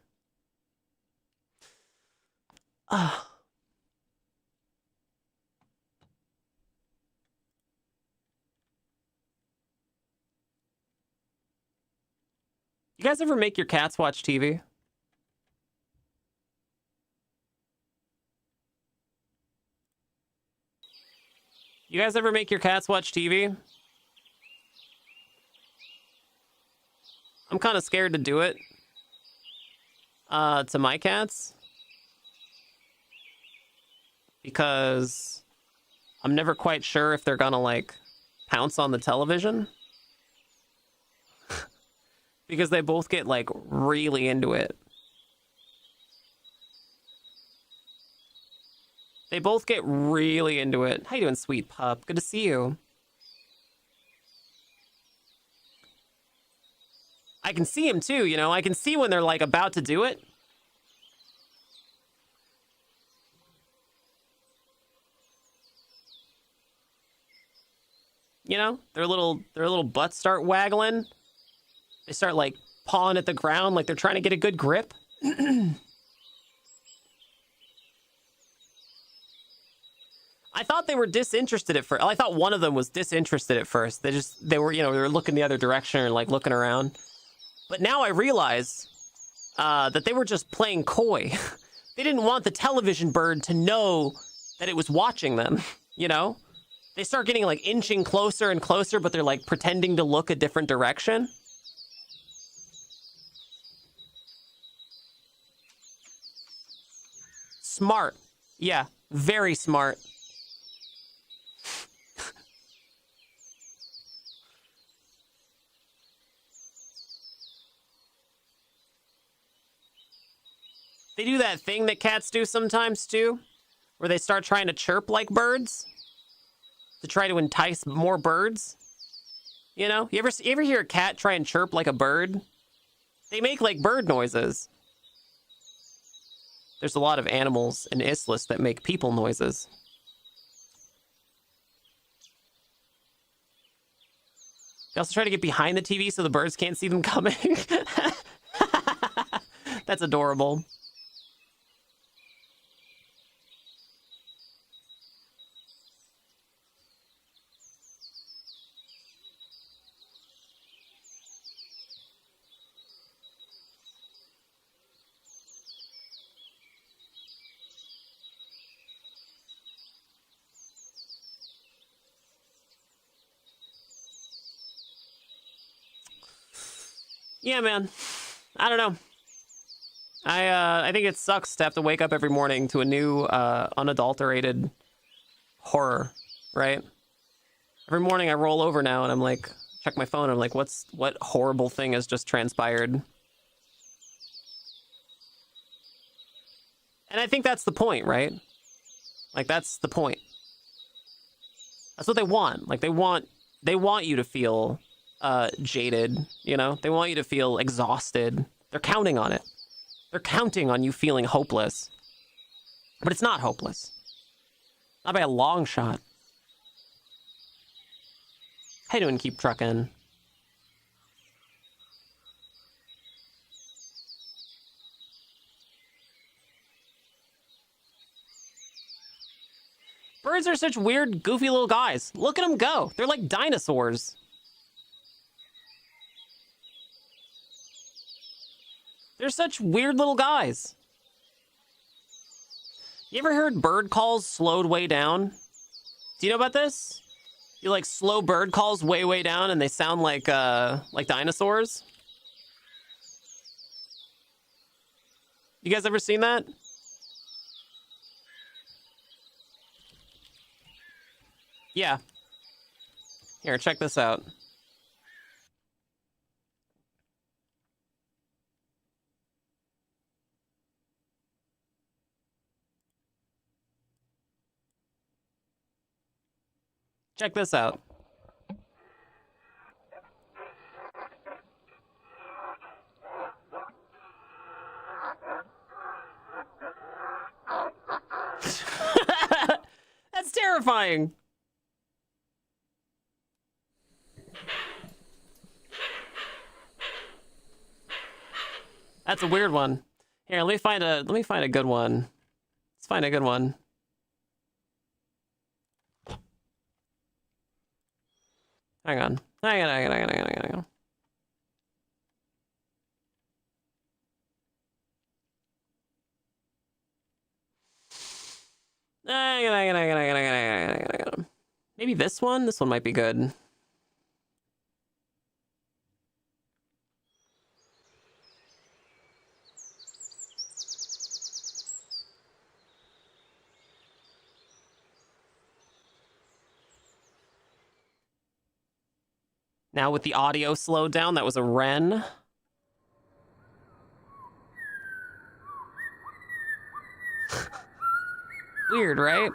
You guys ever make your cats watch TV? You guys ever make your cats watch TV? I'm kind of scared to do it. To my cats. Because I'm never quite sure if they're gonna, like, pounce on the television. Because they both get, like, really into it. They both get really into it. How you doing, sweet pup? Good to see you. I can see him too, you know? I can see when they're, like, about to do it. You know? Their little butts start waggling. They start, like, pawing at the ground like they're trying to get a good grip. I thought they were disinterested at first. I thought one of them was disinterested at first. They were, they were looking the other direction or like looking around. But now I realize that they were just playing coy. They didn't want the television bird to know that it was watching them, They start getting like inching closer and closer, but they're like pretending to look a different direction. Smart. Yeah, very smart. They do that thing that cats do sometimes too, where they start trying to chirp like birds to try to entice more birds. You ever hear a cat try and chirp like a bird? They make like bird noises. There's a lot of animals in Islis that make people noises. They also try to get behind the TV so the birds can't see them coming. That's adorable. Yeah, man. I don't know. I think it sucks to have to wake up every morning to a new unadulterated horror, right? Every morning I roll over now and I'm like, check my phone. I'm like, what horrible thing has just transpired? And I think that's the point, right? Like, that's the point. That's what they want. Like, they want you to feel jaded, They want you to feel exhausted. They're counting on it. They're counting on you feeling hopeless. But it's not hopeless. Not by a long shot. How you doing, Keep Truckin'? Birds are such weird, goofy little guys. Look at them go. They're like dinosaurs. They're such weird little guys. You ever heard bird calls slowed way down? Do you know about this? You like slow bird calls way down and they sound like dinosaurs? You guys ever seen that? Yeah. Here, check this out. Check this out. That's terrifying. That's a weird one. Here, let me find a good one. Let's find a good one. Hang on. Hang on. Maybe this one? This one might be good. Now with the audio slowed down, that was a wren. Weird, right?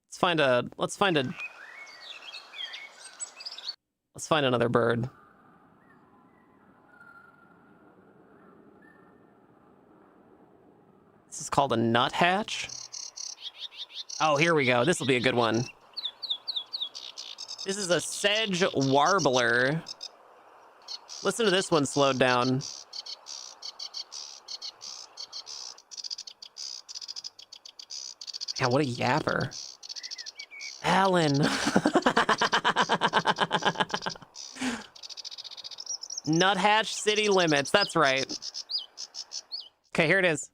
Let's find another bird. This is called a nuthatch. Oh, here we go. This will be a good one. This is a sedge warbler. Listen to this one slowed down. Yeah, what a yapper. Alan. Nuthatch city limits. That's right. Okay, here it is.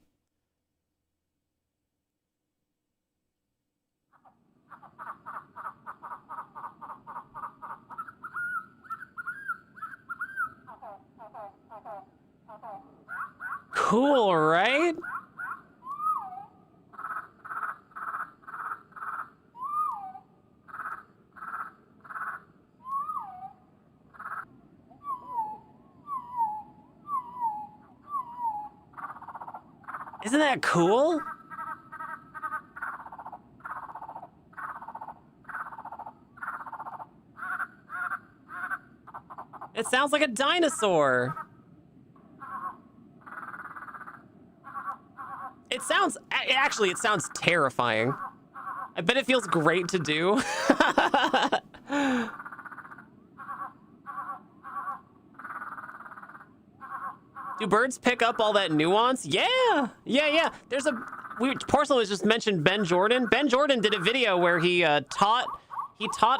Cool, right? Isn't that cool? It sounds like a dinosaur. Actually, it sounds terrifying. I bet it feels great to do. Do birds pick up all that nuance? Yeah. Porcelain was just mentioned Ben Jordan. Ben Jordan did a video where he taught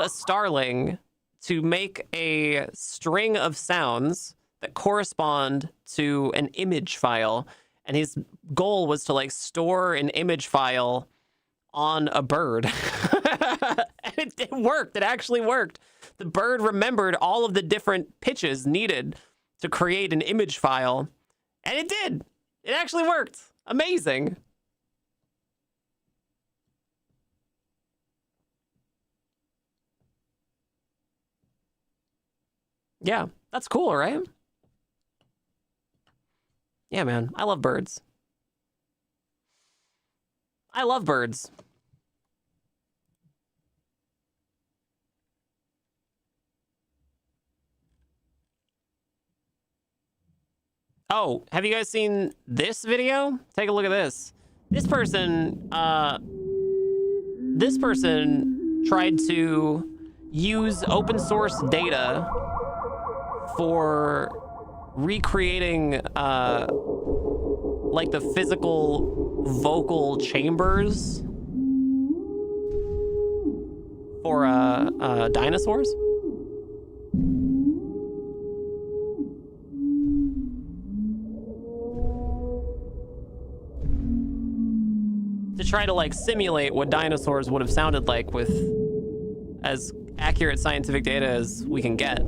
a starling to make a string of sounds that correspond to an image file. And his goal was to like store an image file on a bird. And it worked. It actually worked. The bird remembered all of the different pitches needed to create an image file. And it did. It actually worked. Amazing. Yeah, that's cool, right? Yeah, man. I love birds. I love birds. Oh, have you guys seen this video? Take a look at this. This person tried to use open source data for recreating like the physical vocal chambers for dinosaurs. To try to like simulate what dinosaurs would have sounded like with as accurate scientific data as we can get.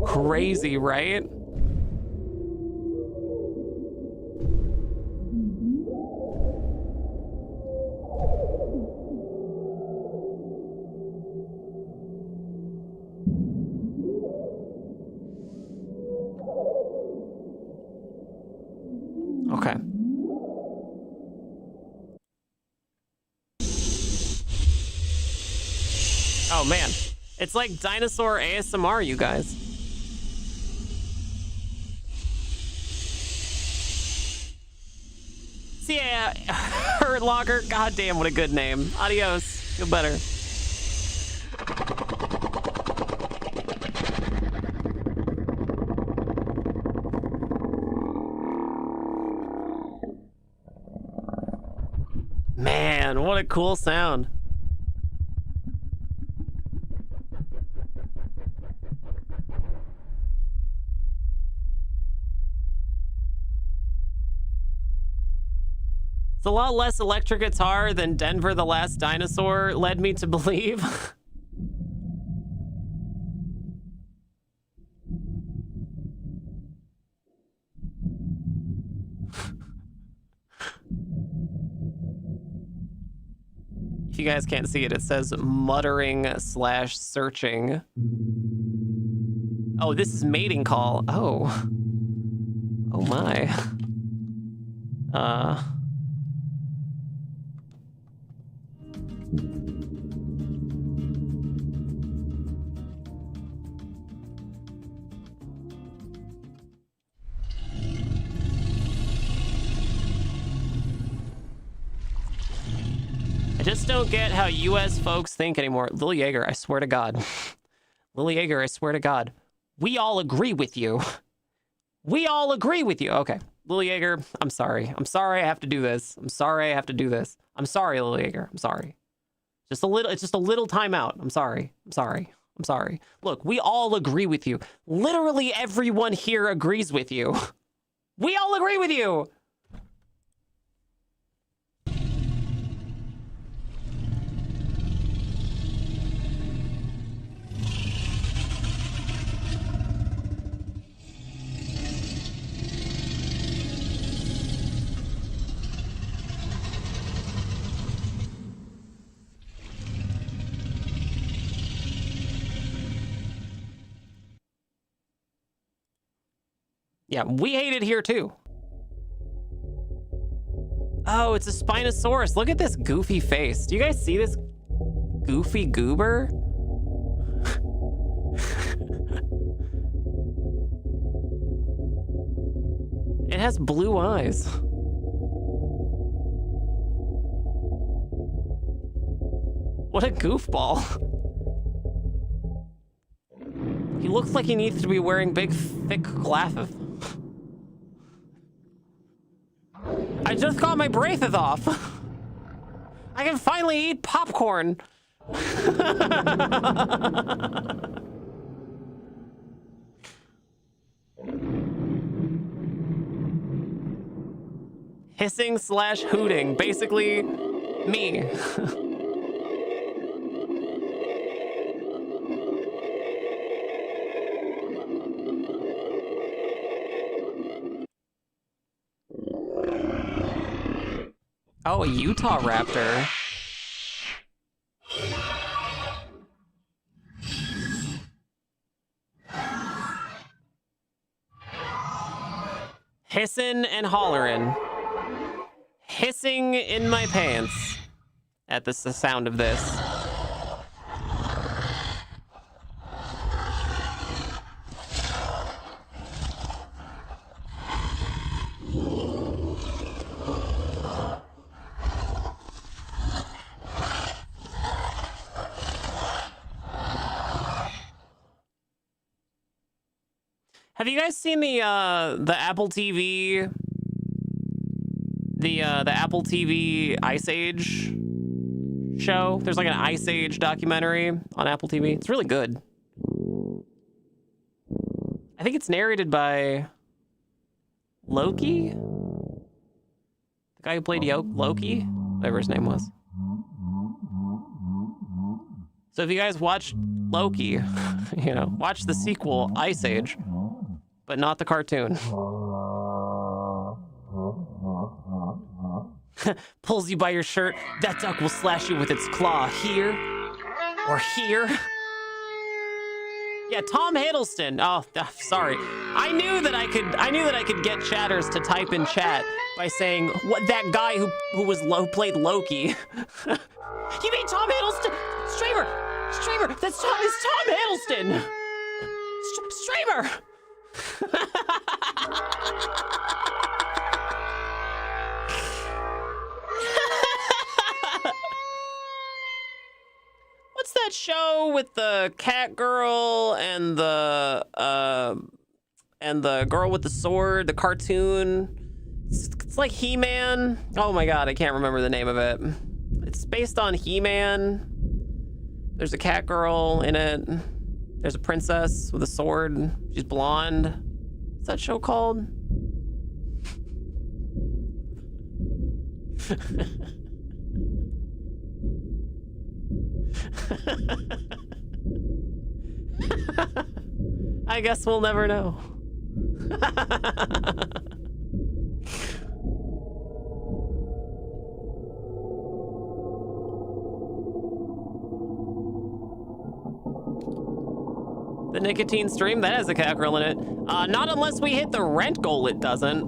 Crazy, right? Okay. Oh man, it's like dinosaur ASMR, you guys. See, yeah, Hurt Logger. God damn, what a good name. Adios. Feel better. Man, what a cool sound. It's a lot less electric guitar than Denver the Last Dinosaur led me to believe. If you guys can't see it, it says muttering/searching. Oh, this is mating call. Oh. Oh my. I just don't get how U.S. folks think anymore. Lil Yeager, I swear to God. Lil Yeager, I swear to God. We all agree with you. We all agree with you. Okay. Lil Yeager, I'm sorry. I'm sorry I have to do this. I'm sorry I have to do this. I'm sorry, Lil Yeager. I'm sorry. It's just a little timeout. I'm sorry. I'm sorry. I'm sorry. Look, we all agree with you. Literally everyone here agrees with you. We all agree with you. Yeah, we hate it here too. Oh, it's a Spinosaurus. Look at this goofy face. Do you guys see this goofy goober? It has blue eyes. What a goofball. He looks like he needs to be wearing big, thick glasses. I just got my braces off. I can finally eat popcorn. Hissing / hooting, basically me. Oh, a Utah raptor. Hissing and hollering. Hissing in my pants at the sound of this. Have you guys seen the Apple TV, the Apple TV Ice Age show? There's like an Ice Age documentary on Apple TV. It's really good. I think it's narrated by Loki, the guy who played Loki, whatever his name was. So if you guys watch Loki, you know, watch the sequel Ice Age, but not the cartoon. Pulls you by your shirt. That duck will slash you with its claw here or here. Yeah, Tom Hiddleston. Oh, sorry. I knew that I could get chatters to type in chat by saying what that guy who played Loki. You mean Tom Hiddleston? Streamer. It's Tom Hiddleston. Streamer. What's that show with the cat girl and the girl with the sword, the cartoon? It's like He-Man. Oh my god, I can't remember the name of it. It's based on He-Man. There's a cat girl in it. There's a princess with a sword. She's blonde. What's that show called? I guess we'll never know. The nicotine stream, that has a cat girl in it. Not unless we hit the rent goal, it doesn't.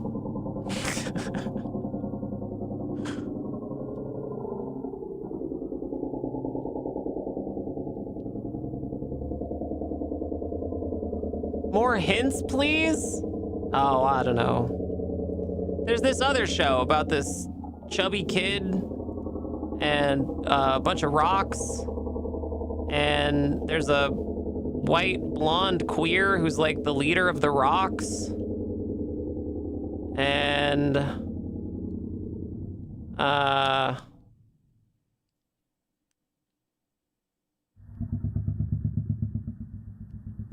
More hints, please? Oh, I don't know. There's this other show about this chubby kid and a bunch of rocks, and there's a white blonde queer who's like the leader of the rocks, and it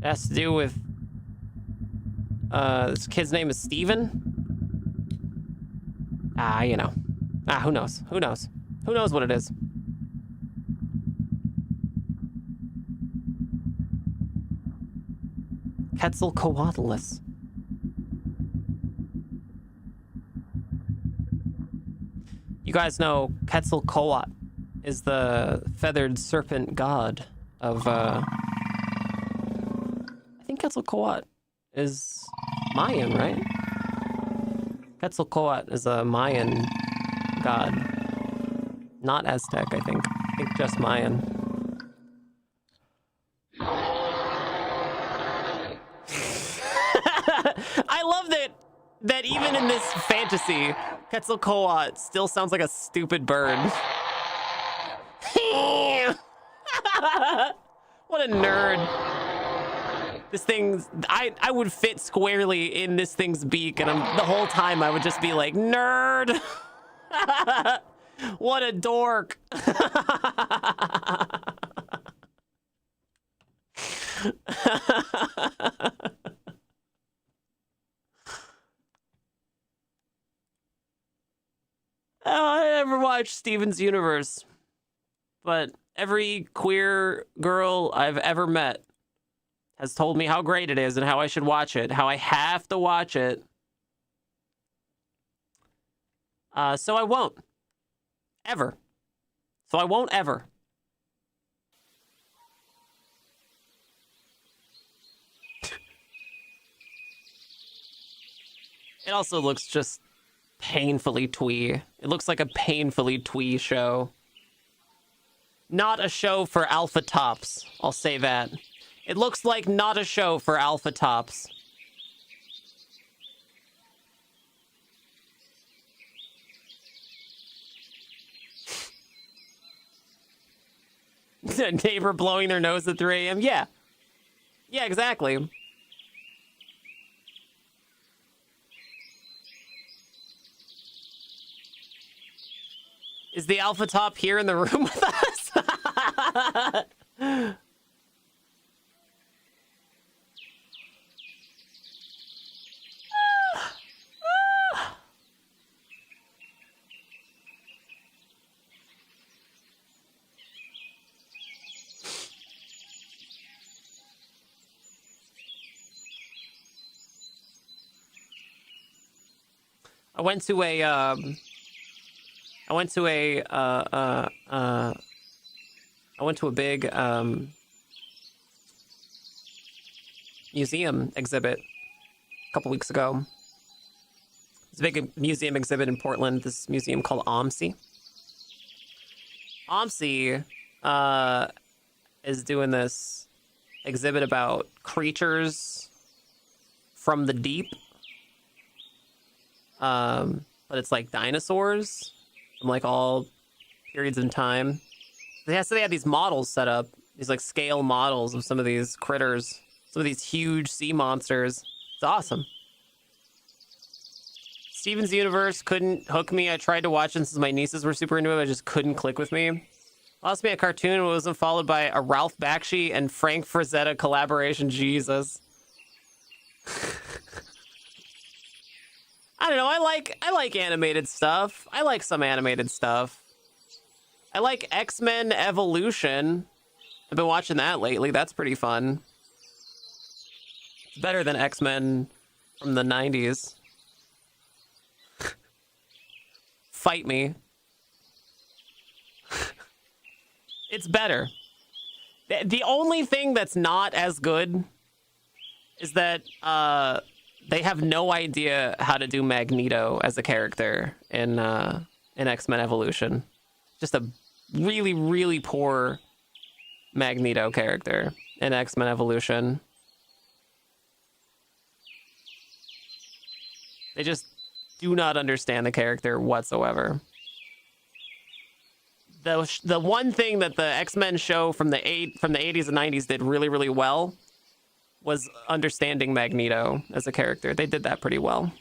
has to do with this kid's name is Steven. You know. Who knows? Who knows? Who knows what it is? Quetzalcoatlus. You guys know Quetzalcoatl is the feathered serpent god of, I think Quetzalcoatl is Mayan, right? Quetzalcoatl is a Mayan god. Not Aztec, I think. I think just Mayan. I love that even in this fantasy, Quetzalcoatl still sounds like a stupid bird. What a nerd. This thing's, I would fit squarely in this thing's beak, and the whole time I would just be like, nerd. What a dork. I never watched Steven's Universe, but every queer girl I've ever met has told me how great it is and how I should watch it, how I have to watch it. So I won't. Ever. So I won't ever. It also looks just painfully twee. It looks like a painfully twee show. Not a show for alpha tops, I'll say that. It looks like not a show for alpha tops. Neighbor blowing their nose at 3 a.m. Yeah. Yeah, exactly. Is the alpha top here in the room with us? I went to a big museum exhibit a couple weeks ago. It's a big museum exhibit in Portland. This museum called OMSI. OMSI is doing this exhibit about creatures from the deep. But it's like dinosaurs from like all periods in time. They have these models set up, these like scale models of some of these critters, some of these huge sea monsters. It's awesome. Steven's Universe couldn't hook me. I tried to watch it since my nieces were super into it, but it just couldn't click with me. Lost me a cartoon and wasn't followed by a Ralph Bakshi and Frank Frazetta collaboration. Jesus. I don't know. I like animated stuff. I like some animated stuff. I like X-Men Evolution. I've been watching that lately. That's pretty fun. It's better than X-Men from the 90s. Fight me. It's better. The only thing that's not as good is that they have no idea how to do Magneto as a character in X-Men Evolution. Just a really, really poor Magneto character in X-Men Evolution. They just do not understand the character whatsoever. the one thing that the X-Men show from the 80s and 90s did really, really well was understanding Magneto as a character. They did that pretty well.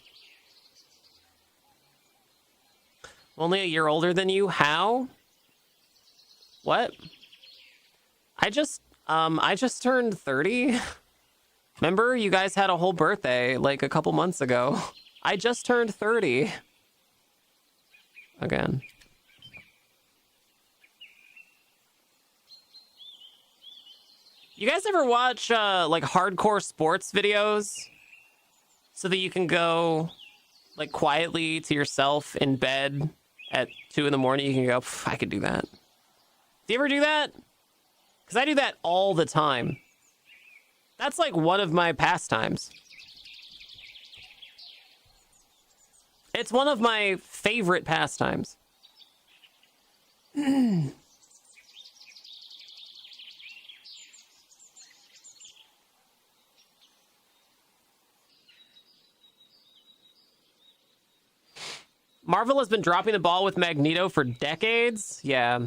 Only a year older than you? How? What? I just turned 30. Remember, you guys had a whole birthday like a couple months ago. I just turned 30. Again. You guys ever watch like hardcore sports videos so that you can go like quietly to yourself in bed at 2 in the morning? You can go, I could do that. Do you ever do that? Because I do that all the time. That's like one of my pastimes. It's one of my favorite pastimes. Marvel has been dropping the ball with Magneto for decades. Yeah.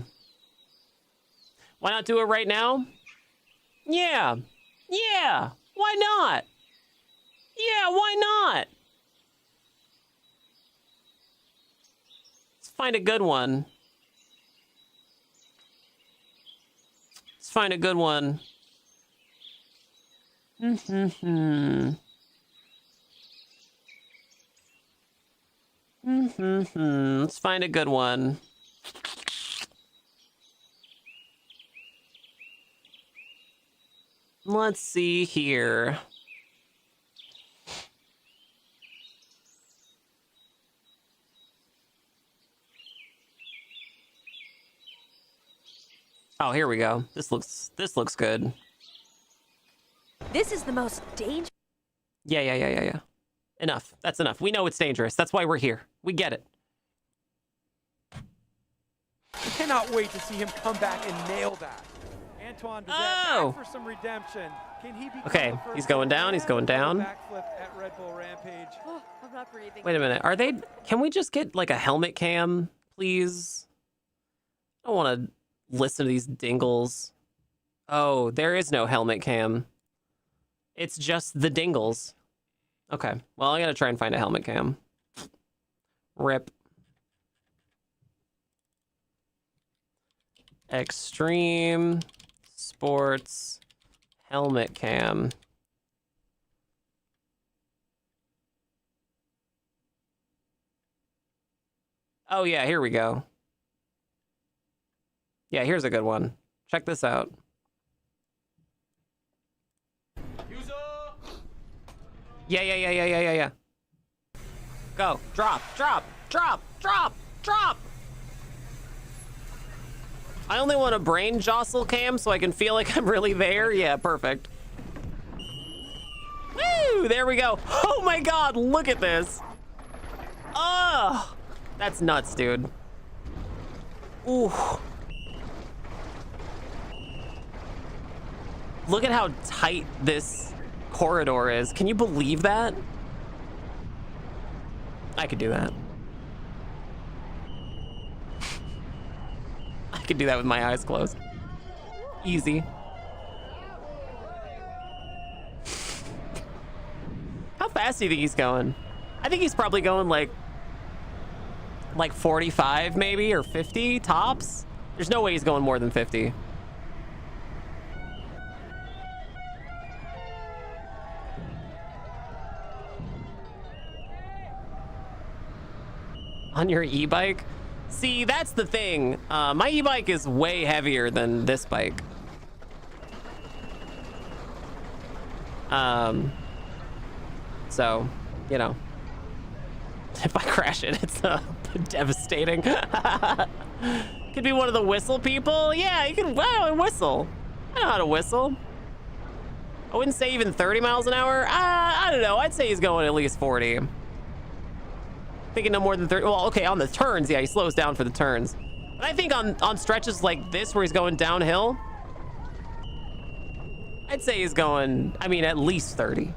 Why not do it right now? Yeah. Yeah. Why not? Yeah, why not? Let's find a good one. Let's find a good one. Let's find a good one. Let's see here. Oh, here we go. This looks good. This is the most dangerous. Yeah. Enough. That's enough. We know it's dangerous. That's why we're here. We get it. I cannot wait to see him come back and nail that. Antoine Back for some redemption. Can he okay, he's going down. He's going down. Backflip at Red Bull Rampage. Oh, I'm not breathing. Wait a minute. Are they? Can we just get like a helmet cam, please? I don't want to listen to these dingles. Oh, there is no helmet cam. It's just the dingles. Okay. Well, I gotta try and find a helmet cam. Rip. Extreme Sports helmet cam. Oh yeah, here we go. Yeah, here's a good one. Check this out. Yeah. Go. Drop. I only want a brain jostle cam so I can feel like I'm really there. Yeah, perfect. Woo! There we go. Oh my god, look at this. Oh, that's nuts, dude. Ooh. Look at how tight this corridor is. Can you believe that? I could do that. I could do that with my eyes closed. Easy. How fast do you think he's going? I think he's probably going like 45 maybe, or 50 tops. There's no way he's going more than 50. On your e-bike? See, that's the thing. My e-bike is way heavier than this bike. So, you know, if I crash it, it's devastating. Could be one of the whistle people. Yeah, you can whistle. I know how to whistle. I wouldn't say even 30 miles an hour. I don't know. I'd say he's going at least 40. Thinking no more than 30. Well, okay, on the turns, yeah, he slows down for the turns. But I think on stretches like this where he's going downhill, I'd say he's going, I mean, at least 30.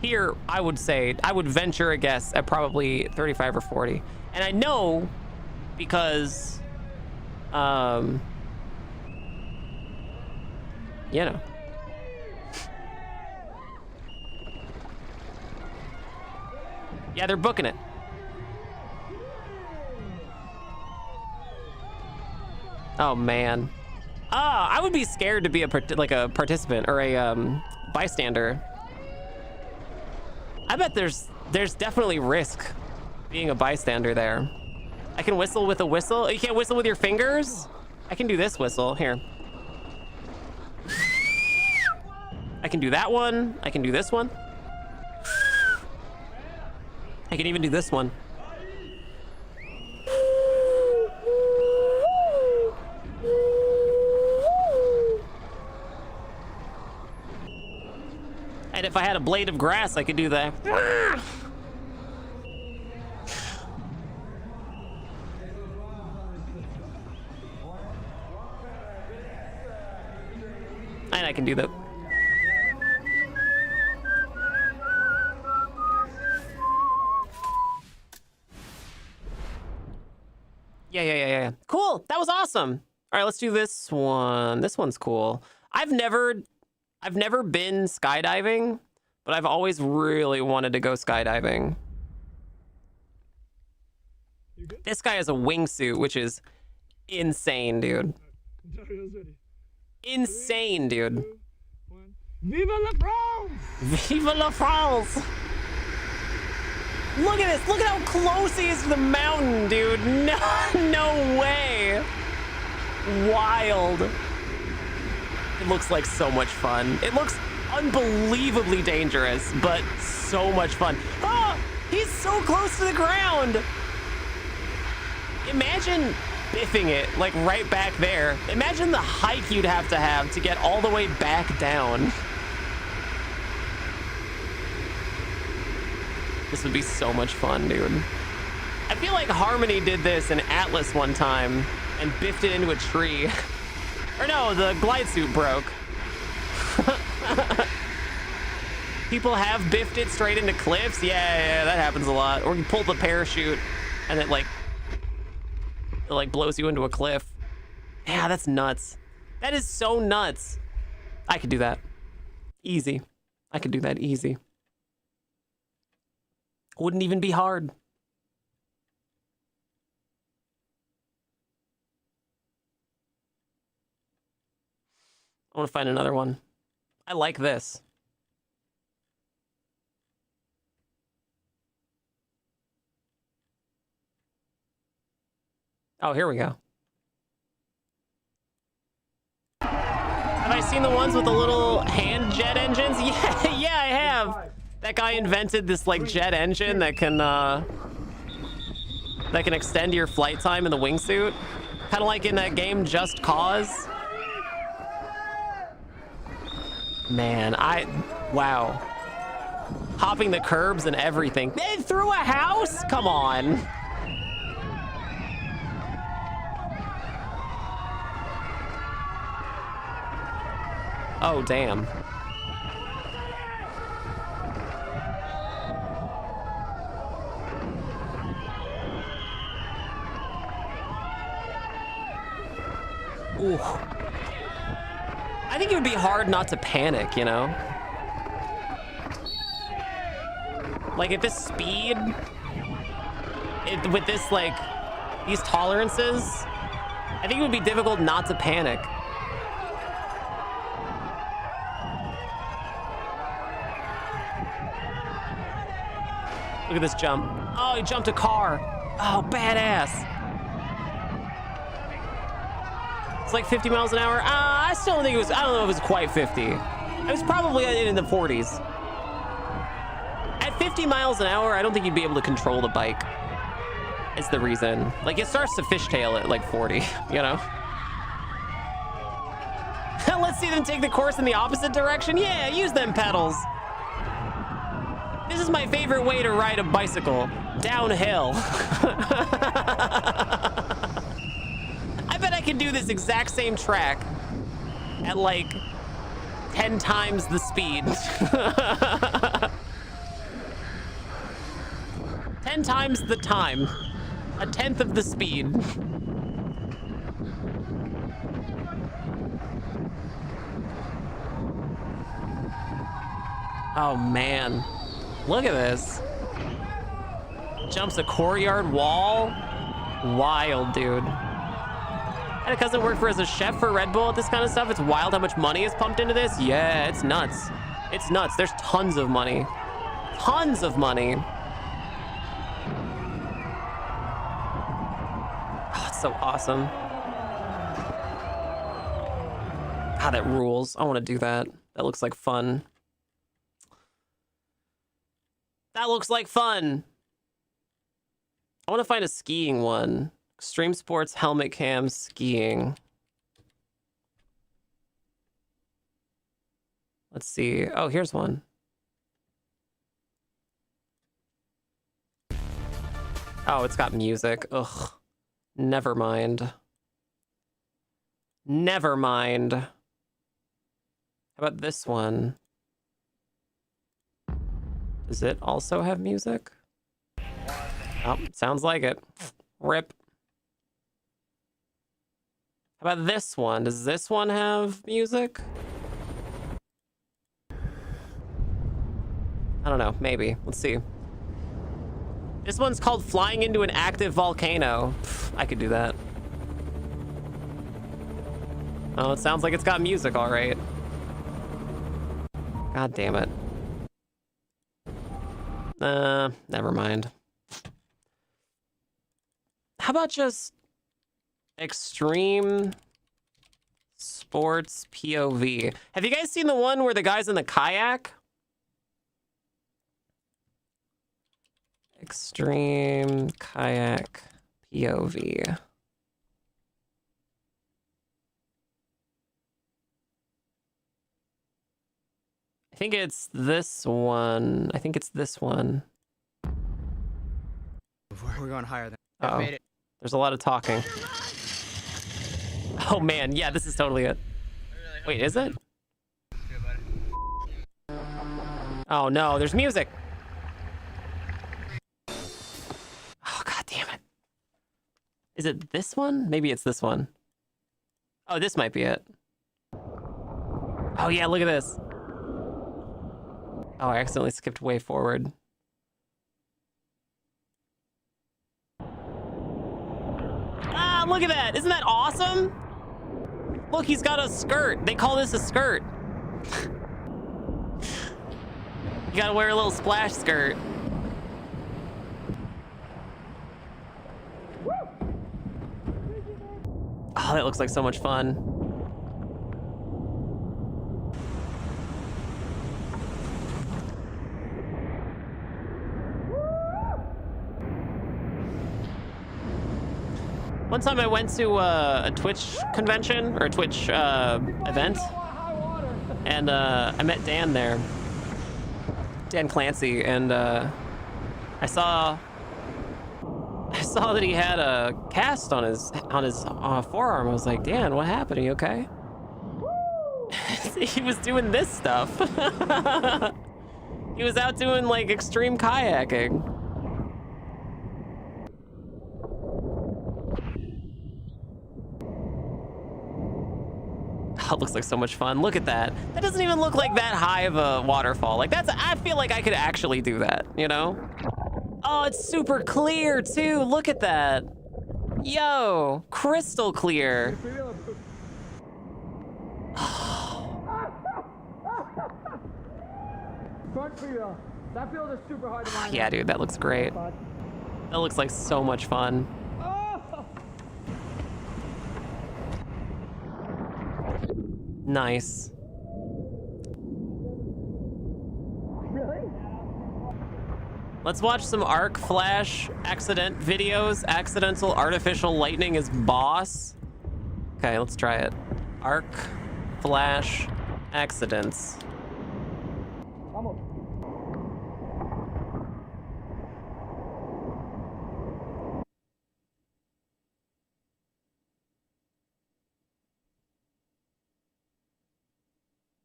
Here, I would venture a guess at probably 35 or 40. And I know because, you know. Yeah, they're booking it. Oh man. I would be scared to be a participant or a bystander. I bet there's definitely risk being a bystander there. I can whistle with a whistle. You can't whistle with your fingers? I can do this whistle here. I can do that one. I can do this one. I can even do this one. And if I had a blade of grass, I could do that. And I can do that. Yeah. Cool. That was awesome. All right, let's do this one. This one's cool. I've never been skydiving, but I've always really wanted to go skydiving. This guy has a wingsuit, which is insane, dude. Insane, dude. Viva la France! Viva la France! Look at this. Look at how close he is to the mountain, dude. No way. Wild. It looks like so much fun. It looks unbelievably dangerous, but so much fun. Oh, he's so close to the ground. Imagine biffing it like right back there. Imagine the hike you'd have to get all the way back down. This would be so much fun, dude. I feel like Harmony did this in Atlas one time and biffed it into a tree. Or no, the glide suit broke. People have biffed it straight into cliffs. Yeah, that happens a lot. Or you pull the parachute and it like blows you into a cliff. Yeah, that's nuts. That is so nuts. I could do that. Easy. I could do that easy. Wouldn't even be hard. I want to find another one. I like this. Oh, here we go. Have I seen the ones with the little hand jet engines? Yeah, I have. That guy invented this like jet engine that can extend your flight time in the wingsuit. Kind of like in that game Just Cause. Man, wow. Hopping the curbs and everything. They threw a house? Come on. Oh, damn. Ooh. I think it would be hard not to panic, you know? Like at this speed, with this like, these tolerances, I think it would be difficult not to panic. Look at this jump. Oh, he jumped a car. Oh, badass. It's like 50 miles an hour. I still don't think it was, I don't know if it was quite 50. It was probably in the 40s. At 50 miles an hour, I don't think you'd be able to control the bike. Is the reason. Like it starts to fishtail at like 40, you know? Let's see them take the course in the opposite direction. Yeah, use them pedals. This is my favorite way to ride a bicycle. Downhill. I bet I could do this exact same track at like 10 times the speed. 10 times the time. A tenth of the speed. Oh man, look at this. Jumps a courtyard wall. Wild, dude. I had a cousin work as a chef for Red Bull at this kind of stuff. It's wild how much money is pumped into this. Yeah, it's nuts. It's nuts. There's tons of money. Tons of money. Oh, it's so awesome. God, that rules. I want to do that. That looks like fun. That looks like fun. I want to find a skiing one. Extreme sports, helmet cam, skiing. Let's see. Oh, here's one. Oh, it's got music. Ugh. Never mind. Never mind. How about this one? Does it also have music? Oh, sounds like it. Rip. How about this one? Does this one have music? I don't know. Maybe. Let's see. This one's called Flying into an Active Volcano. I could do that. Oh, it sounds like it's got music, all right. God damn it. Never mind. How about just extreme sports POV? Have you guys seen the one where the guy's in the kayak? Extreme kayak POV. I think it's this one. I think it's this one. We're going higher than. Uh-oh. Made it. There's a lot of talking. Oh man, yeah, this is totally it. Wait, is it? Oh no, there's music. Oh god damn it. Is it this one? Maybe it's this one. Oh, this might be it. Oh yeah, look at this. Oh, I accidentally skipped way forward. Ah, look at that. Isn't that awesome? Look, he's got a skirt. They call this a skirt. You gotta wear a little splash skirt. Oh, that looks like so much fun. One time I went to a Twitch convention, or a Twitch event, and I met Dan there, Dan Clancy, and I saw that he had a cast on his forearm. I was like, Dan, what happened? Are you okay? He was doing this stuff. He was out doing like extreme kayaking. Oh, it looks like so much fun. Look at that. That doesn't even look like that high of a waterfall. Like I feel like I could actually do that, you know? Oh, it's super clear too. Look at that. Yo, crystal clear. Yeah, dude, that looks great. That looks like so much fun. Nice. Let's watch some arc flash accident videos. Accidental artificial lightning is boss. Okay, let's try it. Arc flash accidents.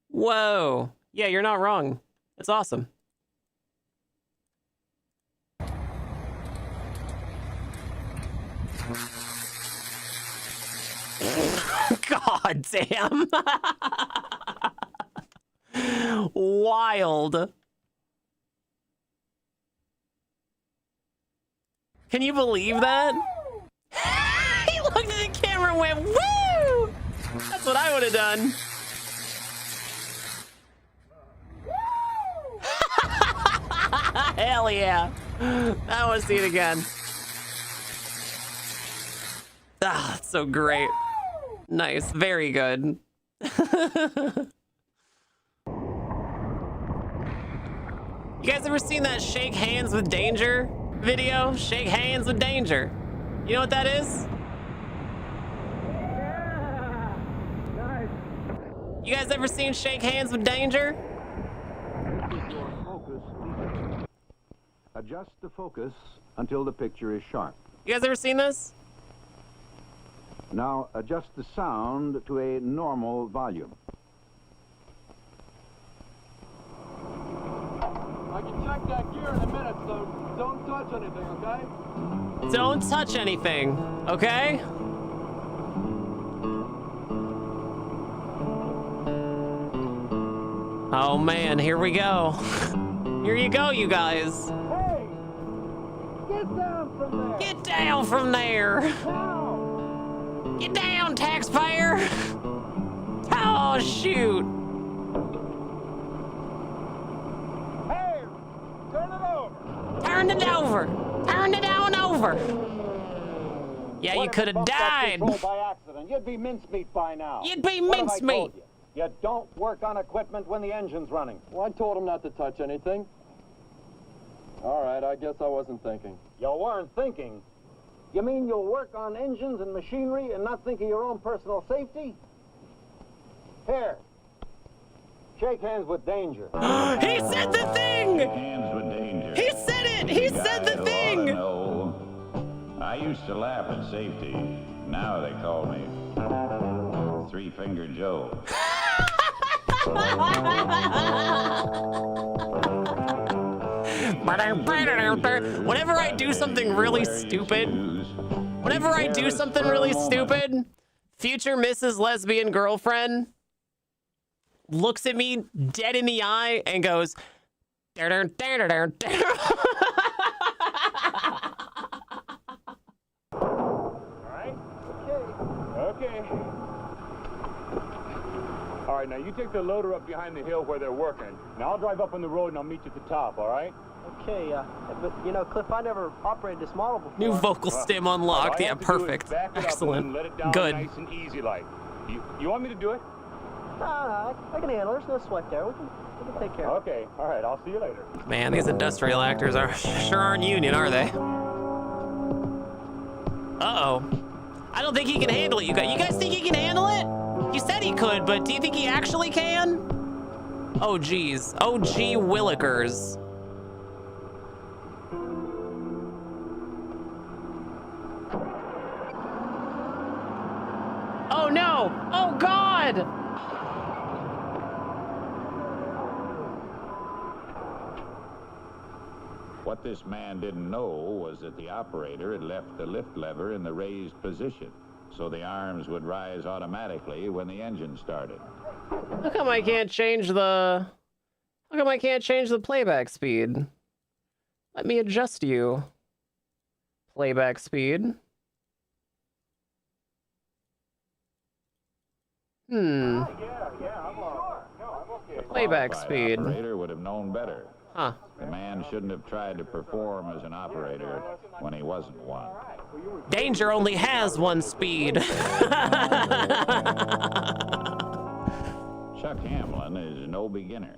Whoa. Yeah, you're not wrong. It's awesome. God damn. Wild. Can you believe that? He looked at the camera and went, woo! That's what I would have done. Hell yeah. I want to see it again. Ah, that's so great. Nice. Very good. You guys ever seen that shake hands with danger video? Shake hands with danger. You know what that is? You guys ever seen shake hands with danger? Adjust the focus until the picture is sharp. You guys ever seen this? Now adjust the sound to a normal volume. I can check that gear in a minute, so don't touch anything, okay? Don't touch anything, okay? Oh man, here we go. Here you go, you guys. Hey! Get down from there! Get down from there. Now! Get down, taxpayer. Oh, shoot. Hey! Turn it over! Turn it over. Turn it on over. Yeah, you could have died. By accident. You'd be mincemeat by now. You'd be What have I mincemeat. told you? You don't work on equipment when the engine's running. Well, I told him not to touch anything. All right, I guess I wasn't thinking. You weren't thinking. You mean you'll work on engines and machinery and not think of your own personal safety? Here. Shake hands with danger. He said the thing. Hands with danger. He said it. He said the thing. No. I used to laugh at safety. Now they call me Three-Finger Joe. Whenever I do something really stupid, future Mrs. Lesbian Girlfriend looks at me dead in the eye and goes, Okay. All right, now you take the loader up behind the hill where they're working. Now I'll drive up on the road and I'll meet you at the top, all right? Okay, but you know, Cliff, I never operated this model before. New vocal stim unlocked. Yeah, perfect. Excellent. Let it down Good. nice and easy like. You want me to do it? No, I can handle it. There's no sweat there. We can take care of it. Okay, all right, I'll see you later. Man, these industrial actors sure aren't union, are they? Uh-oh. I don't think he can handle it, you guys. You guys think he can handle it? He said he could, but do you think he actually can? Oh, geez. Oh, gee willikers. Oh, no. Oh, God. What this man didn't know was that the operator had left the lift lever in the raised position, so the arms would rise automatically when the engine started. How come I can't change the... How come I can't change the playback speed? Let me adjust you. Playback speed. Yeah, I'm all right. No, I'm okay. Playback The speed. operator would have known better. Huh. The man shouldn't have tried to perform as an operator when he wasn't one. Danger only has one speed. Chuck Hamlin is no beginner.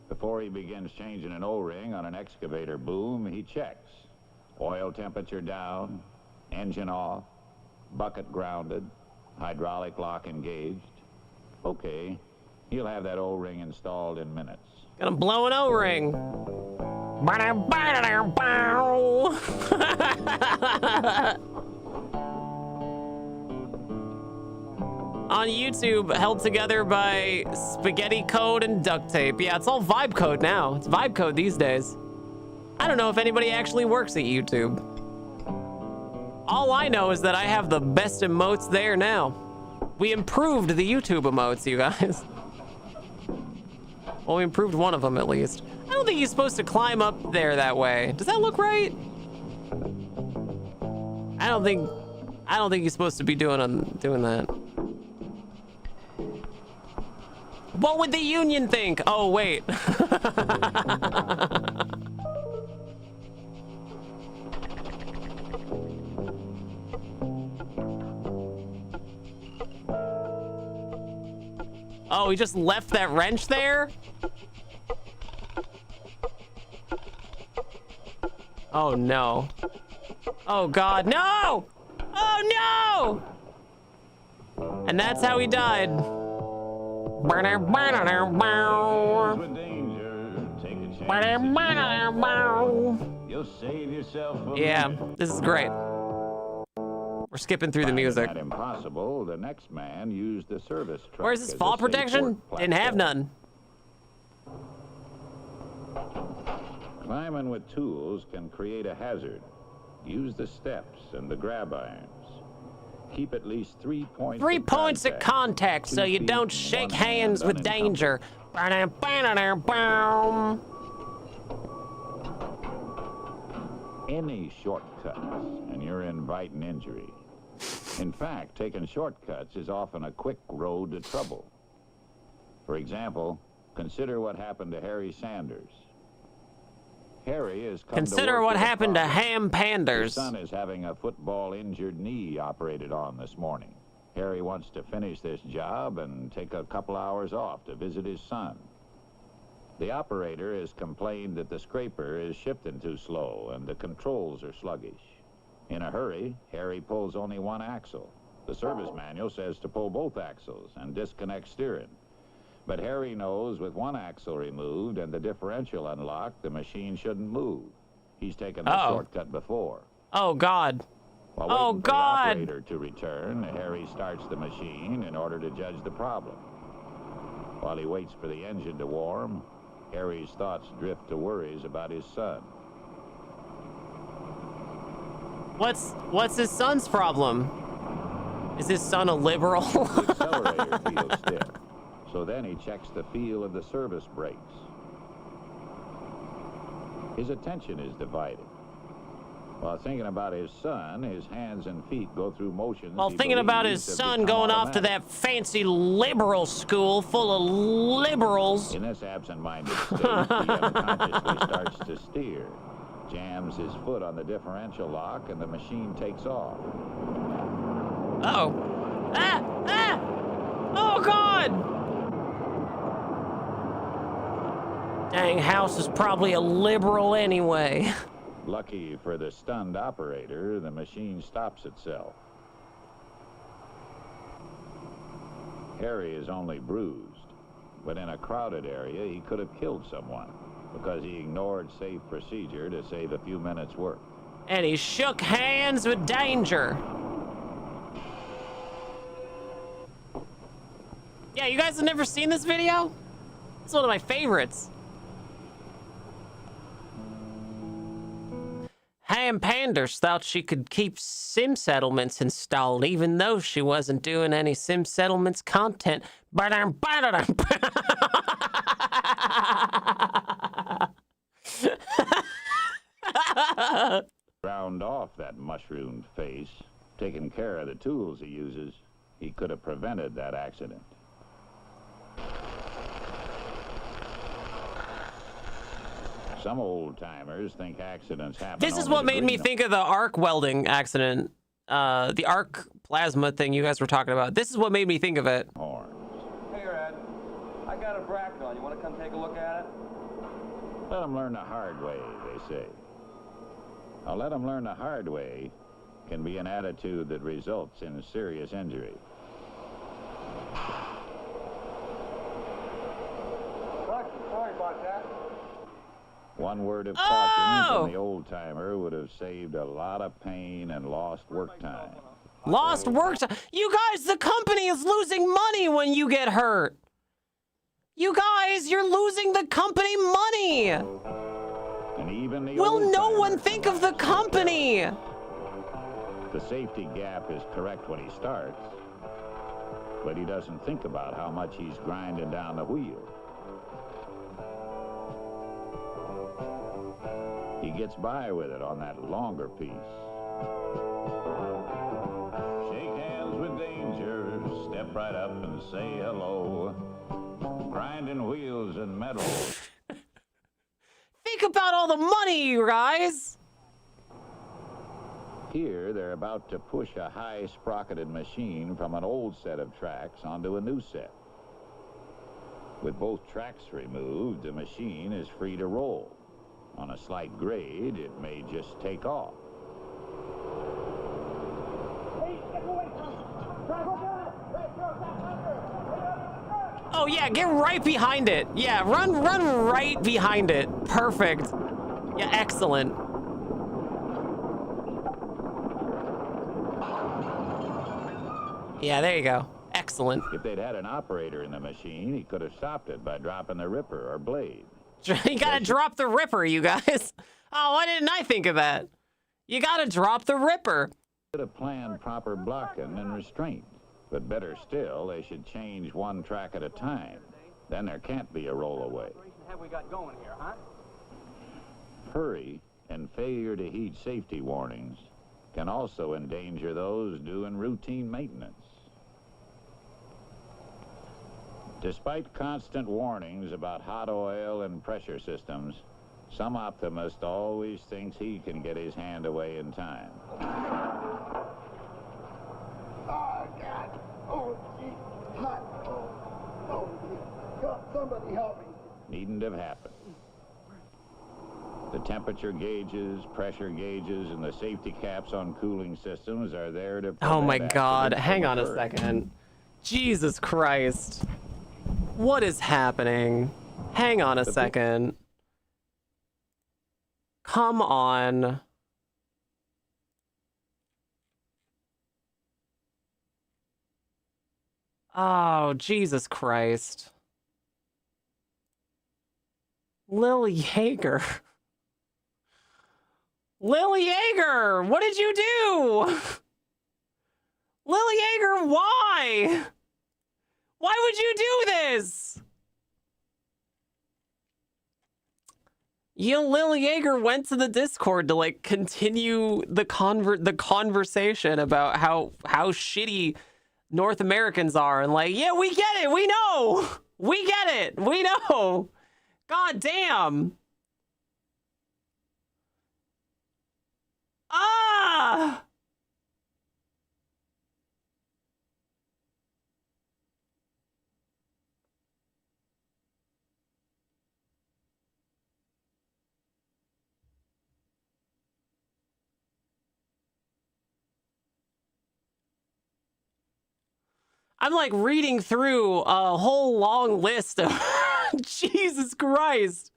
Before he begins changing an O-ring on an excavator boom, he checks. Oil temperature down, engine off, bucket grounded, hydraulic lock engaged. Okay, he'll have that O-ring installed in minutes. Gonna blow an O-ring. On YouTube, held together by spaghetti code and duct tape. Yeah, it's all vibe code now. It's vibe code these days. I don't know if anybody actually works at YouTube. All I know is that I have the best emotes there now. We improved the YouTube emotes, you guys. Well, we improved one of them at least. I don't think he's supposed to climb up there that way. Does that look right? I don't think he's supposed to be doing that. What would the union think? Oh, wait. Oh, he just left that wrench there? Oh, no. Oh, God, no! Oh, no! And that's how he died. You'll save yourself. Yeah, this is great. We're skipping through the music. That impossible, the next man used the service truck. Where's his fall protection? Didn't have none. Climbing with tools can create a hazard. Use the steps and the grab irons. Keep at least 3 points. 3 points of contact so you don't shake hands with danger. Any shortcuts, and you're inviting injury. In fact, taking shortcuts is often a quick road to trouble. For example, consider what happened to Harry Sanders. Harry is Consider what happened to Ham Panders. His son is having a football injured knee operated on this morning. Harry wants to finish this job and take a couple hours off to visit his son. The operator has complained that the scraper is shifting too slow and the controls are sluggish. In a hurry, Harry pulls only one axle. The service manual says to pull both axles and disconnect steering. But Harry knows with one axle removed and the differential unlocked, the machine shouldn't move. He's taken the shortcut before. Oh, God. While waiting for the operator to return, Harry starts the machine in order to judge the problem. While he waits for the engine to warm, Harry's thoughts drift to worries about his son. What's his son's problem? Is his son a liberal? The accelerator feels stiff. So then he checks the feel of the service brakes. His attention is divided. While thinking about his son, his hands and feet go through motions. While thinking about his son going off to that fancy liberal school full of liberals. In this absent-minded state, he unconsciously starts to steer, jams his foot on the differential lock, and the machine takes off. Uh-oh. Ah! Oh, God! Dang, House is probably a liberal anyway. Lucky for the stunned operator, the machine stops itself. Harry is only bruised, but in a crowded area, he could have killed someone because he ignored safe procedure to save a few minutes' work. And he shook hands with danger. Yeah, you guys have never seen this video? It's one of my favorites. Ham Panders thought she could keep sim settlements installed even though she wasn't doing any sim settlements content. Round off that mushroomed face, taking care of the tools he uses, he could have prevented that accident. Some old-timers think accidents happen. This is what made me think of the arc welding accident. The arc plasma thing you guys were talking about. This is what made me think of it. Hey, Red. I got a Bracton. You want to come take a look at it? Let them learn the hard way, they say. Now, let them learn the hard way can be an attitude that results in serious injury. Sorry about that. One word of caution from the old-timer would have saved a lot of pain and lost work time. Lost work time? You guys, the company is losing money when you get hurt. You guys, you're losing the company money. And even the Will no one think of the company? The safety gap is correct when he starts, but he doesn't think about how much he's grinding down the wheel. He gets by with it on that longer piece. Shake hands with danger, step right up and say hello. Grinding wheels and metal. Think about all the money, you guys. Here, they're about to push a high-sprocketed machine from an old set of tracks onto a new set. With both tracks removed, the machine is free to roll. On a slight grade, it may just take off. Oh yeah, get right behind it. Yeah, run right behind it. Perfect. Yeah, excellent. Yeah, there you go. Excellent. If they'd had an operator in the machine, he could have stopped it by dropping the ripper or blade. You gotta drop the ripper, you guys. Oh, why didn't I think of that? You gotta drop the ripper. Could have planned proper blocking and restraint. But better still, they should change one track at a time. Then there can't be a rollaway. Have we got going here, huh? Hurry and failure to heed safety warnings can also endanger those doing routine maintenance. Despite constant warnings about hot oil and pressure systems, some optimist always thinks he can get his hand away in time. Oh, God. Oh, gee. Hot. Oh, God, somebody help me. Needn't have happened. The temperature gauges, pressure gauges, and the safety caps on cooling systems are there to... Oh my God, hang on a second. Jesus Christ. What is happening? Hang on a second. Come on. Oh, Jesus Christ. Lil Yeager. Lil Yeager, what did you do? Lil Yeager, why? Why would you do this? You know, Lil Yeager went to the Discord to like continue the conversation about how shitty North Americans are, and like, yeah, we get it, we know, we get it, we know. God damn. Ah. I'm like reading through a whole long list of Jesus Christ.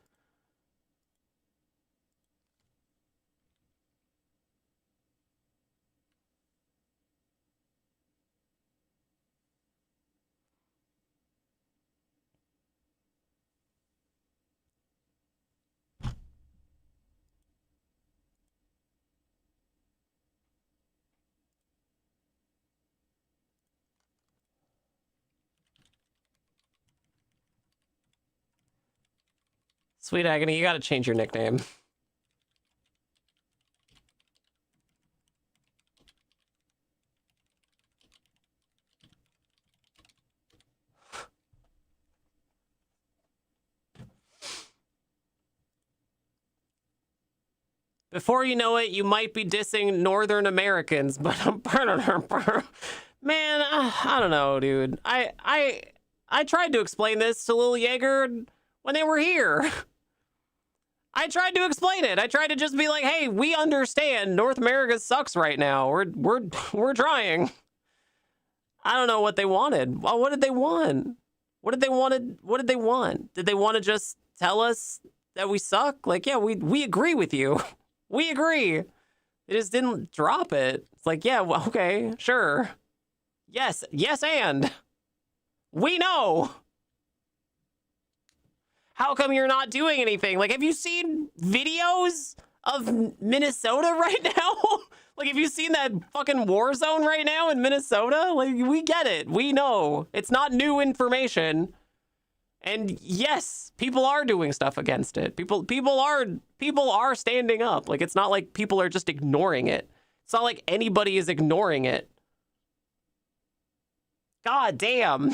Sweet Agony, you gotta change your nickname. Before you know it, you might be dissing Northern Americans, but man, I don't know, dude. I tried to explain this to Lil Yeager when they were here. I tried to explain it. I tried to just be like, hey, we understand North America sucks right now. We're trying. I don't know what they wanted. Well, what did they want? What did they want? Did they want to just tell us that we suck? Like, yeah, we agree with you. We agree. They just didn't drop it. It's like, yeah, well, okay, sure. Yes, and we know. How come you're not doing anything? Like, have you seen videos of Minnesota right now? Like, have you seen that fucking war zone right now in Minnesota? Like, we get it. We know. It's not new information. And yes, people are doing stuff against it. People are standing up. Like, it's not like people are just ignoring it. It's not like anybody is ignoring it. God damn.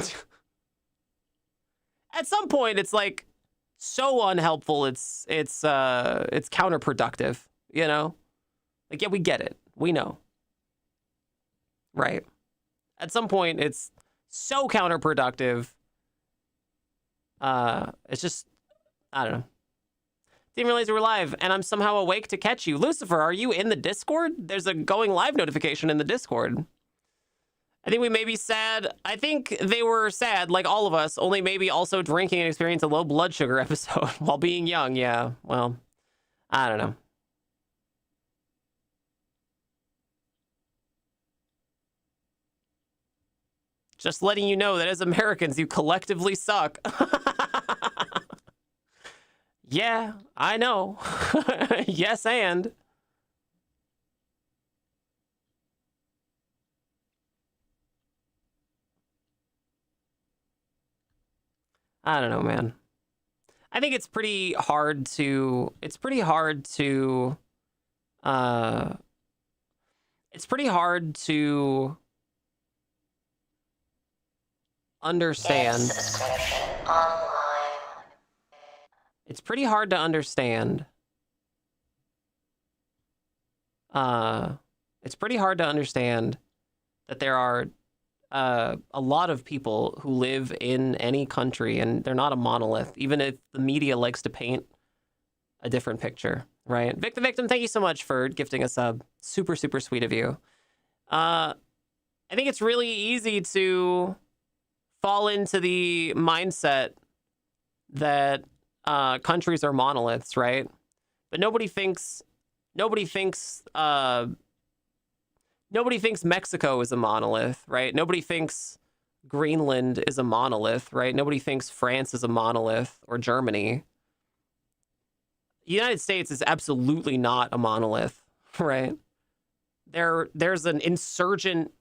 At some point, it's like so unhelpful. It's counterproductive, you know? Like, yeah, we get it. We know. Right. At some point, it's so counterproductive. It's just, I don't know. Didn't realize we were live, and I'm somehow awake to catch you. Lucifer, are you in the Discord? There's a going live notification in the Discord. I think we may be sad. I think they were sad, like all of us, only maybe also drinking and experiencing a low blood sugar episode while being young. Yeah, well, I don't know. Just letting you know that as Americans, you collectively suck. Yeah, I know. Yes, and. I don't know, man. I think it's pretty hard to understand. It's pretty hard to understand. It's pretty hard to understand that there are a lot of people who live in any country and they're not a monolith, even if the media likes to paint a different picture, right? Victim, thank you so much for gifting a sub. Super, super sweet of you. I think it's really easy to fall into the mindset that countries are monoliths, right? But nobody thinks Mexico is a monolith, right? Nobody thinks Greenland is a monolith, right? Nobody thinks France is a monolith or Germany. The United States is absolutely not a monolith, right? There's an insurgent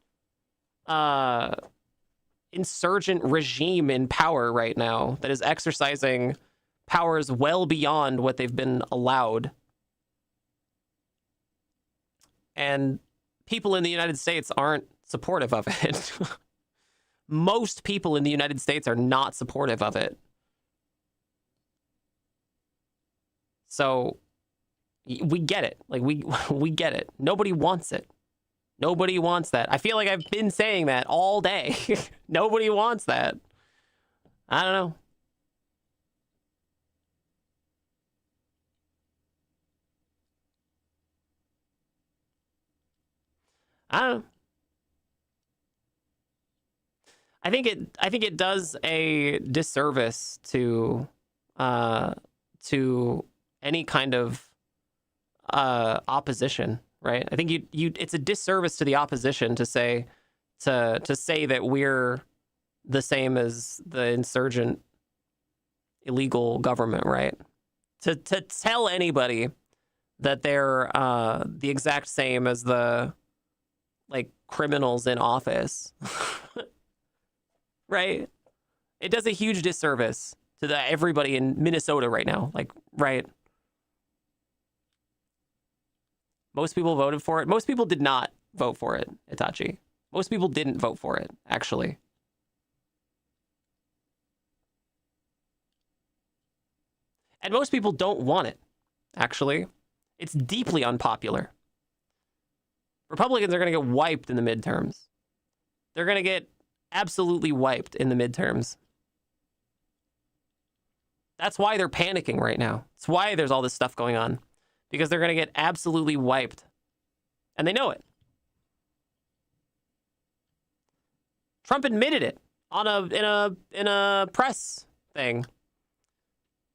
regime in power right now that is exercising powers well beyond what they've been allowed. And people in the United States aren't supportive of it. Most people in the United States are not supportive of it. So we get it. Like we get it. Nobody wants it. Nobody wants that. I feel like I've been saying that all day. Nobody wants that. I don't know. I don't know. I think it does a disservice to any kind of opposition, right? I think it's a disservice to the opposition to say that we're the same as the insurgent illegal government, right? To tell anybody that they're the exact same as the criminals in office, right? It does a huge disservice to everybody in Minnesota right now, right? Most people voted for it. Most people did not vote for it, Itachi. Most people didn't vote for it, actually. And most people don't want it, actually. It's deeply unpopular. Republicans are going to get wiped in the midterms. They're going to get absolutely wiped in the midterms. That's why they're panicking right now. It's why there's all this stuff going on. Because they're going to get absolutely wiped. And they know it. Trump admitted it in a press thing.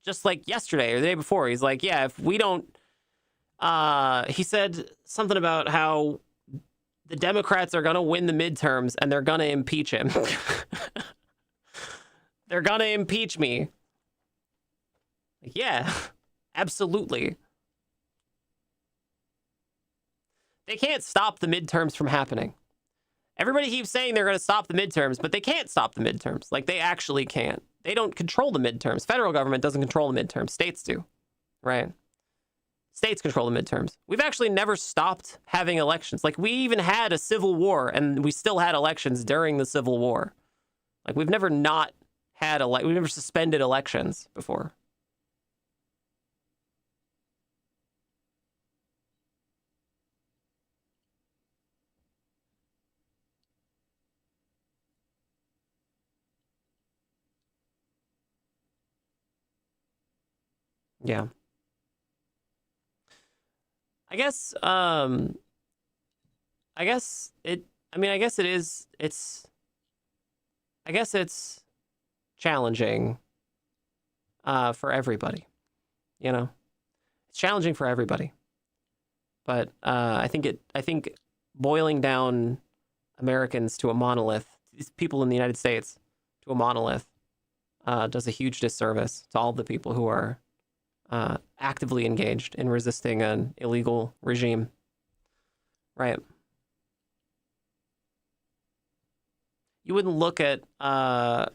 Just like yesterday or the day before. He's like, yeah, if we don't... he said something about how the Democrats are going to win the midterms and they're going to impeach him. They're going to impeach me. Yeah, absolutely. They can't stop the midterms from happening. Everybody keeps saying they're going to stop the midterms, but they can't stop the midterms. Like, they actually can't. They don't control the midterms. Federal government doesn't control the midterms. States do, right? States control the midterms. We've actually never stopped having elections. Like, we even had a civil war, and we still had elections during the Civil War. Like, we've never not had we've never suspended elections before. Yeah. I guess it's challenging for everybody, you know. It's challenging for everybody. But I think boiling down Americans to a monolith, these people in the United States to a monolith, does a huge disservice to all the people who are actively engaged in resisting an illegal regime. Right. You wouldn't look at a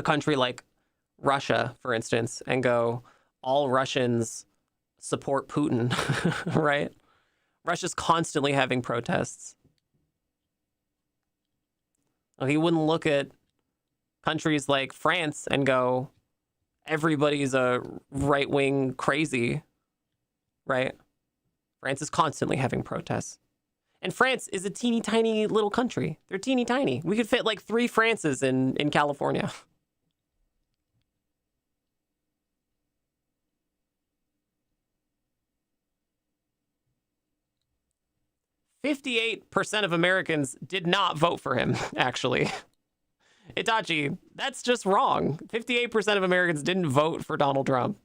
country like Russia, for instance, and go, all Russians support Putin, right? Russia's constantly having protests. You wouldn't look at countries like France and go, everybody's a right-wing crazy, right? France is constantly having protests. And France is a teeny tiny little country. They're teeny tiny. We could fit like 3 Frances in California. %58 of Americans did not vote for him, actually. Itachi, that's just wrong. 58% of Americans didn't vote for Donald Trump.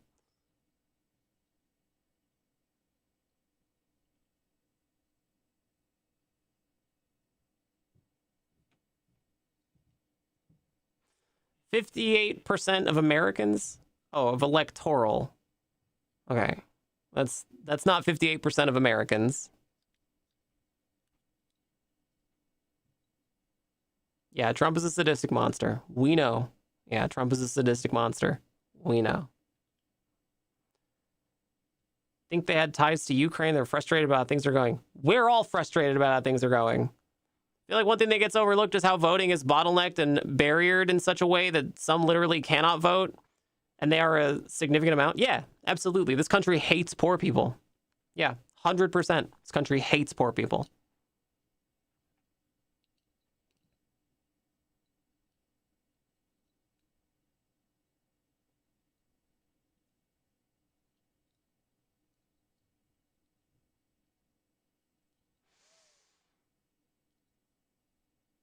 %58 of Americans? Oh, of electoral. Okay. That's not 58% of Americans. Yeah, Trump is a sadistic monster. We know. Yeah, Trump is a sadistic monster. We know. Think they had ties to Ukraine. They're frustrated about how things are going. We're all frustrated about how things are going. I feel like one thing that gets overlooked is how voting is bottlenecked and barriered in such a way that some literally cannot vote, and they are a significant amount. Yeah, absolutely. This country hates poor people. Yeah, 100%. This country hates poor people.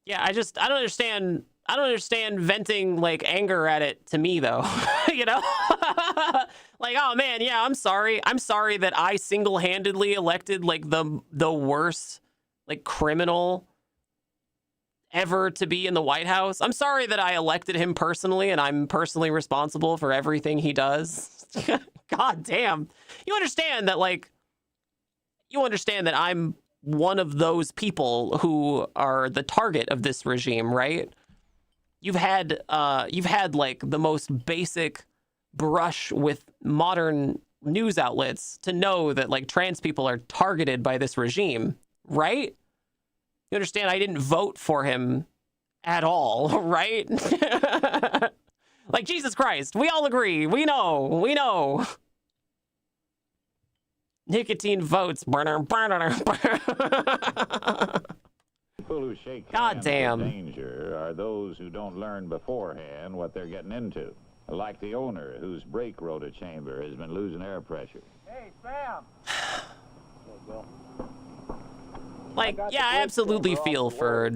Yeah, I don't understand venting like anger at it to me though. You know? Like, oh man, yeah, I'm sorry that I single-handedly elected like the worst like criminal ever to be in the White House. I'm sorry that I elected him personally and I'm personally responsible for everything he does. God damn. You understand that I'm one of those people who are the target of this regime, right? You've had like the most basic brush with modern news outlets to know that like trans people are targeted by this regime, right? You understand I didn't vote for him at all, right? Like, Jesus Christ, we all agree. We know. Nicotine votes. People who shake God hands damn. with danger are those who don't learn beforehand what they're getting into. Like the owner whose brake rotor chamber has been losing air pressure. Hey, Sam! Like, yeah, I absolutely feel for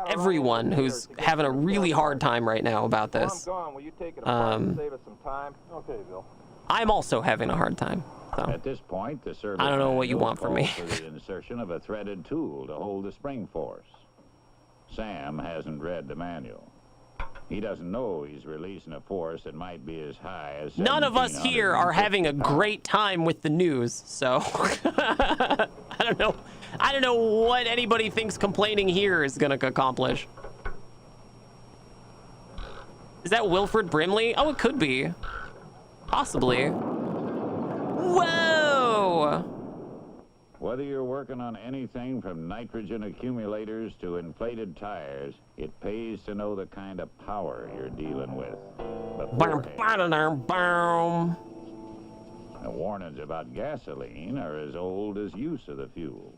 everyone who's having a really hard time right now about this. Will you take it apart and save us some time? Okay, Bill. I'm also having a hard time. So. At this point, the service I don't know what you want from me. for the insertion of a threaded tool to hold the spring force. Sam hasn't read the manual. He doesn't know he's releasing a force that might be as high as None of us here are having a great time with the news, so I don't know. I don't know what anybody thinks complaining here is gonna accomplish. Is that Wilford Brimley? Oh, it could be. Possibly. Whoa! Whether you're working on anything from nitrogen accumulators to inflated tires, it pays to know the kind of power you're dealing with. The warnings about gasoline are as old as use of the fuel.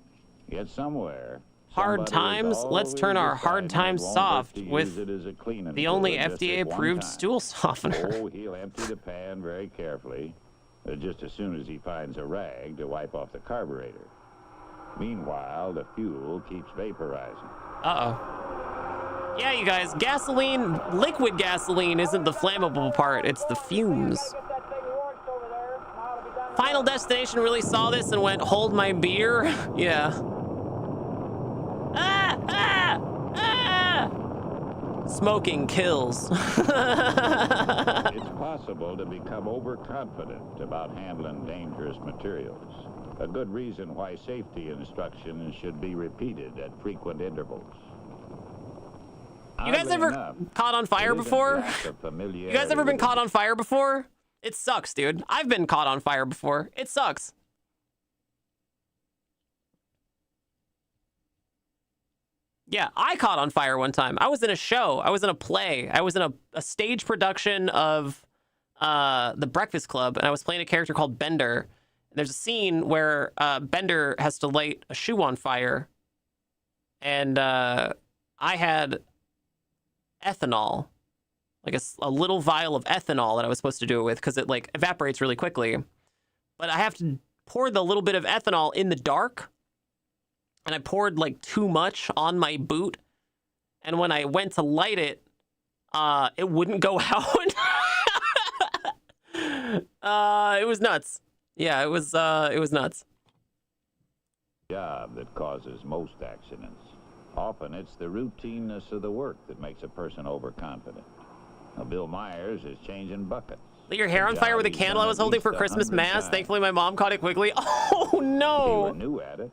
Yet somewhere, hard times? Let's turn our hard times soft with the only FDA-approved stool softener. Oh, he'll empty the pan very carefully, just as soon as he finds a rag to wipe off the carburetor. Meanwhile, the fuel keeps vaporizing. Uh-oh. Yeah, you guys, gasoline, liquid gasoline isn't the flammable part, it's the fumes. Final Destination really saw this and went, hold my beer? Yeah. Smoking kills. It's possible to become overconfident about handling dangerous materials. A good reason why safety instructions should be repeated at frequent intervals. You guys ever caught on fire before? You guys ever been caught on fire before? It sucks, dude. I've been caught on fire before. It sucks. Yeah, I caught on fire one time. I was in a show. I was in a play. I was in a stage production of The Breakfast Club, and I was playing a character called Bender. There's a scene where Bender has to light a shoe on fire, and I had ethanol, like a little vial of ethanol that I was supposed to do it with, because it like evaporates really quickly. But I have to pour the little bit of ethanol in the dark, and I poured like too much on my boot, and when I went to light it, it wouldn't go out. It was nuts. Yeah, it was nuts. Job that causes most accidents. Often it's the routineness of the work that makes a person overconfident. Now, Bill Myers is changing buckets. Lit your hair on fire with a candle I was holding for Christmas mass. Thankfully, my mom caught it quickly. Oh, no. If he were new at it,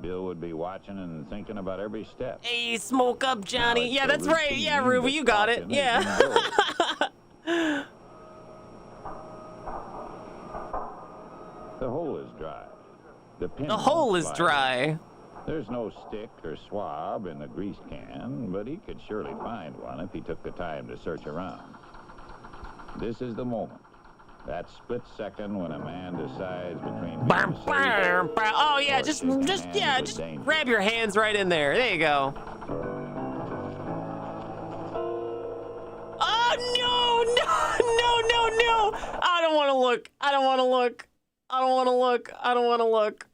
Bill would be watching and thinking about every step. Hey, smoke up, Johnny. Yeah, that's right. Yeah, Ruby, you got it. Yeah. The hole is dry. The hole is dry. There's no stick or swab in the grease can, but he could surely find one if he took the time to search around. This is the moment. That split second when a man decides between oh yeah, just grab your hands right in there. There you go. Oh no! I don't want to look.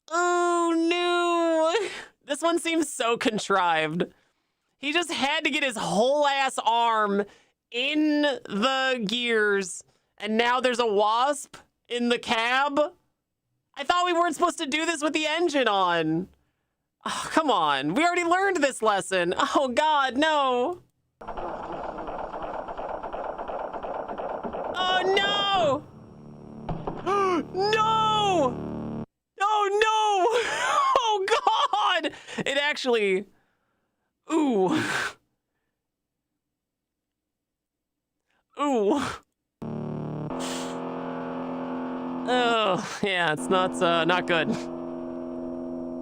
Oh no! This one seems so contrived. He just had to get his whole ass arm in the gears, and now there's a wasp in the cab? I thought we weren't supposed to do this with the engine on. Oh, come on. We already learned this lesson. Oh, God, no. Oh, no. No. Oh, no. Oh, God. It actually... Ooh. Ooh. Oh, yeah, it's not good.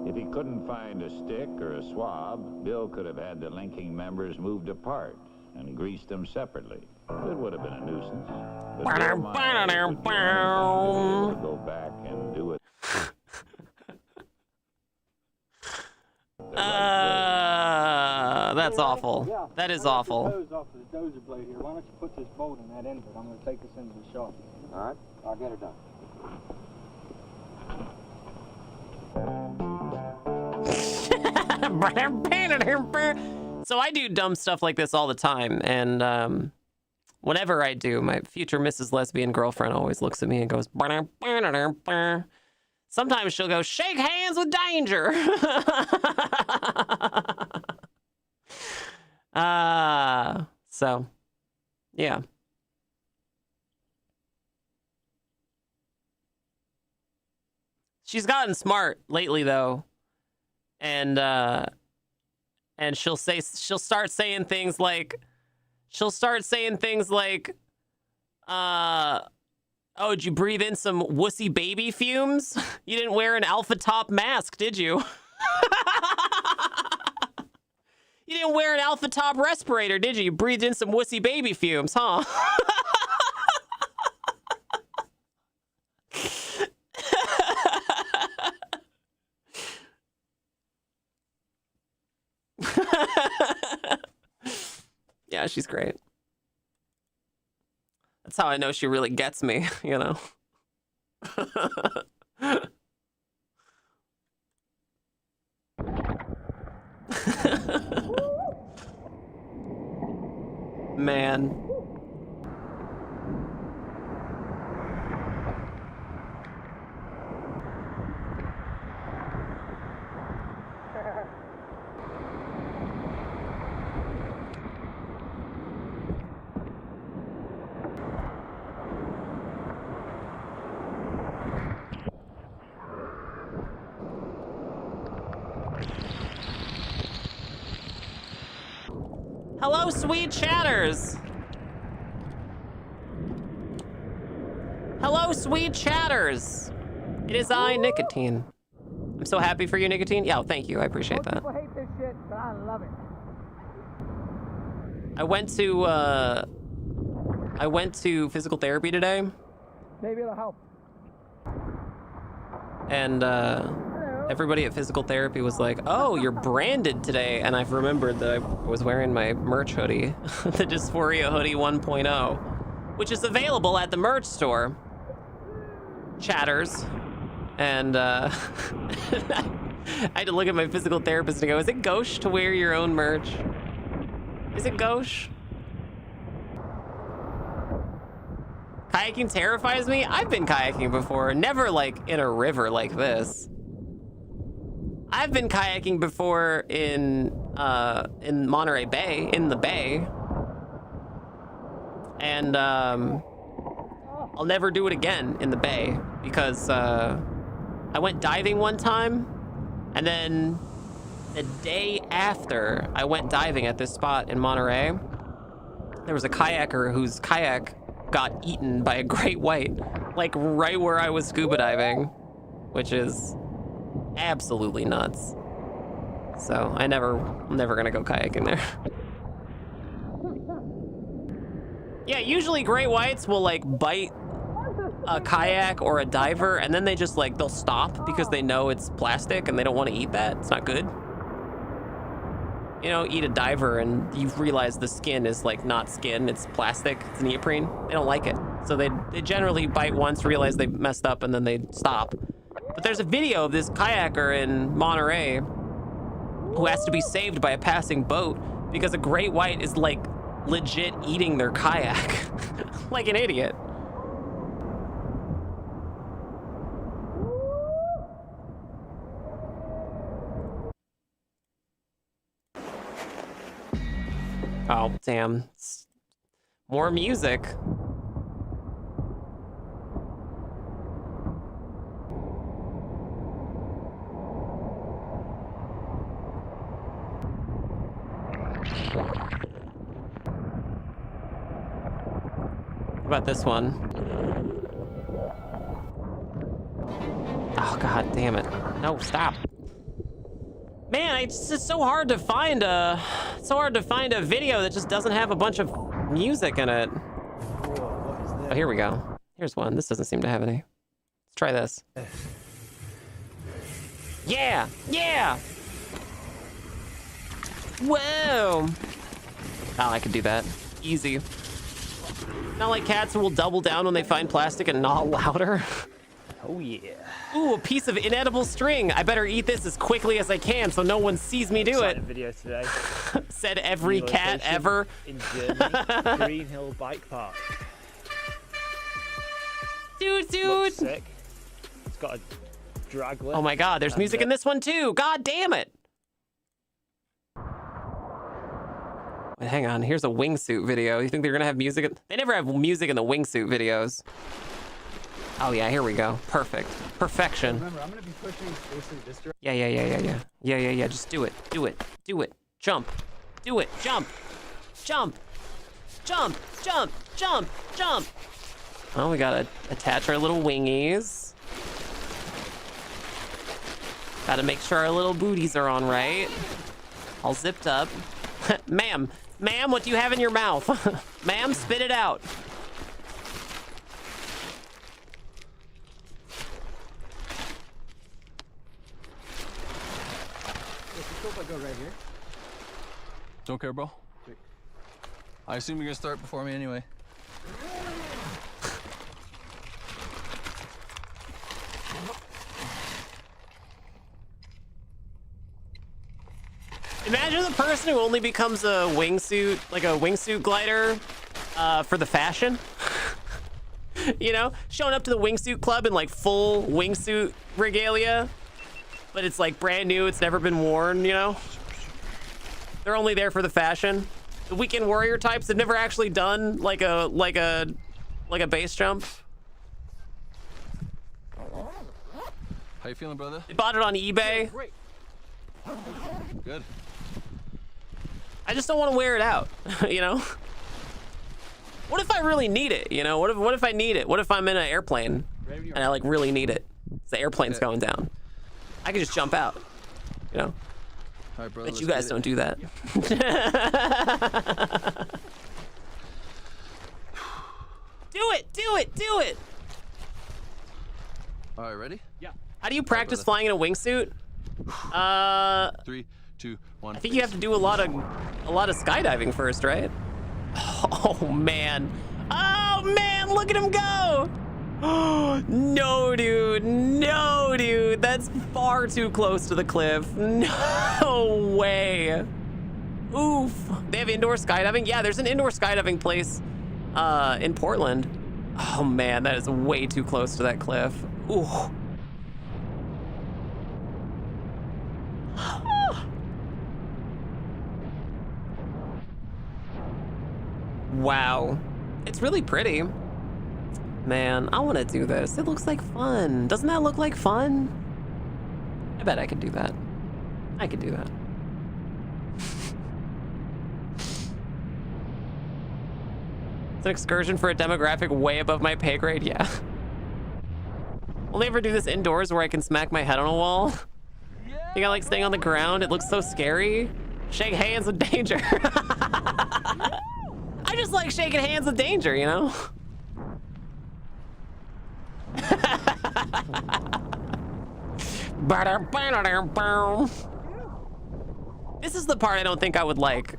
If he couldn't find a stick or a swab, Bill could have had the linking members moved apart and greased them separately. It would have been a nuisance. But Bill Myers would be able to go back and do it. That's awful. Yeah. That is awful. Hose off of the dozer blade here. Why don't you put this bolt in that end of it? I'm going to take this into the shop. All right, I'll get it done. So I do dumb stuff like this all the time, and whenever I do, my future Mrs. Lesbian girlfriend always looks at me and goes, sometimes she'll go, shake hands with danger. So, yeah. She's gotten smart lately, though, and she'll start saying things like, oh, did you breathe in some wussy baby fumes? You didn't wear an Alpha Top mask, did you? You didn't wear an Alpha Top respirator, did you? You breathed in some wussy baby fumes, huh? Yeah, she's great. That's how I know she really gets me, you know? Man. Hello, sweet chatters. Hello, sweet chatters. It is I, Nicotine. I'm so happy for you, Nicotine. Yeah, thank you. I appreciate that. People hate this shit, but I love it. I went to physical therapy today. Maybe it'll help. And everybody at physical therapy was like, oh, you're branded today. And I've remembered that I was wearing my merch hoodie, the Dysphoria Hoodie 1.0, which is available at the merch store. Chatters. And I had to look at my physical therapist and go, is it gauche to wear your own merch? Is it gauche? Kayaking terrifies me. I've been kayaking before, never like in a river like this. I've been kayaking before in Monterey Bay, in the bay. And I'll never do it again in the bay because I went diving one time, and then the day after I went diving at this spot in Monterey, there was a kayaker whose kayak got eaten by a great white, like right where I was scuba diving, which is absolutely nuts. So I'm never gonna go kayaking there. Yeah, usually great whites will like bite a kayak or a diver, and then they just like, they'll stop because they know it's plastic and they don't want to eat that. It's not good. You know, eat a diver and you realize the skin is like not skin, it's plastic, it's neoprene. They don't like it. So they generally bite once, realize they messed up, and then they stop. But there's a video of this kayaker in Monterey who has to be saved by a passing boat because a great white is like legit eating their kayak like an idiot. Oh, damn. More music. What about this one? Oh, god damn it. No, stop. Man, it's just so hard to find a video that just doesn't have a bunch of music in it. Oh, here we go. Here's one. This doesn't seem to have any. Let's try this. Yeah! Yeah! Whoa! Oh, I could do that. Easy. Not like cats who will double down when they find plastic and gnaw louder. Oh yeah. Ooh, a piece of inedible string. I better eat this as quickly as I can so no one sees me do it. Video today. Said every cat ever. In Germany, Green Hill Bike Park. Dude. Looks sick. It's got a drag lift. Oh my god, there's music in this one too. God damn it. Hang on, here's a wingsuit video. You think they're gonna have music? They never have music in the wingsuit videos. Oh yeah, here we go. Perfect. Perfection. Remember, I'm gonna be pushing basically this direction. Yeah. Just do it. Do it. Do it. Jump. Do it. Jump. Jump. Jump. Jump. Jump. Jump. Oh, we gotta attach our little wingies. Gotta make sure our little booties are on right. All zipped up. Ma'am, what do you have in your mouth? Ma'am, spit it out. If I go right here. Don't care, bro. I assume you're gonna start before me anyway. Imagine the person who only becomes a wingsuit, like a wingsuit glider, for the fashion. You know, showing up to the wingsuit club in like full wingsuit regalia, but it's like brand new, it's never been worn, you know? They're only there for the fashion. The weekend warrior types have never actually done like a base jump. How you feeling, brother? They bought it on eBay. Great. Good. I just don't want to wear it out, you know? What if I really need it, you know? What if I need it? What if I'm in an airplane and I like really need it? The airplane's going down. I can just jump out, you know? All right, brother. But you guys don't do that. Do it! All right, ready? Yeah. How do you practice flying in a wingsuit? 3, 2, 1. I think you have to do a lot of skydiving first, right? Oh man, look at him go! No, dude, that's far too close to the cliff. No way. Oof. They have indoor skydiving? Yeah, there's an indoor skydiving place in Portland. Oh man, that is way too close to that cliff. Ooh. Wow, it's really pretty. Man, I want to do this. It looks like fun. Doesn't that look like fun? I bet I could do that. I could do that. It's an excursion for a demographic way above my pay grade, yeah. Will they ever do this indoors where I can smack my head on a wall? Think I like staying on the ground? It looks so scary. Shake hands with danger. I just like shaking hands with danger, you know? This is the part I don't think I would like.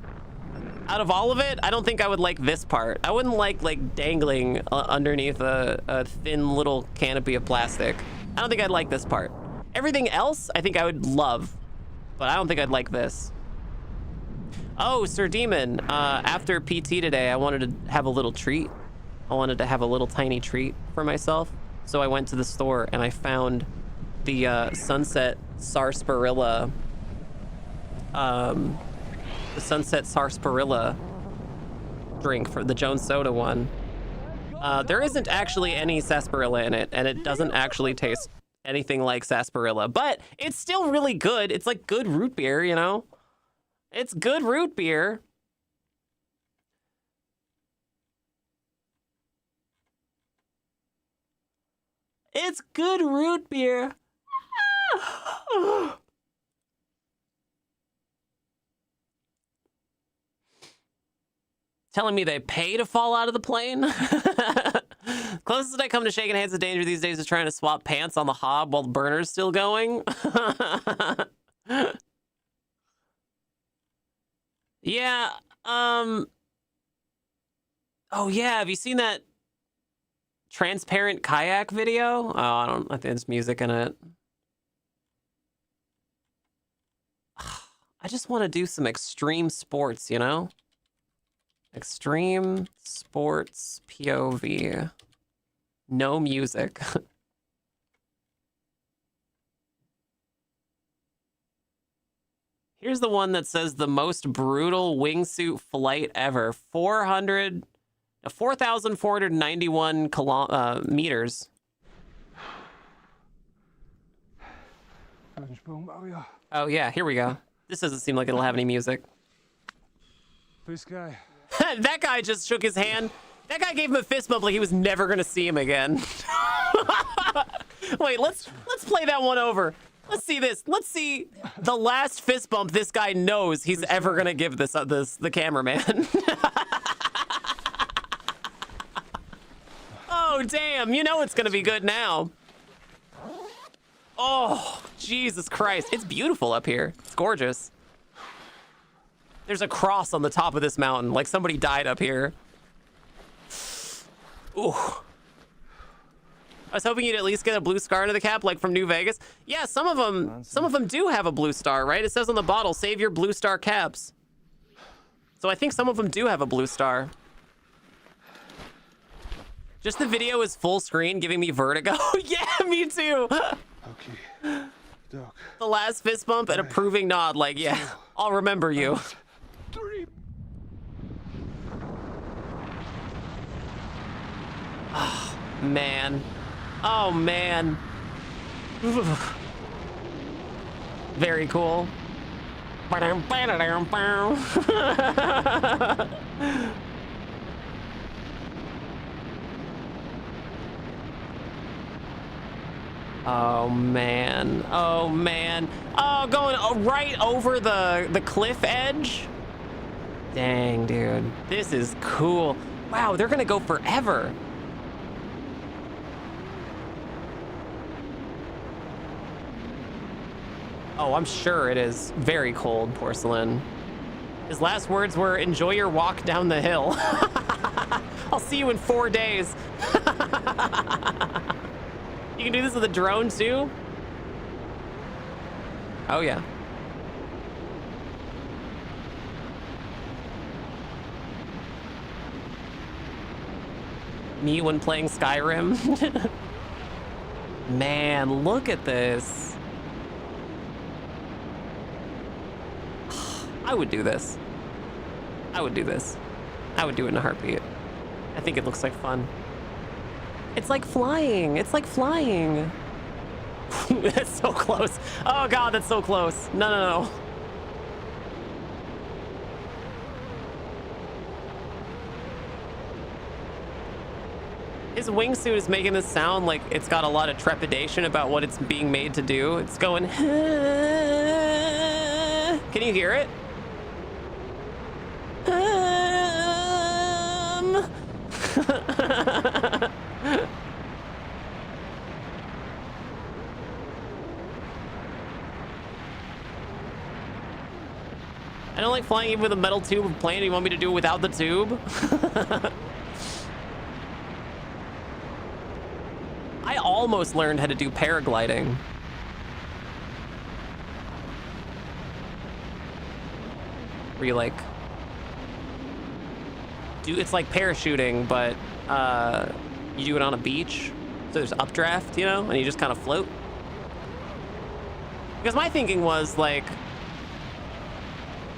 Out of all of it, I don't think I would like this part. I wouldn't like dangling underneath a thin little canopy of plastic. I don't think I'd like this part. Everything else, I think I would love, but I don't think I'd like this. Oh, Sir Demon, after PT today, I wanted to have a little treat. I wanted to have a little tiny treat for myself. So I went to the store and I found the Sunset Sarsaparilla, drink for the Jones Soda one. There isn't actually any sarsaparilla in it, and it doesn't actually taste anything like sarsaparilla, but it's still really good. It's like good root beer, you know? It's good root beer. It's good root beer. Telling me they pay to fall out of the plane? Closest I come to shaking hands with danger these days is trying to swap pants on the hob while the burner's still going. Yeah, oh yeah, have you seen that transparent kayak video? Oh, I think there's music in it. I just want to do some extreme sports, you know? Extreme sports POV. No music. Here's the one that says the most brutal wingsuit flight ever. 4,491 meters. Oh yeah, here we go. This doesn't seem like it'll have any music. This guy. That guy just shook his hand. That guy gave him a fist bump like he was never gonna see him again. Wait, let's play that one over. Let's see this. Let's see the last fist bump this guy knows he's ever gonna give the cameraman. Oh damn! You know it's gonna be good now. Oh Jesus Christ! It's beautiful up here. It's gorgeous. There's a cross on the top of this mountain, like somebody died up here. Ooh. I was hoping you'd at least get a blue scar into the cap, like from New Vegas. Yeah, some of them do have a blue star, right? It says on the bottle, save your blue star caps. So I think some of them do have a blue star. Just the video is full screen, giving me vertigo. Yeah, me too. Okay. Doc. The last fist bump and approving nod, like, yeah, I'll remember you. Oh, man. Oh, man. Very cool. Oh, man. Oh, man. Oh, going right over the cliff edge? Dang, dude. This is cool. Wow, they're gonna go forever. Oh, I'm sure it is very cold, Porcelain. His last words were, enjoy your walk down the hill. I'll see you in 4 days. You can do this with a drone too? Oh yeah. Me when playing Skyrim. Man, look at this. I would do this. I would do this. I would do it in a heartbeat. I think it looks like fun. It's like flying. It's like flying. That's so close. Oh God, that's so close. No, no, no. His wingsuit is making this sound like it's got a lot of trepidation about what it's being made to do. It's going. Can you hear it? I don't like flying even with a metal tube of plane. You want me to do it without the tube? I almost learned how to do paragliding. Where you like it's like parachuting, but you do it on a beach. So there's updraft, you know, and you just kind of float. Because my thinking was like,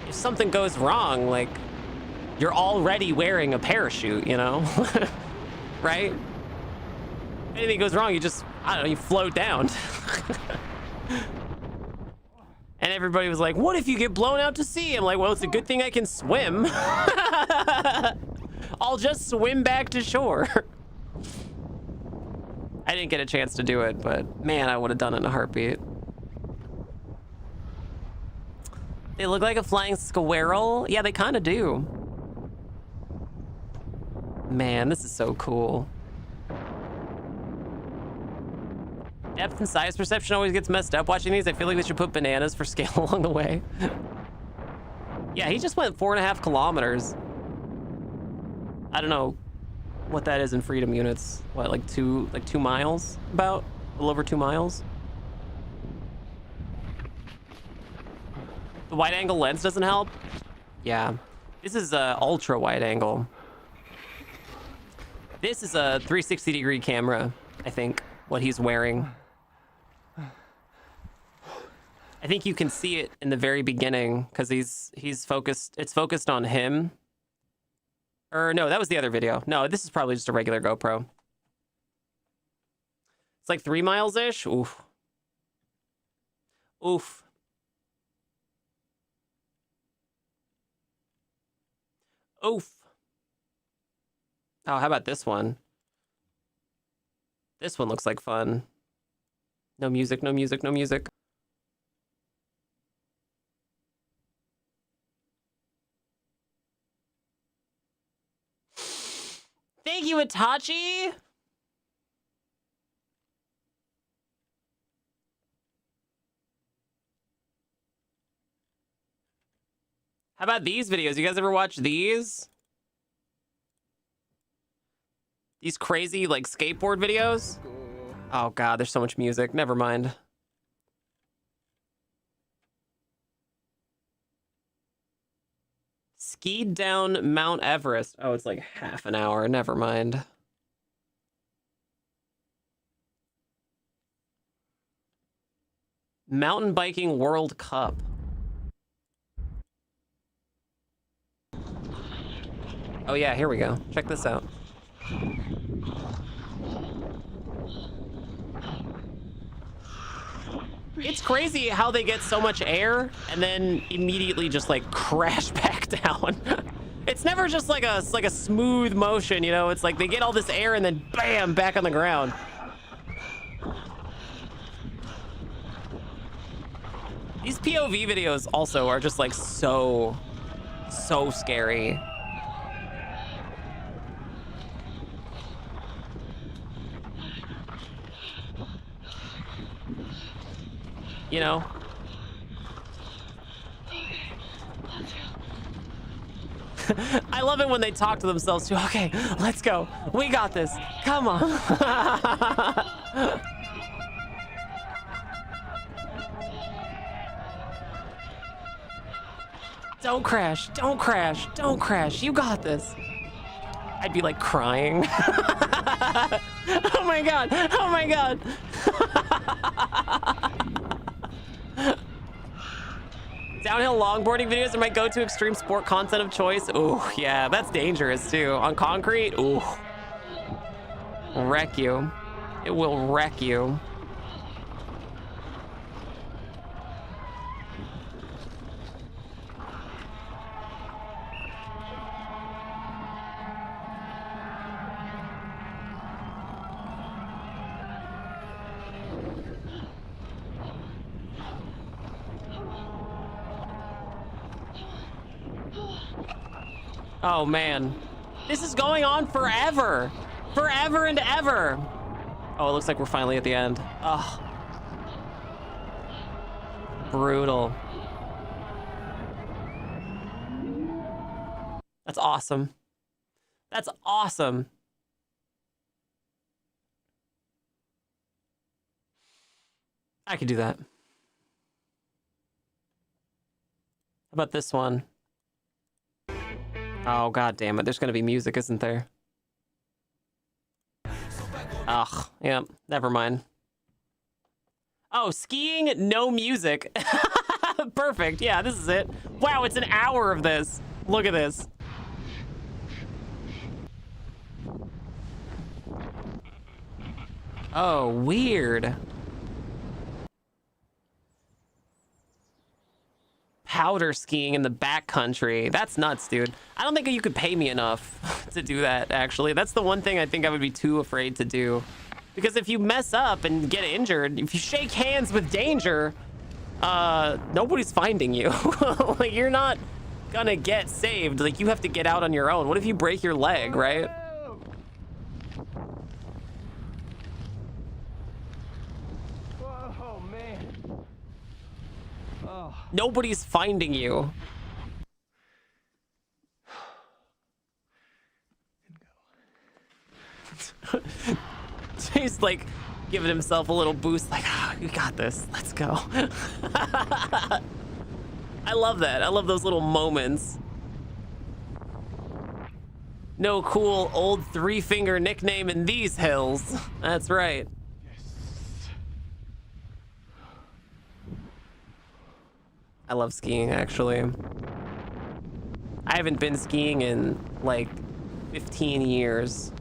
if something goes wrong, like you're already wearing a parachute, you know, right? If anything goes wrong, you just, I don't know, you float down. And everybody was like, what if you get blown out to sea? I'm like, well, it's a good thing I can swim. I'll just swim back to shore. I didn't get a chance to do it, but man, I would have done it in a heartbeat. They look like a flying squirrel. Yeah, they kind of do. Man, this is so cool. Depth and size perception always gets messed up watching these. I feel like they should put bananas for scale along the way. Yeah, he just went 4.5 kilometers. I don't know what that is in freedom units. What, like 2 miles? About a little over 2 miles. The wide angle lens doesn't help. Yeah, this is a ultra wide angle. This is a 360 degree camera, I think, what he's wearing. I think you can see it in the very beginning because he's focused. It's focused on him. Or no, that was the other video. No, this is probably just a regular GoPro. It's like 3 miles-ish. Oof. Oof. Oof. Oh, how about this one? This one looks like fun. No music, no music, no music. Thank you, Itachi! How about these videos? You guys ever watch these? These crazy, like, skateboard videos? Oh, God, there's so much music. Never mind. Skied down Mount Everest. Oh, it's like half an hour. Never mind. Mountain Biking World Cup. Oh, yeah, here we go. Check this out. It's crazy how they get so much air and then immediately just like crash back down. It's never just like a smooth motion, you know? It's like they get all this air and then bam, back on the ground. These POV videos also are just like so scary. You know? I love it when they talk to themselves too. Okay, let's go. We got this. Come on. Don't crash. Don't crash. Don't crash. You got this. I'd be like crying. Oh my God. Oh my God. Downhill longboarding videos are my go-to extreme sport content of choice. Ooh, yeah, that's dangerous too. On concrete, ooh. Wreck you. It will wreck you. Oh man, this is going on forever, forever and ever. Oh, it looks like we're finally at the end. Oh, brutal. That's awesome. That's awesome. I could do that. How about this one? Oh, God damn it. There's going to be music, isn't there? Ugh. Yeah, never mind. Oh, skiing, no music. Perfect. Yeah, this is it. Wow, it's an hour of this. Look at this. Oh, weird. Powder skiing in the backcountry. That's nuts, dude. I don't think you could pay me enough to do that, actually. That's the one thing I think I would be too afraid to do. Because if you mess up and get injured, if you shake hands with danger, nobody's finding you. Like, you're not gonna get saved. Like, you have to get out on your own. What if you break your leg, right? Nobody's finding you. He's like giving himself a little boost, like, oh, you got this. Let's go. I love that. I love those little moments. No cool old 3-finger nickname in these hills. That's right. I love skiing, actually. I haven't been skiing in like 15 years.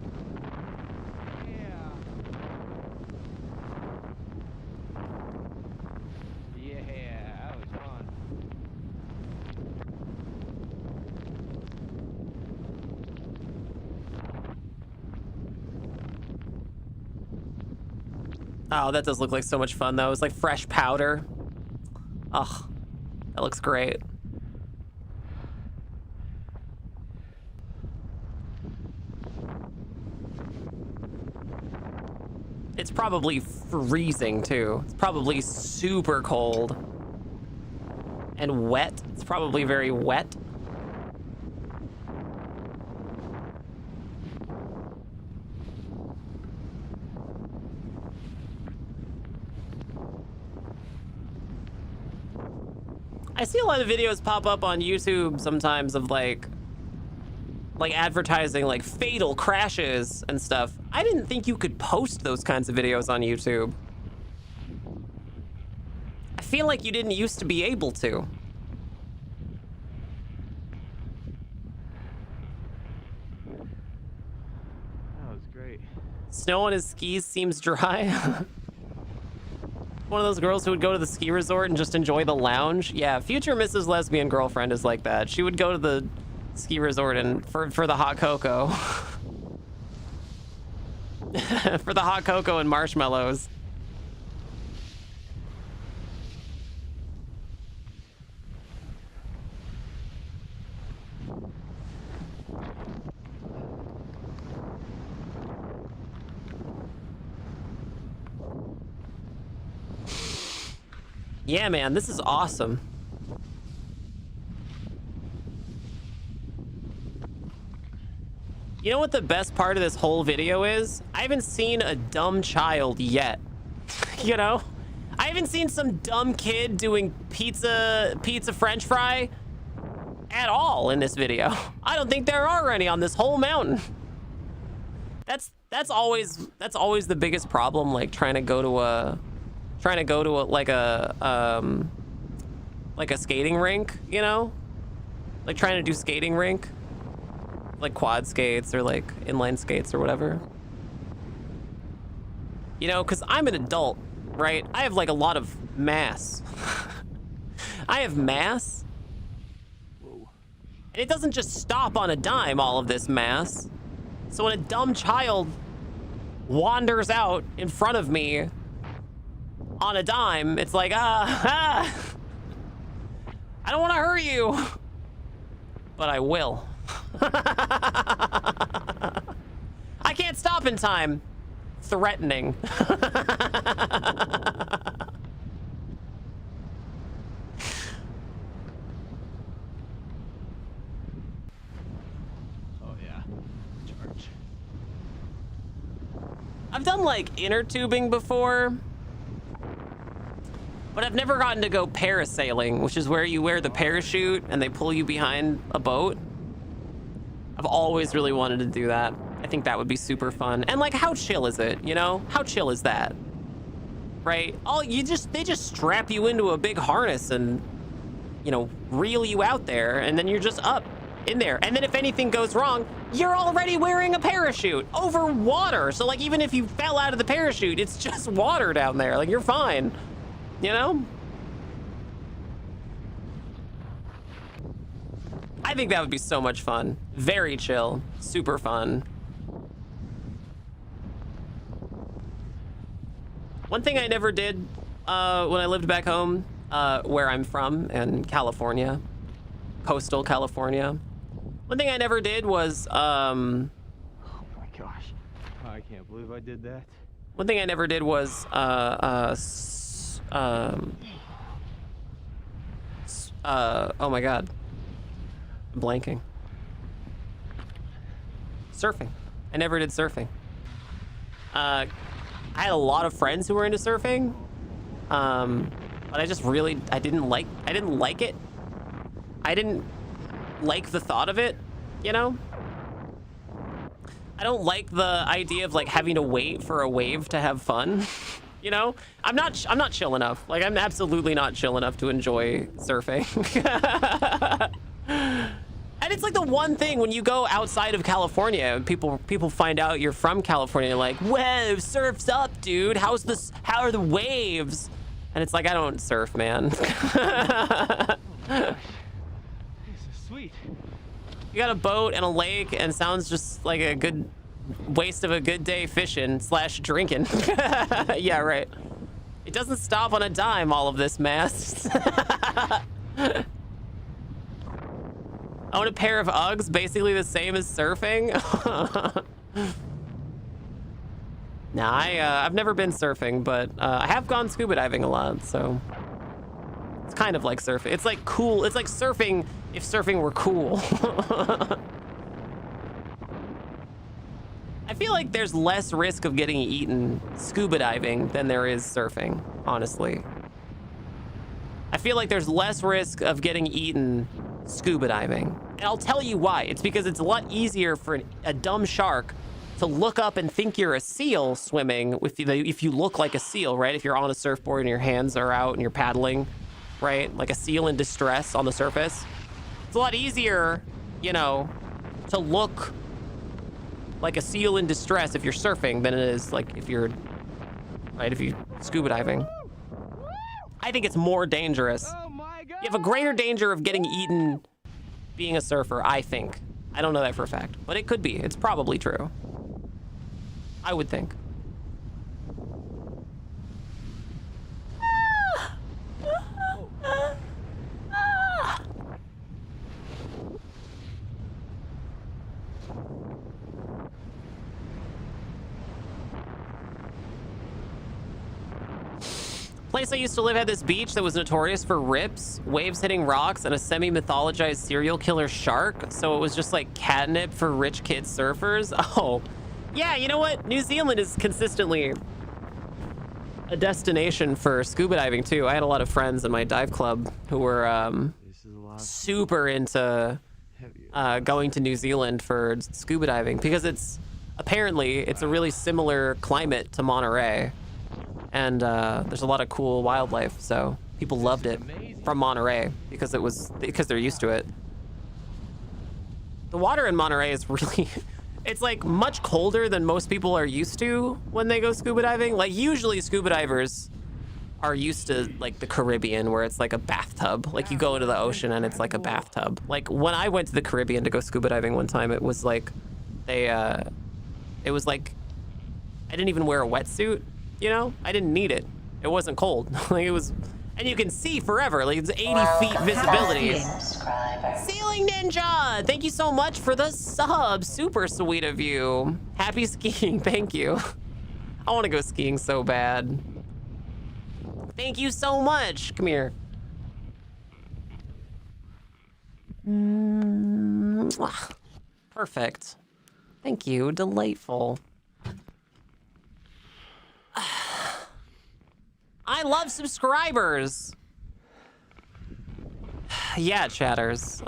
Oh, that does look like so much fun, though. It's like fresh powder. Ugh, that looks great. It's probably freezing, too. It's probably super cold. And wet. It's probably very wet. I see a lot of videos pop up on YouTube sometimes of like advertising like fatal crashes and stuff. I didn't think you could post those kinds of videos on YouTube. I feel like you didn't used to be able to. That was great. Snow on his skis seems dry. One of those girls who would go to the ski resort and just enjoy the lounge. Yeah, future Mrs. Lesbian Girlfriend is like that. She would go to the ski resort and for the hot cocoa. For the hot cocoa and marshmallows. Yeah, man, this is awesome. You know what the best part of this whole video is? I haven't seen a dumb child yet. You know? I haven't seen some dumb kid doing pizza French fry at all in this video. I don't think there are any on this whole mountain. That's always the biggest problem, like trying to go to a like a skating rink, you know? Like trying to do skating rink. Like quad skates or like inline skates or whatever. You know, because I'm an adult, right? I have like a lot of mass. I have mass. Whoa. And it doesn't just stop on a dime, all of this mass. So when a dumb child wanders out in front of me on a dime, it's like, I don't want to hurt you, but I will. I can't stop in time. Threatening. Oh yeah, charge. I've done like inner tubing before, but I've never gotten to go parasailing, which is where you wear the parachute and they pull you behind a boat. I've always really wanted to do that. I think that would be super fun. And like, how chill is it, you know? How chill is that? Right? They just strap you into a big harness and, you know, reel you out there, and then you're just up in there. And then if anything goes wrong, you're already wearing a parachute over water. So like, even if you fell out of the parachute, it's just water down there. Like, you're fine, you know? I think that would be so much fun. Very chill, super fun. One thing I never did when I lived back home, where I'm from in California, coastal California. One thing I never did was, oh my gosh. Oh, I can't believe I did that. One thing I never did was, oh my God. I'm blanking. Surfing. I never did surfing. I had a lot of friends who were into surfing, but I didn't like it. I didn't like the thought of it, you know? I don't like the idea of like having to wait for a wave to have fun, You know, I'm not chill enough. Like, I'm absolutely not chill enough to enjoy surfing. And it's like the one thing when you go outside of California and people find out you're from California, like, whoa, surf's up, dude. How are the waves? And it's like, I don't surf, man. This is sweet. You got a boat and a lake and sounds just like a good waste of a good day fishing / drinking. Yeah, right. It doesn't stop on a dime, all of this mess. I want a pair of Uggs, basically the same as surfing. Nah, I've never been surfing, but I have gone scuba diving a lot, so it's kind of like surfing. It's like cool. It's like surfing if surfing were cool. I feel like there's less risk of getting eaten scuba diving than there is surfing, honestly. I feel like there's less risk of getting eaten scuba diving. And I'll tell you why. It's because it's a lot easier for a dumb shark to look up and think you're a seal swimming if you look like a seal, right? If you're on a surfboard and your hands are out and you're paddling, right? Like a seal in distress on the surface. It's a lot easier, you know, to look like a seal in distress if you're surfing than it is like if you're scuba diving. I think it's more dangerous. You have a greater danger of getting eaten being a surfer, I think. I don't know that for a fact, but it could be. It's probably true. I would think. Place I used to live had this beach that was notorious for rips, waves hitting rocks, and a semi-mythologized serial killer shark. So it was just like catnip for rich kid surfers. Oh, yeah, you know what? New Zealand is consistently a destination for scuba diving too. I had a lot of friends in my dive club who were super into going to New Zealand for scuba diving because it's a really similar climate to Monterey. And there's a lot of cool wildlife, so people loved it from Monterey because they're used to it. The water in Monterey is really, it's like much colder than most people are used to when they go scuba diving. Like usually scuba divers are used to like the Caribbean where it's like a bathtub. Like you go into the ocean and it's like a bathtub. Like when I went to the Caribbean to go scuba diving one time, it was like I didn't even wear a wetsuit. You know, I didn't need it. It wasn't cold. Like it was, and you can see forever. Like it's 80 feet visibility. Sailing Ninja, thank you so much for the sub. Super sweet of you. Happy skiing, thank you. I want to go skiing so bad. Thank you so much. Come here. Perfect. Thank you. Delightful. I love subscribers. Yeah, chatters.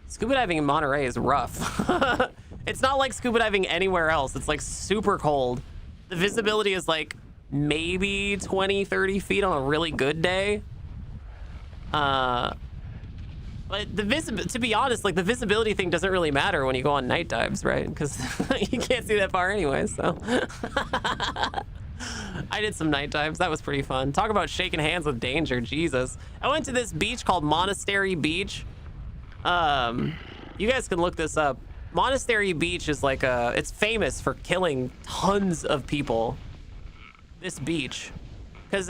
Scuba diving in Monterey is rough. It's not like scuba diving anywhere else. It's like super cold. The visibility is like maybe 20, 30 feet on a really good day. But to be honest, like the visibility thing doesn't really matter when you go on night dives, right? Because you can't see that far anyway, so. I did some night dives. That was pretty fun. Talk about shaking hands with danger. Jesus. I went to this beach called Monastery Beach. You guys can look this up. Monastery Beach is like it's famous for killing tons of people. This beach. Because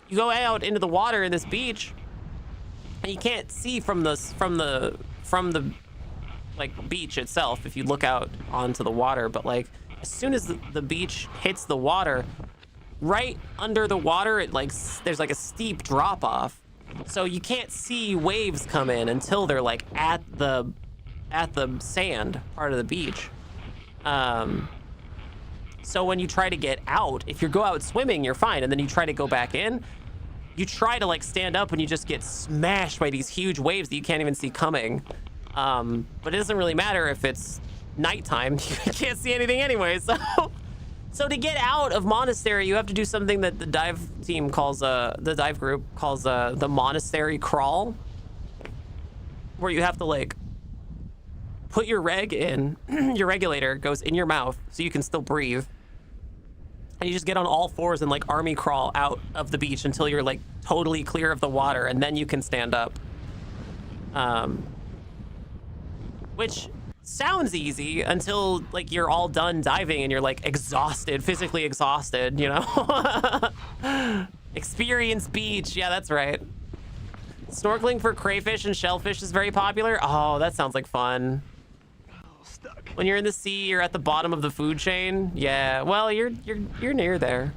you go out into the water in this beach and you can't see from the like beach itself if you look out onto the water, but like as soon as the beach hits the water, right under the water, there's like a steep drop off. So you can't see waves come in until they're like at the sand part of the beach. So when you try to get out, if you go out swimming, you're fine. And then you try to go back in, you try to like stand up and you just get smashed by these huge waves that you can't even see coming. But it doesn't really matter if it's nighttime. You can't see anything anyway, so So to get out of Monastery, you have to do something that the dive team calls, the dive group calls the Monastery Crawl, where you have to like put your reg in, your regulator goes in your mouth so you can still breathe. And you just get on all fours and like army crawl out of the beach until you're like totally clear of the water, and then you can stand up. Which sounds easy until like you're all done diving and you're like exhausted, physically exhausted, you know? Experience beach, yeah, that's right. Snorkeling for crayfish and shellfish is very popular. Oh, that sounds like fun. When you're in the sea, you're at the bottom of the food chain. Yeah, well, you're near there.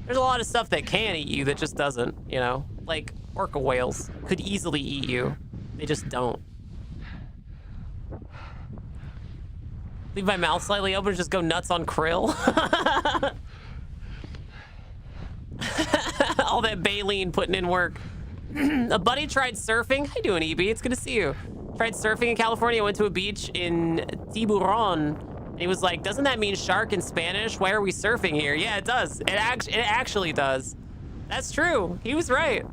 There's a lot of stuff that can eat you that just doesn't, you know? Like orca whales could easily eat you. They just don't. Leave my mouth slightly open and just go nuts on krill. All that baleen putting in work. A buddy tried surfing. How you doing, EB? It's good to see you. Tried surfing in California, went to a beach in Tiburon. And he was like, doesn't that mean shark in Spanish? Why are we surfing here? Yeah, it does. It actually does. That's true. He was right.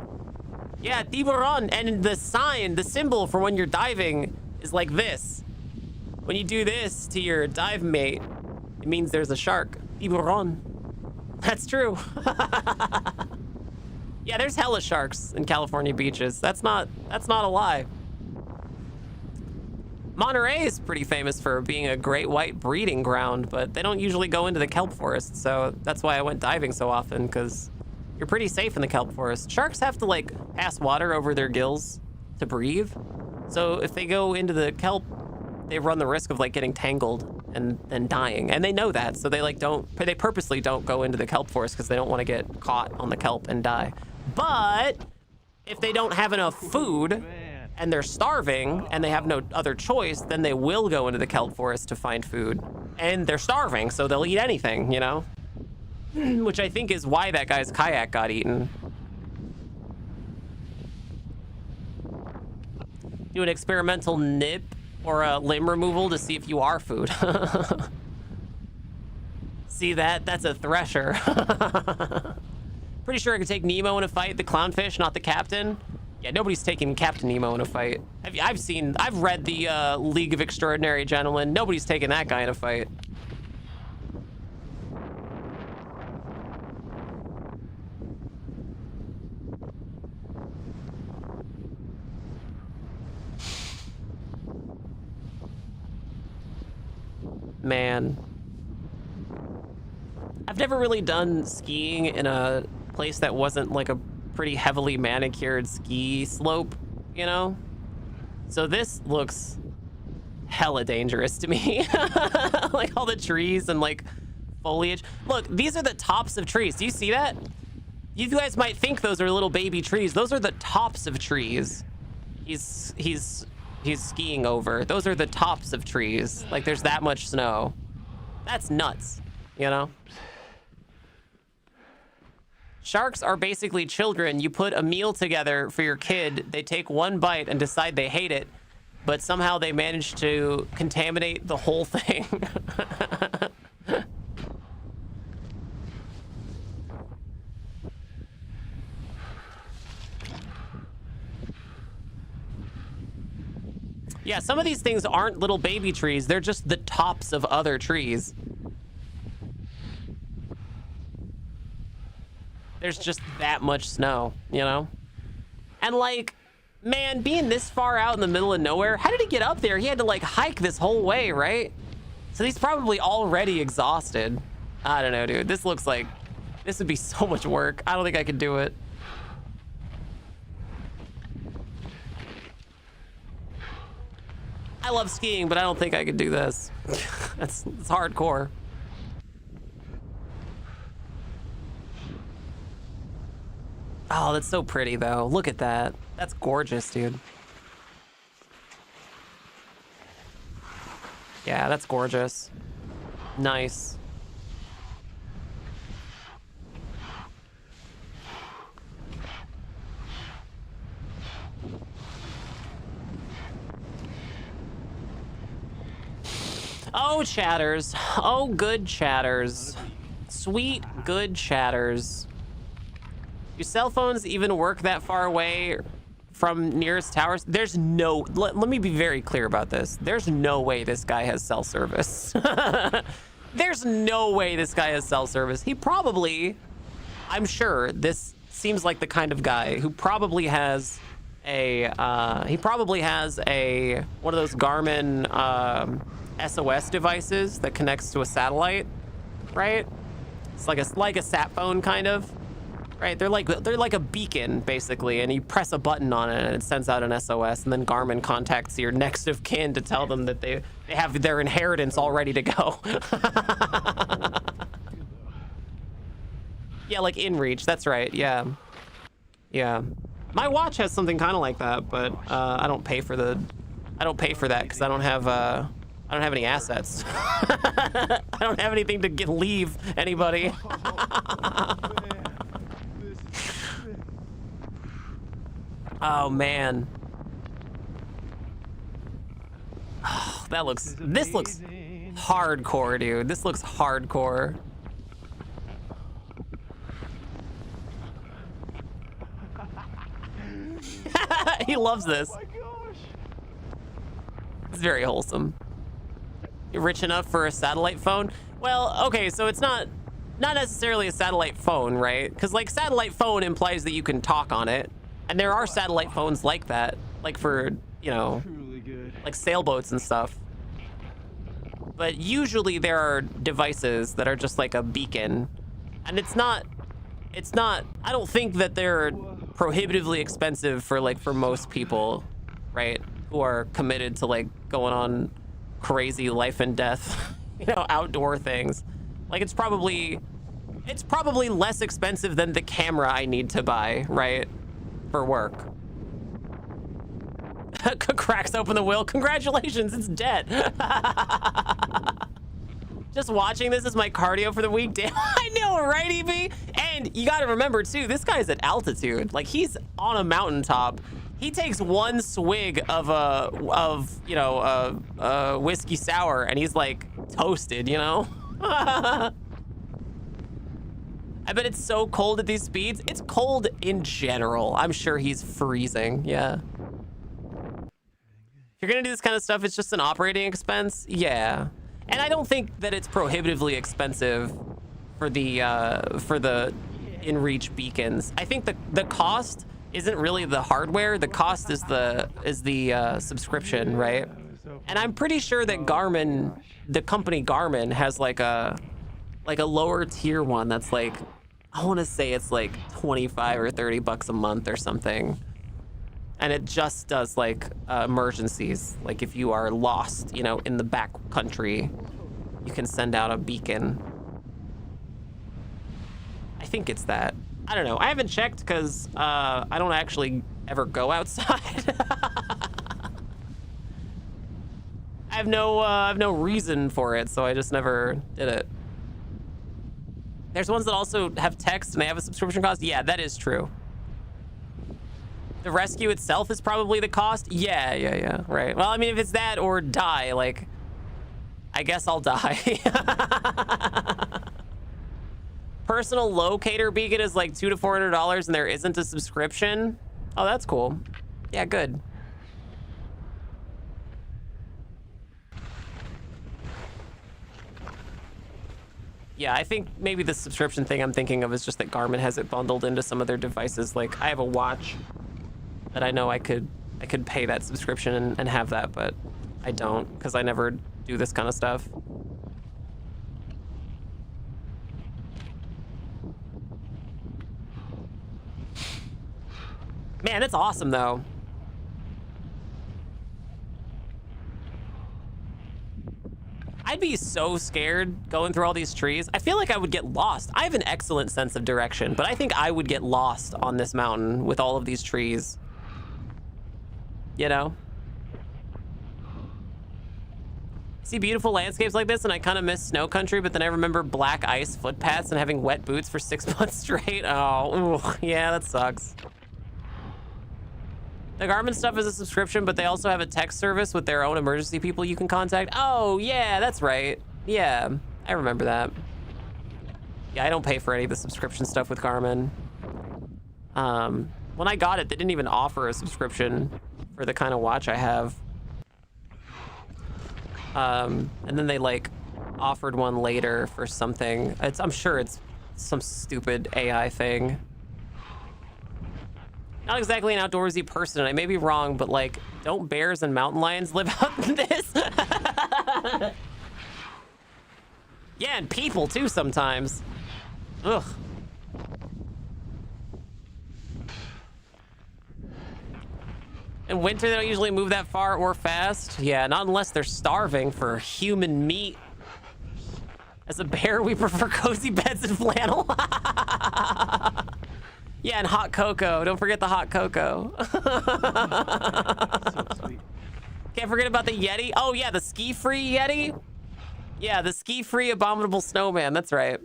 Yeah, Tiburon. And the sign, the symbol for when you're diving is like this. When you do this to your dive mate, it means there's a shark. Tiburon. That's true. Yeah, there's hella sharks in California beaches. That's not a lie. Monterey is pretty famous for being a great white breeding ground, but they don't usually go into the kelp forest, so that's why I went diving so often, because you're pretty safe in the kelp forest. Sharks have to like pass water over their gills to breathe, so if they go into the kelp, they run the risk of like getting tangled and then dying, and they know that, so they purposely don't go into the kelp forest because they don't want to get caught on the kelp and die. But if they don't have enough food and they're starving and they have no other choice, then they will go into the kelp forest to find food, and they're starving, so they'll eat anything, you know? Which I think is why that guy's kayak got eaten. Do an experimental nip or a limb removal to see if you are food. See that? That's a thresher. Pretty sure I could take Nemo in a fight, the clownfish, not the captain. Yeah, nobody's taking Captain Nemo in a fight. I've read the League of Extraordinary Gentlemen. Nobody's taking that guy in a fight. Man. I've never really done skiing in a place that wasn't like a pretty heavily manicured ski slope, you know? So this looks hella dangerous to me. Like all the trees and like foliage. Look, these are the tops of trees. Do you see that? You guys might think those are little baby trees. Those are the tops of trees. He's skiing over. Those are the tops of trees. Like there's that much snow. That's nuts, you know? Sharks are basically children. You put a meal together for your kid, they take one bite and decide they hate it, but somehow they manage to contaminate the whole thing. Yeah, some of these things aren't little baby trees. They're just the tops of other trees. There's just that much snow, you know? And like, man, being this far out in the middle of nowhere, how did he get up there? He had to like hike this whole way, right? So he's probably already exhausted. I don't know, dude. This looks like this would be so much work. I don't think I could do it. I love skiing, but I don't think I could do this. It's hardcore. Oh, that's so pretty, though. Look at that. That's gorgeous, dude. Yeah, that's gorgeous. Nice. Oh, chatters. Oh, good chatters. Sweet, good chatters. Do cell phones even work that far away from nearest towers? There's no, let me be very clear about this. There's no way this guy has cell service. There's no way this guy has cell service. He probably, I'm sure this seems like the kind of guy who probably has a, one of those Garmin SOS devices that connects to a satellite, right? It's like a sat phone kind of. Right, they're like a beacon basically, and you press a button on it and it sends out an SOS, and then Garmin contacts your next of kin to tell them that they have their inheritance all ready to go. Yeah, like InReach, that's right. Yeah. My watch has something kind of like that, but I don't pay for that because I don't have any assets. I don't have anything to leave anybody. Oh man. Oh, this looks hardcore, dude. This looks hardcore. He loves this. Oh my gosh. It's very wholesome. You're rich enough for a satellite phone? Well, okay, so it's not necessarily a satellite phone, right? Because like satellite phone implies that you can talk on it. And there are satellite phones like that, like for, you know, like sailboats and stuff. But usually there are devices that are just like a beacon. And it's not, I don't think that they're prohibitively expensive for most people, right? Who are committed to like going on crazy life and death, you know, outdoor things. Like it's probably less expensive than the camera I need to buy, right? For work. Cracks open the will. Congratulations, it's dead. Just watching this is my cardio for the week. Damn, I know, right, EB? And you got to remember too, this guy's at altitude. Like he's on a mountaintop. He takes one swig of whiskey sour, and he's like toasted, you know. I bet it's so cold at these speeds. It's cold in general. I'm sure he's freezing. Yeah. If you're gonna do this kind of stuff, it's just an operating expense. Yeah. And I don't think that it's prohibitively expensive for the InReach beacons. I think the cost isn't really the hardware. The cost is the subscription, right? And I'm pretty sure that Garmin, the company Garmin, has like a lower tier one that's like, I want to say it's like 25 or 30 bucks a month or something. And it just does like emergencies. Like if you are lost, you know, in the back country, you can send out a beacon. I think it's that. I don't know. I haven't checked because I don't actually ever go outside. I have no reason for it, so I just never did it. There's ones that also have text and they have a subscription cost. Yeah, that is true. The rescue itself is probably the cost. Yeah, right. Well, I mean, if it's that or die, like, I guess I'll die. Personal locator beacon is like $200 to $400 and there isn't a subscription. Oh, that's cool. Yeah, good. Yeah, I think maybe the subscription thing I'm thinking of is just that Garmin has it bundled into some of their devices. Like I have a watch that I know I could pay that subscription and have that, but I don't because I never do this kind of stuff. Man, it's awesome though. I'd be so scared going through all these trees. I feel like I would get lost. I have an excellent sense of direction, but I think I would get lost on this mountain with all of these trees. You know? See beautiful landscapes like this and I kind of miss snow country, but then I remember black ice footpaths and having wet boots for 6 months straight. Oh, ooh, yeah, that sucks. The Garmin stuff is a subscription, but they also have a text service with their own emergency people you can contact. Oh, yeah, that's right. Yeah, I remember that. Yeah, I don't pay for any of the subscription stuff with Garmin. When I got it, they didn't even offer a subscription for the kind of watch I have. And then they like offered one later for something. I'm sure it's some stupid AI thing. Not exactly an outdoorsy person, and I may be wrong, but like, don't bears and mountain lions live out in this? Yeah, and people too sometimes. Ugh. In winter, they don't usually move that far or fast. Yeah, not unless they're starving for human meat. As a bear, we prefer cozy beds and flannel. Yeah, and hot cocoa. Don't forget the hot cocoa. So sweet. Can't forget about the Yeti. Oh, yeah, the ski-free Yeti. Yeah, the ski-free abominable snowman. That's right.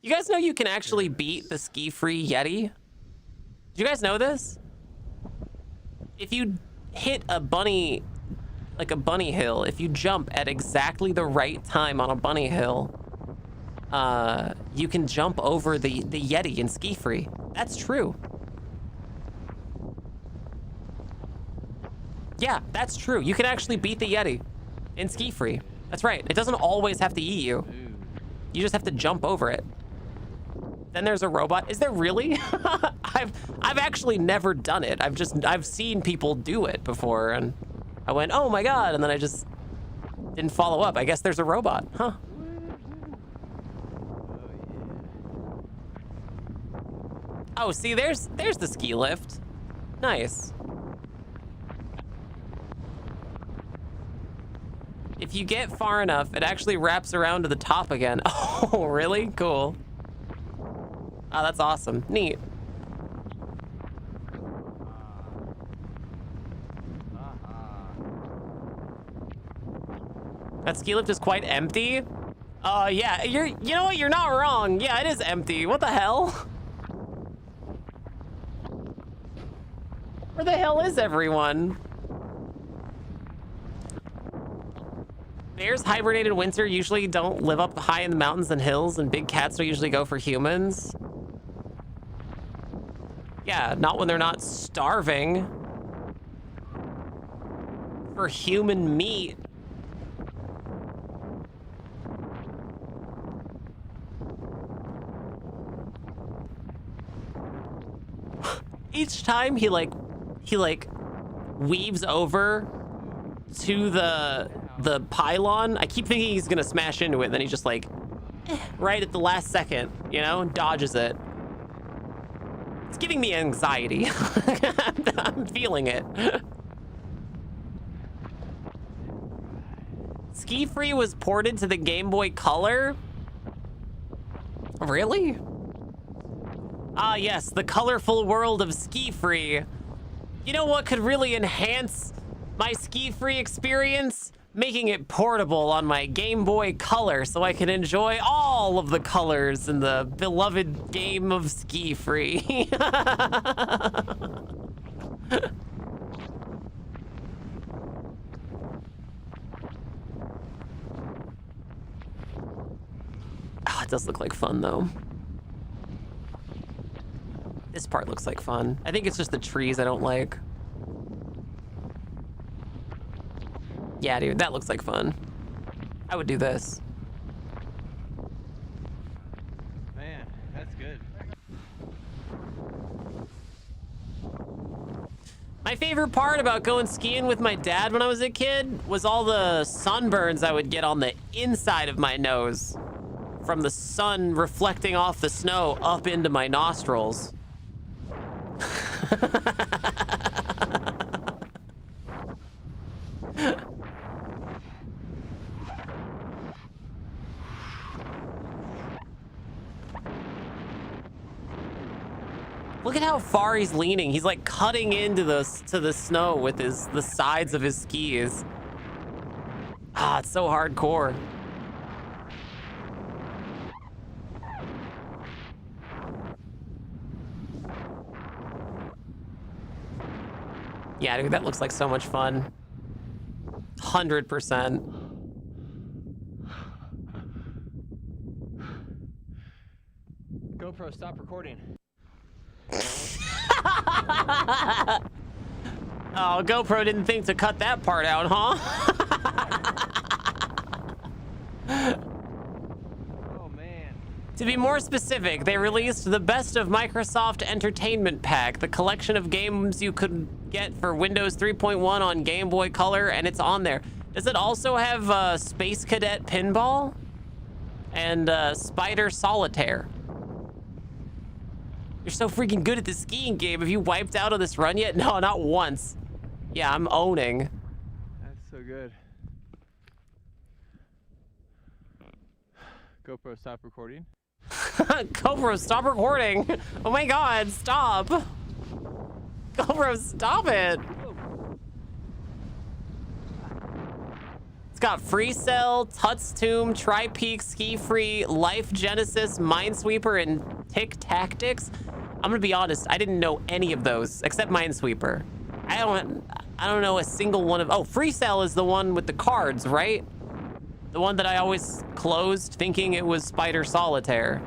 You guys know you can actually beat the ski-free Yeti? Did you guys know this? If you hit a bunny, like a bunny hill, if you jump at exactly the right time on a bunny hill, you can jump over the Yeti in ski-free. That's true. Yeah, that's true. You can actually beat the Yeti in ski-free. That's right. It doesn't always have to eat you. You just have to jump over it. Then there's a robot. Is there really? I've actually never done it. I've seen people do it before, and I went, oh my god, and then I just didn't follow up. I guess there's a robot, huh? Oh, see, there's the ski lift. Nice. If you get far enough, it actually wraps around to the top again. Oh, really? Cool. Oh, that's awesome. Neat. That ski lift is quite empty. Yeah, you know what? You're not wrong. Yeah, it is empty. What the hell? Where the hell is everyone? Bears hibernate in winter usually don't live up high in the mountains and hills, and big cats will usually go for humans. Yeah, not when they're not starving for human meat. Each time he weaves over to the pylon, I keep thinking he's gonna smash into it, and then he just like right at the last second, you know, dodges it. It's giving me anxiety. I'm feeling it. Ski Free was ported to the Game Boy Color? Really? Ah, yes, the colorful world of Ski Free. You know what could really enhance my Ski Free experience? Making it portable on my Game Boy Color so I can enjoy all of the colors in the beloved game of Ski Free. Oh, it does look like fun though. This part looks like fun. I think it's just the trees I don't like. Yeah, dude, that looks like fun. I would do this. Man, that's good. My favorite part about going skiing with my dad when I was a kid was all the sunburns I would get on the inside of my nose from the sun reflecting off the snow up into my nostrils. Look at how far he's leaning. He's like cutting into the snow with the sides of his skis. Ah, it's so hardcore. Yeah, dude, that looks like so much fun. 100%. GoPro, stop recording. Oh, GoPro didn't think to cut that part out, huh? Oh, man. To be more specific, they released the Best of Microsoft Entertainment Pack, the collection of games you could get for Windows 3.1 on Game Boy Color, and it's on there. Does it also have Space Cadet Pinball and Spider Solitaire? You're so freaking good at the skiing game. Have you wiped out on this run yet? No, not once. Yeah, I'm owning. That's so good. GoPro, stop recording. GoPro, stop recording. Oh my God, stop. GoPro, stop it. It's got Free Cell, Tut's Tomb, Tri-Peak, Ski Free, Life Genesis, Minesweeper, and Tick Tactics. I'm gonna be honest, I didn't know any of those except Minesweeper. I don't know a single one of. Oh, Free Cell is the one with the cards, right? The one that I always closed thinking it was Spider Solitaire.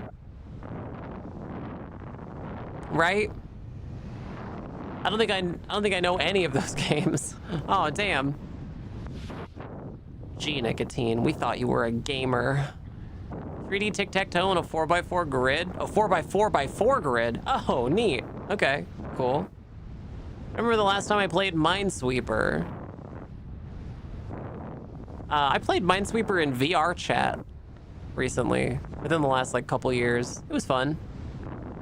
Right? I don't think I know any of those games. Oh, damn. Gee, Nicotine, we thought you were a gamer. 3D tic-tac-toe on a 4x4 grid? Oh, 4x4x4 grid. Oh, neat. Okay, cool. I remember the last time I played Minesweeper. I played Minesweeper in VR chat recently, within the last like couple years. It was fun.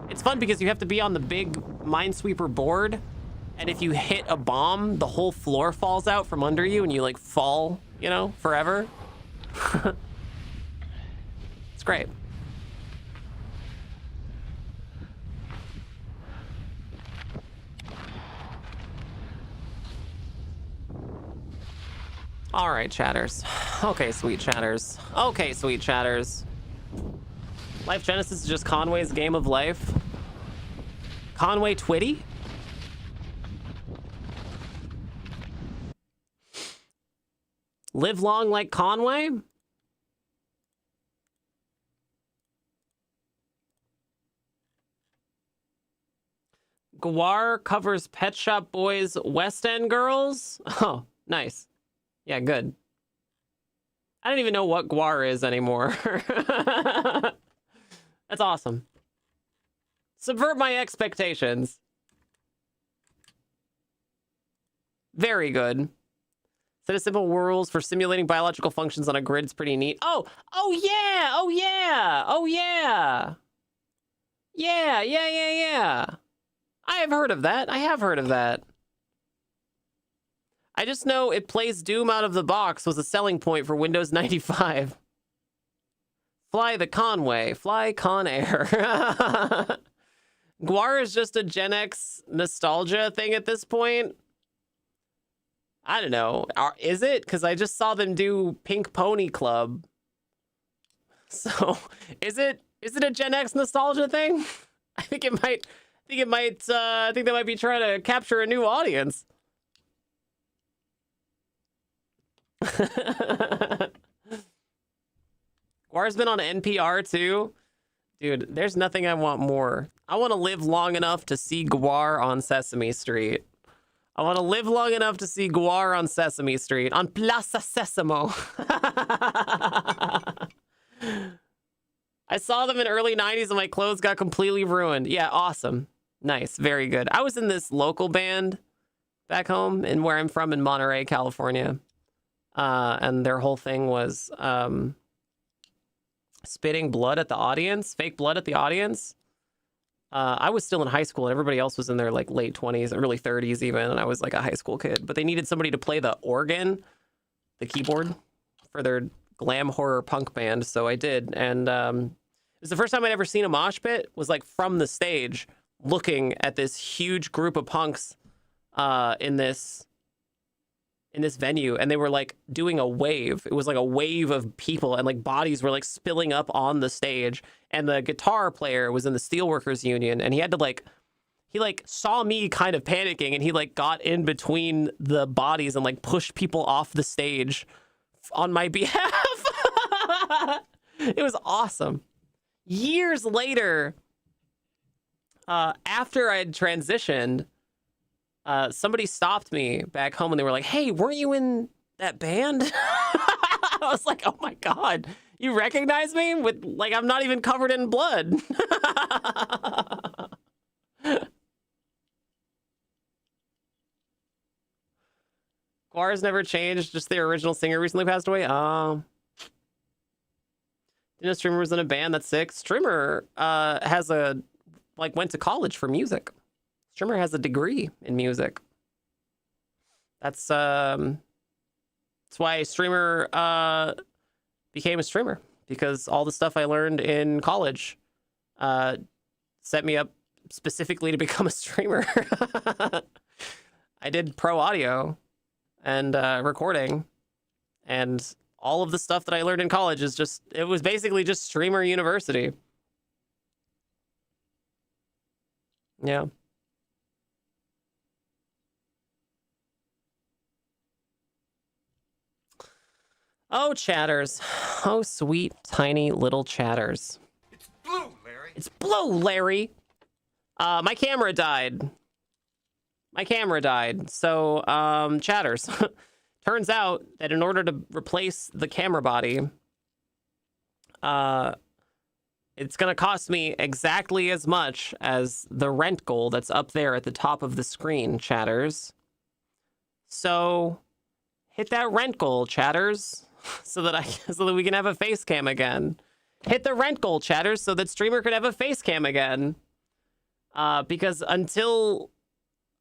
It's fun because you have to be on the big Minesweeper board, and if you hit a bomb, the whole floor falls out from under you and you like fall, you know, forever. It's great. All right, chatters. Okay, sweet chatters. Okay, sweet chatters. Life Genesis is just Conway's game of life. Conway Twitty? Live long like Conway? Gwar covers Pet Shop Boys West End Girls? Oh, nice. Yeah, good. I don't even know what Gwar is anymore. That's awesome. Subvert my expectations. Very good. Set of simple rules for simulating biological functions on a grid's pretty neat. Oh yeah, oh yeah, oh yeah. Yeah. I have heard of that. I have heard of that. I just know it plays Doom out of the box was a selling point for Windows 95. Fly the Conway. Fly Con Air. Gwar is just a Gen X nostalgia thing at this point. I don't know. Is it? Because I just saw them do Pink Pony Club. So, is it a Gen X nostalgia thing? I think it might. I think they might be trying to capture a new audience. Gwar's been on NPR too. Dude, there's nothing I want more. I want to live long enough to see Gwar on Sesame Street. I want to live long enough to see Gwar on Sesame Street. On Plaza Sesamo. I saw them in early 90s and my clothes got completely ruined. Yeah, awesome. Nice. Very good. I was in this local band back home in where I'm from in Monterey, California. And their whole thing was spitting blood at the audience, fake blood at the audience. I was still in high school and everybody else was in their like late 20s, early 30s even, and I was like a high school kid. But they needed somebody to play the organ, the keyboard, for their glam horror punk band, so I did. And it was the first time I'd ever seen a mosh pit, was like from the stage, looking at this huge group of punks in this venue, and they were like doing a wave. It was like a wave of people, and like bodies were like spilling up on the stage, and the guitar player was in the Steelworkers Union, and he had to he saw me kind of panicking, and he like got in between the bodies and like pushed people off the stage on my behalf. It was awesome. Years later, after I had transitioned, somebody stopped me back home and they were like, "Hey, weren't you in that band?" I was like, "Oh my God, you recognize me? With like, I'm not even covered in blood." Guar's never changed, just the original singer recently passed away. Didn't know Streamer was in a band. That's sick. Streamer has went to college for music. Streamer has a degree in music. That's why Streamer became a streamer, because all the stuff I learned in college set me up specifically to become a streamer. I did pro audio and recording, and all of the stuff that I learned in college it was basically just Streamer University. Yeah. Oh, chatters. Oh, sweet, tiny little chatters. It's blue, Larry. It's blue, Larry. My camera died. My camera died. So, chatters. Turns out that in order to replace the camera body, it's going to cost me exactly as much as the rent goal that's up there at the top of the screen, chatters. So, hit that rent goal, chatters, so that we can have a face cam again. Hit the rent goal, chatters, so that Streamer could have a face cam again. Because until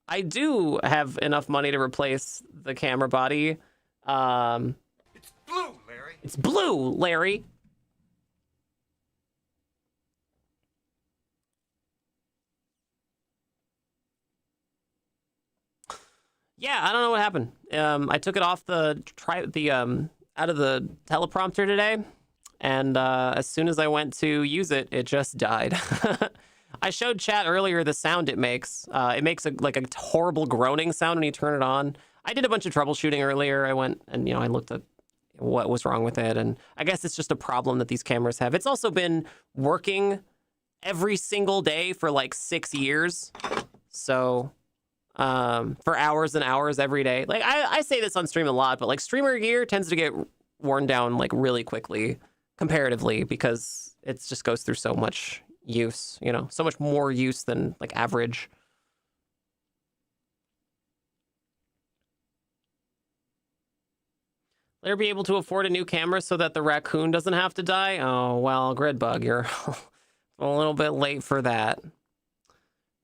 I do have enough money to replace the camera body, It's blue, Larry. It's blue, Larry. Yeah, I don't know what happened. I took it off out of the teleprompter today, and as soon as I went to use it, it just died. I showed chat earlier the sound it makes. It makes a horrible groaning sound when you turn it on. I did a bunch of troubleshooting earlier. I went and I looked at what was wrong with it, and I guess it's just a problem that these cameras have. It's also been working every single day for like 6 years, so for hours and hours every day. Like I say this on stream a lot, but like streamer gear tends to get worn down like really quickly comparatively, because it just goes through so much use, so much more use than like average. Let her be able to afford a new camera so that the raccoon doesn't have to die. Oh, well, Gridbug, you're a little bit late for that.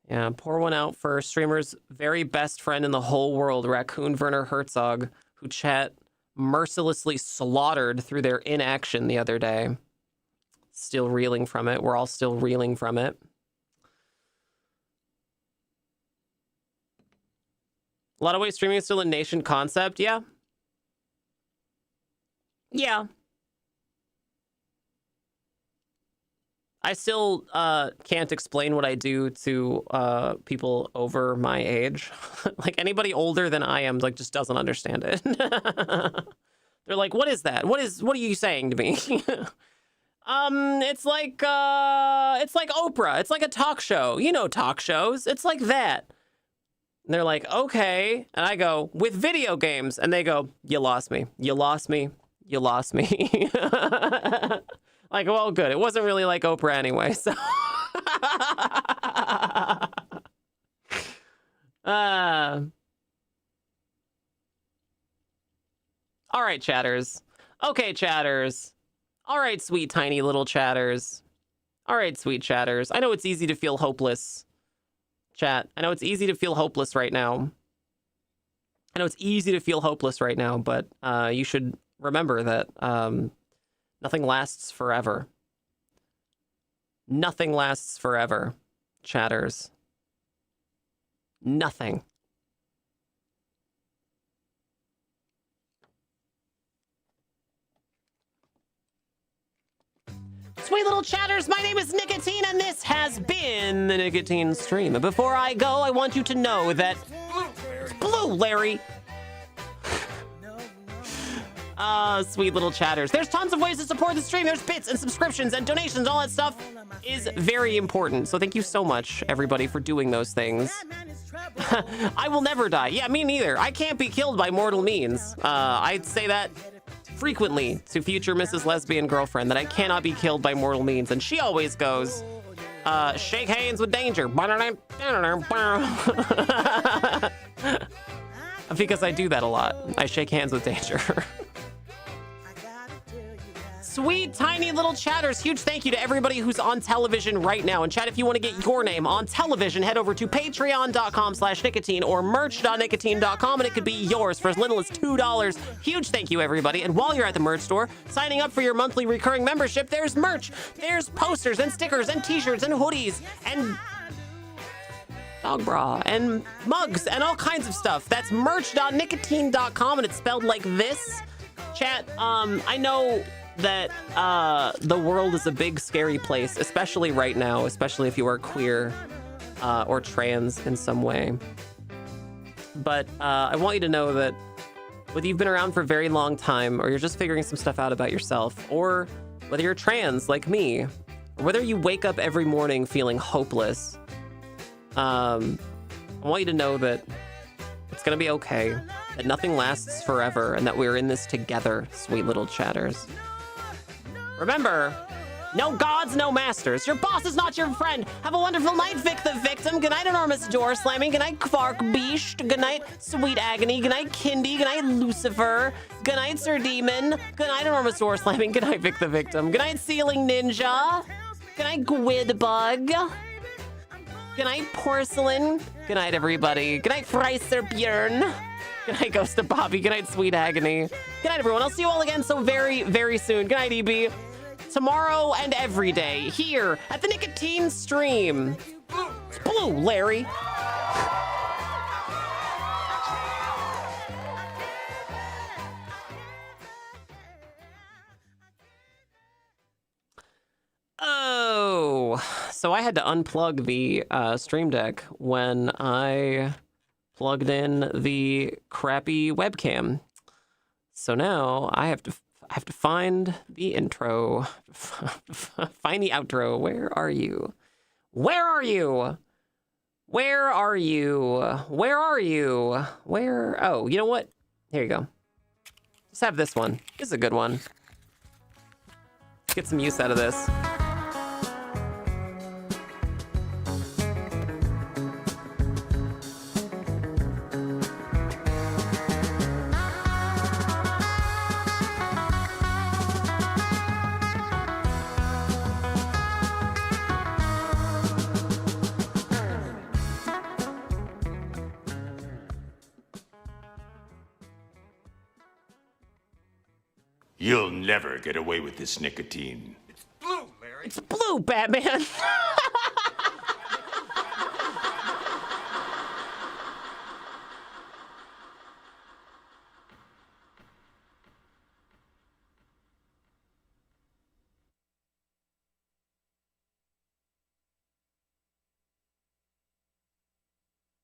Yeah, pour one out for Streamer's very best friend in the whole world, Raccoon Werner Herzog, who chat mercilessly slaughtered through their inaction the other day. Still reeling from it. We're all still reeling from it. A lot of ways streaming is still a nation concept. Yeah. Yeah. I still can't explain what I do to people over my age. Like anybody older than I am, like just doesn't understand it. They're like, "What is that? What are you saying to me?" It's like Oprah. It's like a talk show. Talk shows. It's like that. And they're like, "Okay," and I go, "With video games," and they go, "You lost me. You lost me. You lost me." Like, well, good. It wasn't really like Oprah anyway, so. All right, chatters. Okay, chatters. All right, sweet, tiny little chatters. All right, sweet chatters. I know it's easy to feel hopeless, chat. I know it's easy to feel hopeless right now. But you should remember that nothing lasts forever. Nothing lasts forever, chatters. Nothing. Sweet little chatters, my name is Nicotine, and this has been the Nicotine Stream. And before I go, I want you to know that... Blue, Larry! Sweet little chatters. There's tons of ways to support the stream. There's bits and subscriptions and donations. All that stuff is very important. So thank you so much, everybody, for doing those things. I will never die. Yeah, me neither. I can't be killed by mortal means. I'd say that frequently to future Mrs. Lesbian girlfriend, that I cannot be killed by mortal means. And she always goes, shake hands with danger. Because I do that a lot. I shake hands with danger. Sweet, tiny little chatters. Huge thank you to everybody who's on television right now. And chat, if you want to get your name on television, head over to patreon.com/nicotine or merch.nicotine.com, and it could be yours for as little as $2. Huge thank you, everybody. And while you're at the merch store, signing up for your monthly recurring membership, there's merch. There's posters and stickers and t-shirts and hoodies and dog bra and mugs and all kinds of stuff. That's merch.nicotine.com, and it's spelled like this. Chat, I know that the world is a big scary place, especially right now, especially if you are queer or trans in some way. But I want you to know that whether you've been around for a very long time, or you're just figuring some stuff out about yourself, or whether you're trans like me, or whether you wake up every morning feeling hopeless, I want you to know that it's gonna be okay, that nothing lasts forever, and that we're in this together, sweet little chatters. Remember, no gods, no masters. Your boss is not your friend. Have a wonderful night, Vic the Victim. Good night, Enormous Door Slamming. Good night, Kvark Beast. Good night, Sweet Agony. Good night, Kindy. Good night, Lucifer. Good night, Sir Demon. Good night, Enormous Door Slamming. Good night, Vic the Victim. Good night, Ceiling Ninja. Good night, Gwidbug. Good night, Porcelain. Good night, everybody. Good night, Freiser Björn. Good night, Ghost of Bobby. Good night, Sweet Agony. Good night, everyone. I'll see you all again so very, very soon. Good night, EB. Tomorrow and every day here at the Nicotine Stream. It's blue, Larry. Oh, so I had to unplug the Stream Deck when I plugged in the crappy webcam. So now I have to find the intro, find the outro. Where are you? Where are you? Where are you? Where are you? Where? Oh, you know what? Here you go. Just have this one. This is a good one. Let's get some use out of this. You'll never get away with this nicotine. Blue, Larry. It's blue, Batman.